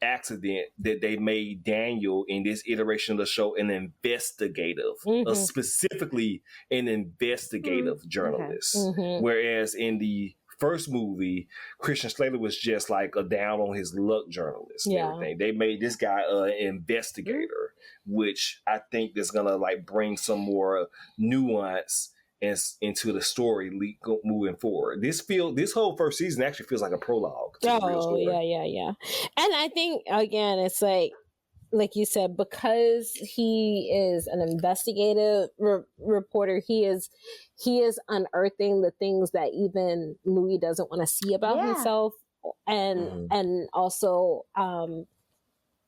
accident that they made Daniel in this iteration of the show an investigative, specifically an investigative journalist, whereas in the first movie, Christian Slater was just like a down on his luck journalist and everything. They made this guy an investigator, which I think is gonna like bring some more nuance into the story moving forward. This whole first season actually feels like a prologue to the real story. Yeah. And I think again, it's like you said, because he is an investigative reporter, he is unearthing the things that even Louis doesn't want to see about himself, and also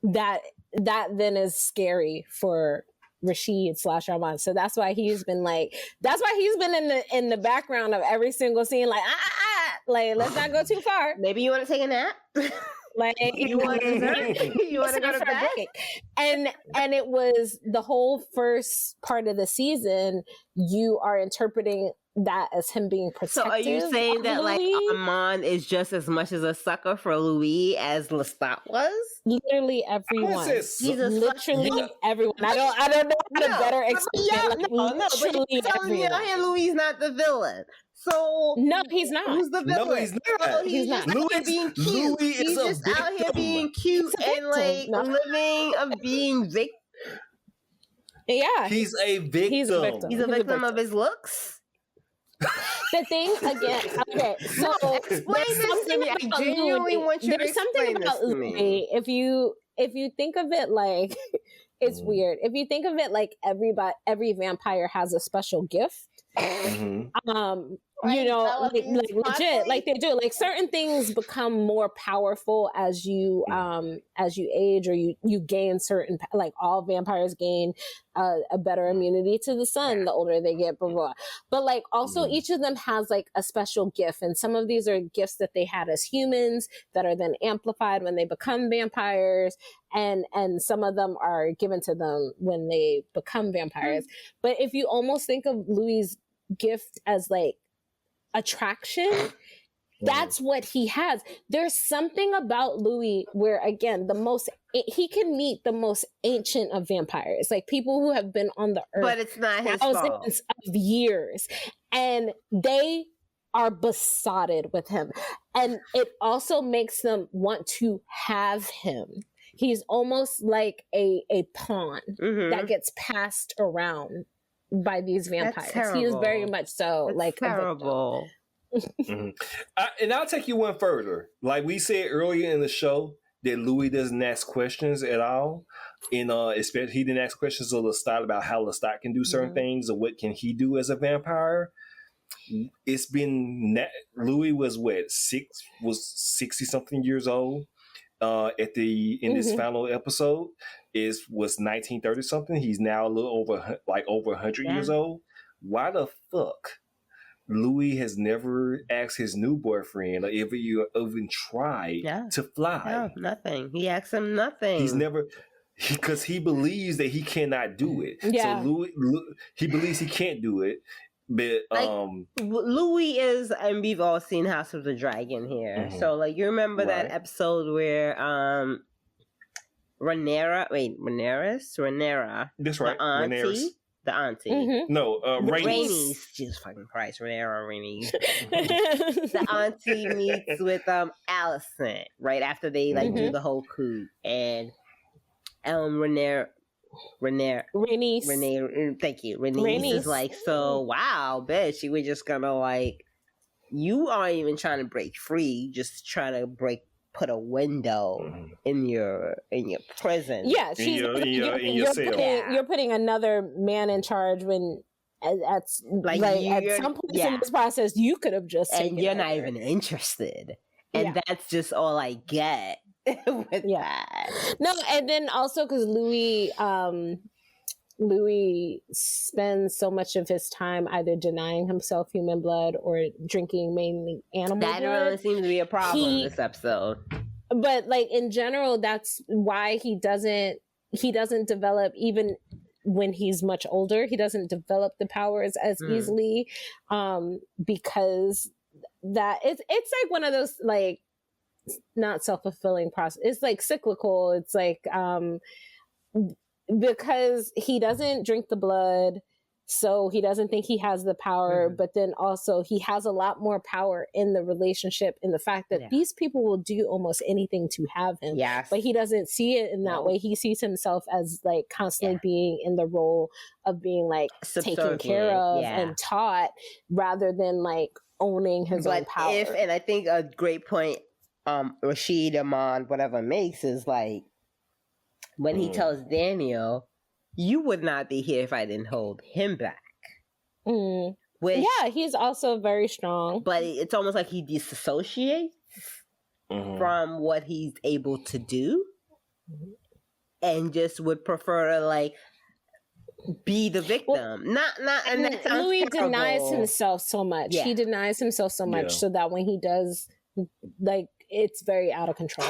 that then is scary for Rashid / Armand. So that's why he's been in the background of every single scene, like let's not go too far. Maybe you want to take a nap. Like you want to go to bed. And it was the whole first part of the season. You are interpreting that as him being protective. So are you saying that like Armand is just as much as a sucker for Louis as Lestat was? Literally everyone. Literally everyone. I don't know how to better explain. Literally everyone. And Louis is not the villain. So no, he's not. Who's the villain? No, he's not. He's not. Louis being cute. He's just out here being cute and like living of being victim. Yeah, he's a victim. He's a victim of his looks. The thing again, okay. So explain this to me. I genuinely want you to explain this to me. If you think of it like it's weird. If you think of it like every vampire has a special gift. You know, like legit, like they do. Like certain things become more powerful as you age, or you gain certain, like all vampires gain a better immunity to the sun the older they get, blah blah. But like also each of them has like a special gift, and some of these are gifts that they had as humans that are then amplified when they become vampires, and some of them are given to them when they become vampires. But if you almost think of Louis' gift as like attraction, that's what he has. There's something about Louis where again he can meet the most ancient of vampires, like people who have been on the earth, but it's not his fault, of years, and they are besotted with him, and it also makes them want to have him. He's almost like a pawn that gets passed around by these vampires. He is very much so. That's like terrible. And I'll take you one further. Like we said earlier in the show, that Louis doesn't ask questions at all, and especially he didn't ask questions of Lestat about how Lestat can do certain things or what can he do as a vampire. It's been Louis was 60 something years old in this final episode. Was 1930 something. He's now a little over 100 years old. Why the fuck Louis has never asked his new boyfriend or even tried to fly? No, nothing. He asked him nothing. He's never, because he believes that he cannot do it. Yeah. So Louis, he believes he can't do it. But Louis is, and we've all seen House of the Dragon here. So like you remember that episode where Rhaenyra. That's right. The auntie. No, Rhaenys. Jesus fucking Christ, Rhaenys. The auntie meets with Alicent right after they do the whole coup, and Rhaenys. Thank you. Rhaenys is like, so wow, bitch, you were just gonna like, you aren't even trying to break free, just trying to put a window in your prison. Yeah, you're putting another man in charge when at some point in this process you could have just and you're not even interested, and that's just all I get with that. No, and then also because Louis Louis spends so much of his time either denying himself human blood or drinking mainly animal blood. That really seems to be a problem this episode. But like in general, that's why he doesn't develop, even when he's much older, he doesn't develop the powers as easily, because that it's like one of those like not self-fulfilling process. It's like cyclical. It's like because he doesn't drink the blood, so he doesn't think he has the power, but then also he has a lot more power in the relationship, in the fact that these people will do almost anything to have him. Yes. But he doesn't see it in that way. He sees himself as like constantly being in the role of being like taken care of and taught, rather than like owning his own power. And I think a great point Rashid, Amon, whatever makes is like when he tells Daniel, you would not be here if I didn't hold him back. Which, yeah, he's also very strong. But it's almost like he disassociates from what he's able to do and just would prefer to like be the victim. And that Louis denies himself so much. Yeah. He denies himself so much so that when he does, like, it's very out of control.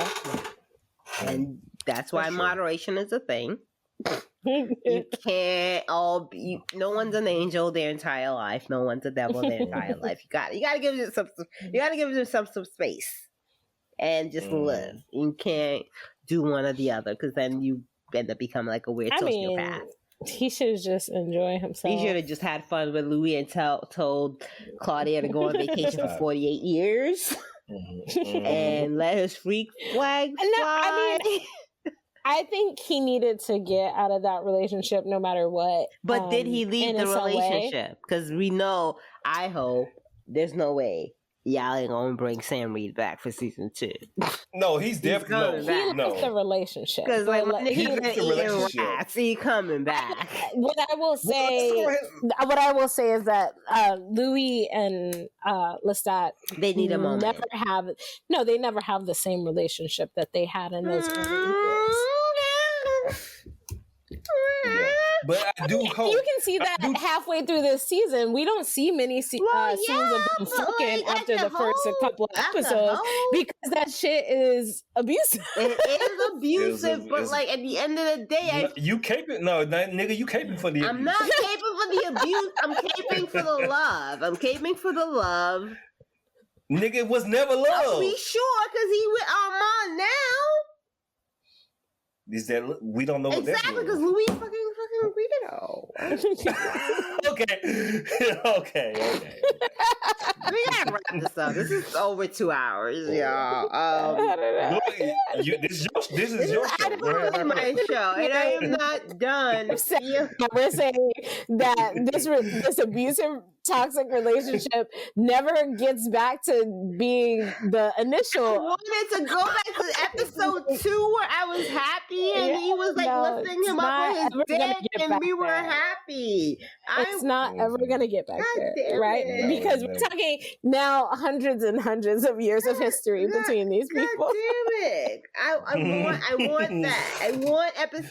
And that's why moderation is a thing. You can't all be, no one's an angel their entire life. No one's a devil their entire life. You gotta give it some space and just live. You can't do one or the other, because then you end up becoming like a weird sociopath. He should just enjoy himself. He should have just had fun with Louis and told Claudia to go on vacation for 48 years and let his freak flag fly. I think he needed to get out of that relationship no matter what. But did he leave the relationship? Because we know, I hope, there's no way y'all ain't gonna bring Sam Reed back for season 2. No, he's definitely he left the relationship. Because like he's been eating rats. He coming back. What I will say is that Louis and Lestat, they need a moment. They never have the same relationship that they had in those early years. But I do hope you can see that halfway through this season. We don't see many scenes of them fucking after the first couple of episodes, because that shit is abusive. It is abusive, but like at the end of the day, you caping? No, nigga, you caping for the abuse. I'm not caping for the abuse. I'm caping for the love. I'm caping for the love. Nigga, it was never love. Be sure, because he with Armand now. Is that we don't know what that exactly, because Louis fucking weirdo. Okay. We gotta wrap this up. This is over 2 hours, y'all. This is your show. Absolutely my show, and I am not done. We're saying that this abusive, toxic relationship never gets back to being the initial. I wanted to go back to episode 2 where I was happy and he was like lifting him up with his dick and we were happy. It's not ever gonna get back there, right? Because we're talking now hundreds and hundreds of years of history between these people. Damn it! I want that.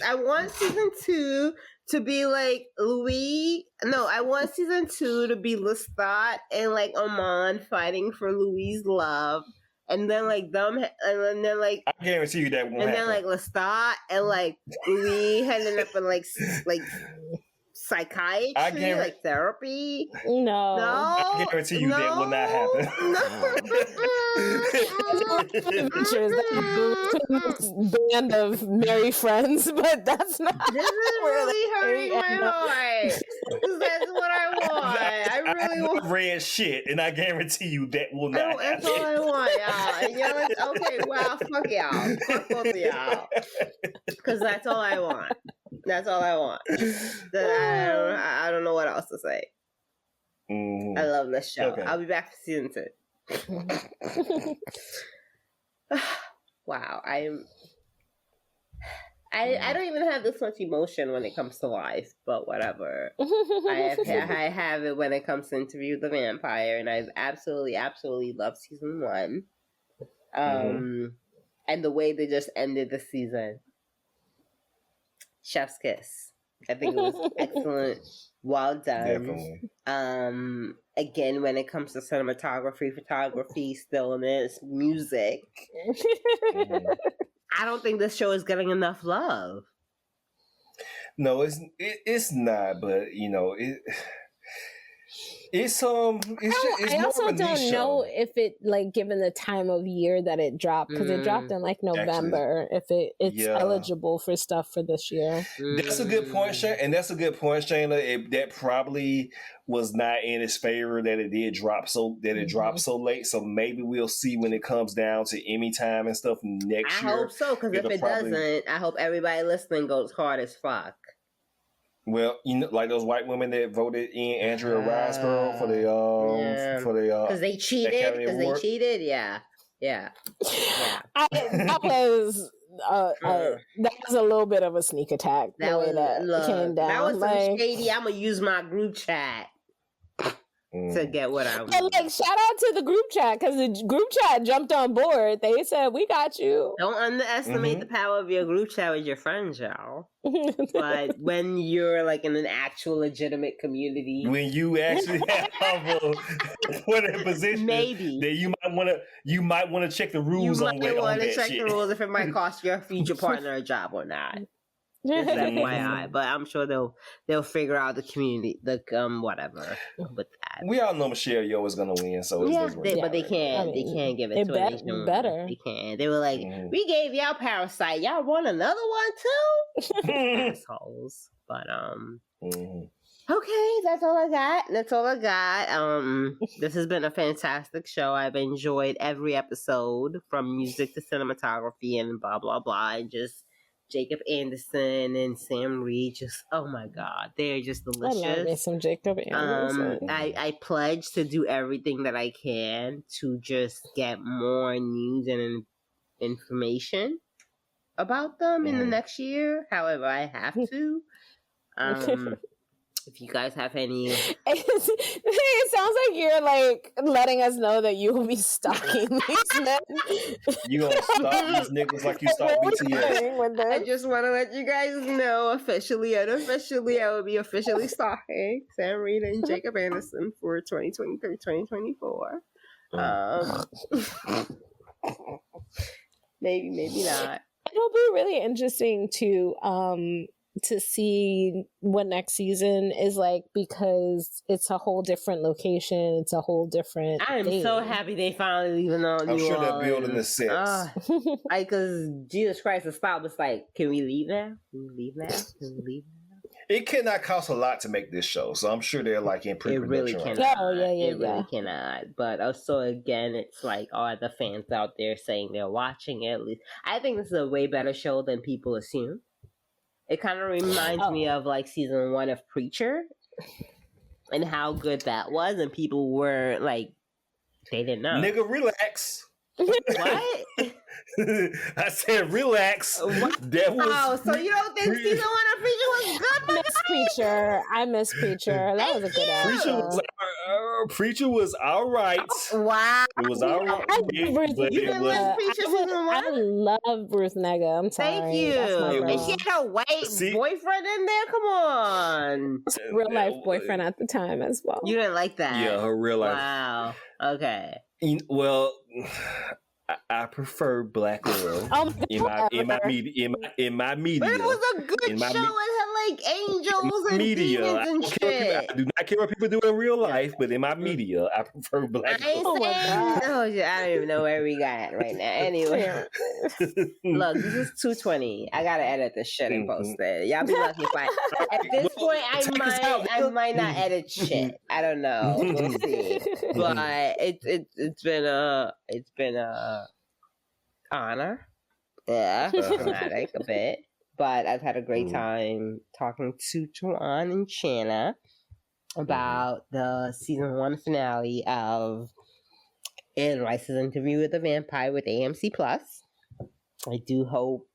I want season 2 to be like Louis. No, I want season 2 to be Lestat and like Amon fighting for Louis' love. And then like them, and then like I guarantee you that won't happen. Then like Lestat and like Louis ending up in like psychiatry, like therapy. No, I guarantee you that will not happen. Band of merry friends, but that's not. This is really hurting my heart. That's what I want. I really want red shit, and I guarantee you that will not happen. That's all I want, y'all. And y'all, okay, well, fuck y'all. Fuck both of y'all. Because that's all I want. That's all I want. I don't know what else to say. I love this show. Okay. I'll be back for season 2. Wow, I don't even have this much emotion when it comes to life, but whatever. I have it when it comes to Interview with the Vampire, and I've absolutely loved season 1. And the way they just ended the season. Chef's kiss. I think it was excellent. Well done. Definitely. Again, when it comes to cinematography, photography, stillness, music, I don't think this show is getting enough love. No, it's not. But you know, it's I also don't know if it, like, given the time of year that it dropped, because it dropped in like November. Actually, if it's eligible for stuff for this year. That's a good point, Shayna. And that's a good point, Shayna. That probably was not in its favor that it did drop dropped so late. So maybe we'll see when it comes down to Emmy time and stuff next year. I hope so, because if it doesn't, I hope everybody listening goes hard as fuck. Well, you know, like those white women that voted in Andrea Riseborough for the because they cheated. Yeah. That was a little bit of a sneak attack. That came down. That was some shady. I'm gonna use my group chat to get what I want. Like, shout out to the group chat, because the group chat jumped on board. They said, "We got you." Don't underestimate the power of your group chat with your friends, y'all. But when you're like in an actual legitimate community, when you actually have a position, maybe that you might want to check the rules on that. You might want to check the rules if it might cost your future partner a job or not. Just FYI, but I'm sure they'll figure out the community, whatever with that. We all know Michelle Yeoh is gonna win, so but they can't give it to her. Better. They can't. They were like, we gave y'all Parasite. Y'all want another one too? Assholes. But okay, that's all I got. This has been a fantastic show. I've enjoyed every episode, from music to cinematography and blah blah blah, and just Jacob Anderson and Sam Reed, just oh my god, they're just delicious. I love me some Jacob Anderson. I pledge to do everything that I can to just get more news and information about them in the next year. However, I have to. If you guys have any, it sounds like you're like letting us know that you will be stalking these men. You gonna stalk these niggas like you stalk BTS? I just want to let you guys know, officially, unofficially, I will be officially stalking Sam Reed and Jacob Anderson for 2023, 2024. Maybe not. It'll be really interesting to see what next season is like, because it's a whole different location. It's a whole different I am thing. so happy they finally leaving on I'm sure they're building the sets. Because Jesus Christ, the spot was like, can we leave now? It cannot cost a lot to make this show, so I'm sure they're like in pre-production. It really cannot. It really cannot. But also, again, it's like, are the fans out there saying they're watching it? At least I think this is a way better show than people assume. It kind of reminds me of like season 1 of Preacher and how good that was, and people were like, they didn't know. Nigga, relax. What? I said relax. What? So you don't think season 1 of Preacher was good? I miss Preacher. That was a good episode. Preacher was all right. Wow. It was all right. I love Ruth Negga. I'm sorry. Thank you. And she had a white boyfriend in there? Come on. Real life boyfriend at the time as well. You didn't like that? Yeah, her real life. Wow. Okay. Well, I prefer Black Girl in my media. But it was a good show. It had like angels and demons and shit. I do not care what people do in real life, but in my media, I prefer Black Girl. I don't even know where we got right now. Anyway, look, this is 2:20. I gotta edit this shit and post it. Y'all be lucky if at this point I might not edit shit. I don't know. We'll see. But it's been a honor. Yeah, dramatic a bit. But I've had a great time talking to Juwan and Shanna about the season 1 finale of Anne Rice's Interview with the Vampire with AMC Plus. I do hope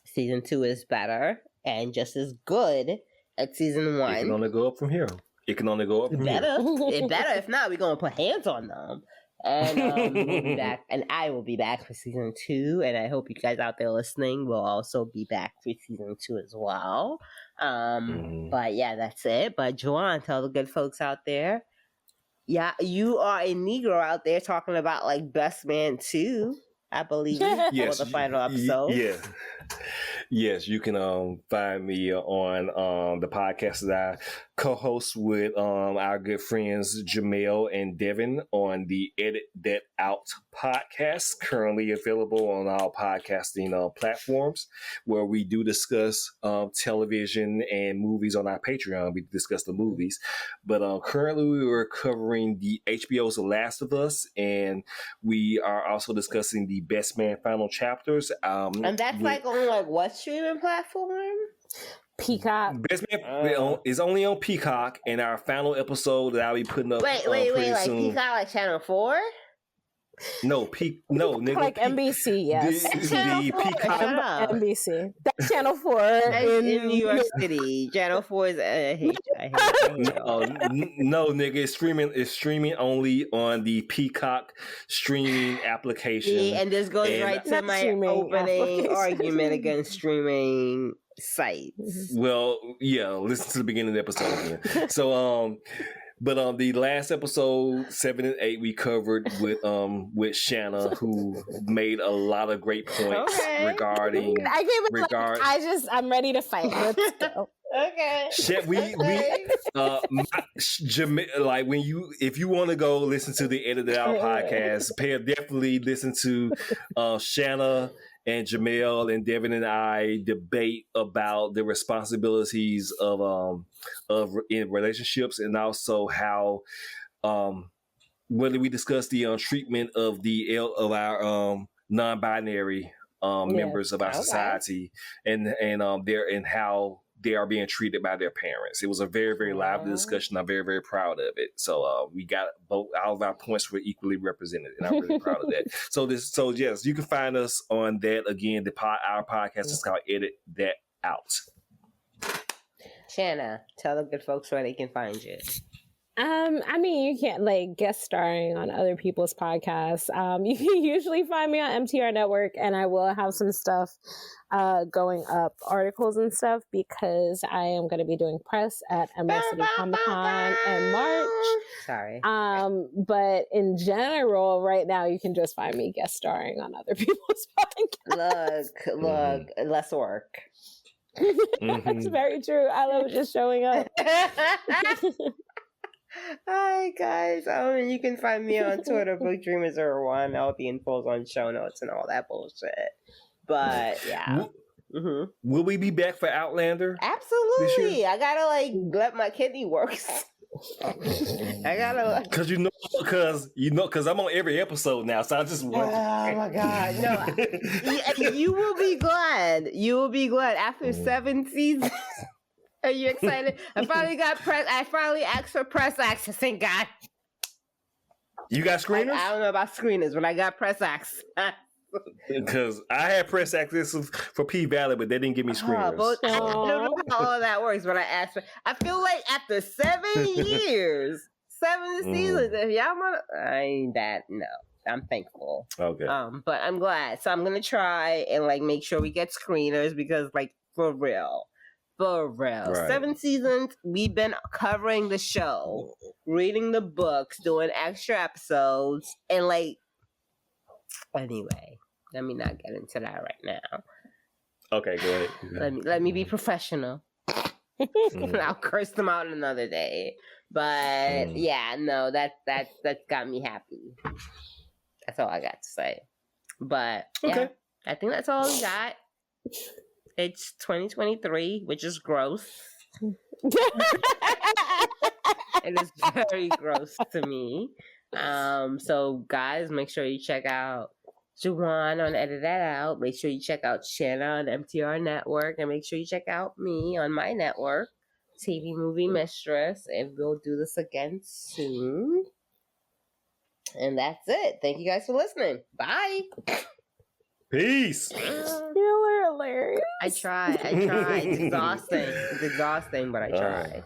season 2 is better and just as good as season 1. It can only go up from here. It can only go up from here. It better. If not, we're gonna put hands on them. And we'll be back, and I will be back for season 2, and I hope you guys out there listening will also be back for season 2 as well. But yeah, that's it. But Juwan, tell the good folks out there. Yeah, you are a Negro out there talking about like Best Man 2, I believe, yes, for the final episode. Yes, you can find me on the podcast that I co-host with our good friends Jamel and Devin on the Edit That Out podcast, currently available on all podcasting platforms, where we do discuss television and movies on our Patreon. We discuss the movies, but currently we are covering the HBO's The Last of Us, and we are also discussing the Best Man final chapters. And that's like on like what streaming platform? Peacock. Best Man is only on Peacock, and our final episode that I'll be putting up. Wait, like soon. Peacock, like Channel 4? No, nigga. Like NBC, yes. The Peacock. NBC. That's Channel 4 in New York City. Channel 4 is. I hate no, nigga. It's streaming only on the Peacock streaming application. See, and this goes right to my opening argument against streaming sites. Well, yeah. Listen to the beginning of the episode again. So, but the last episode 7 and 8 we covered with Shanna, who made a lot of great points regarding. I'm ready to fight. Let's go. Okay. Like if you want to go listen to the Edit It Out podcast, definitely listen to Shanna and Jamel and Devin and I debate about the responsibilities of in relationships, and also how whether we discuss the treatment of our non-binary members of our society, and how they are being treated by their parents. It was a very, very lively discussion. I'm very, very proud of it. So we got all of our points were equally represented, and I'm really proud of that. So yes, you can find us on that. Again, our podcast is called Edit That Out. Shanna, tell the good folks where they can find you. I mean, you can't like guest starring on other people's podcasts. You can usually find me on MTR Network, and I will have some stuff going up, articles and stuff, because I am going to be doing press at MS City Comic Con in March. Sorry. But in general, right now, you can just find me guest starring on other people's podcasts. Look, less work. That's very true. I love just showing up. Hi guys, you can find me on Twitter, BookDreamers01. All the info's on show notes and all that bullshit. But yeah, will we be back for Outlander? Absolutely. I gotta let my kidney work. I gotta because I'm on every episode now, so I just want. Oh my god, no! You will be glad. You will be glad after 7 seasons. Are you excited? I finally asked for press access. Thank God. You got screeners? I don't know about screeners, but I got press access. Because I had press access for P Valley, but they didn't give me screeners. I don't know how all of that works, but I asked for. I feel like after 7 years, 7 seasons, if y'all want, no. I'm thankful. Okay. But I'm glad. So I'm gonna try and make sure we get screeners because for real. Right. 7 seasons, we've been covering the show, reading the books, doing extra episodes, and anyway, let me not get into that right now. Okay, go ahead. Let me be professional. I'll curse them out another day. But yeah, no, that got me happy. That's all I got to say. But yeah, I think that's all we got. It's 2023, which is gross. It is very gross to me. So guys, make sure you check out Juwan on Edit That Out. Make sure you check out Shanna on MTR Network, and make sure you check out me on my network, TV Movie Mistress, and we'll do this again soon. And that's it. Thank you guys for listening. Bye. Peace. You're hilarious. I try. It's exhausting. But I try.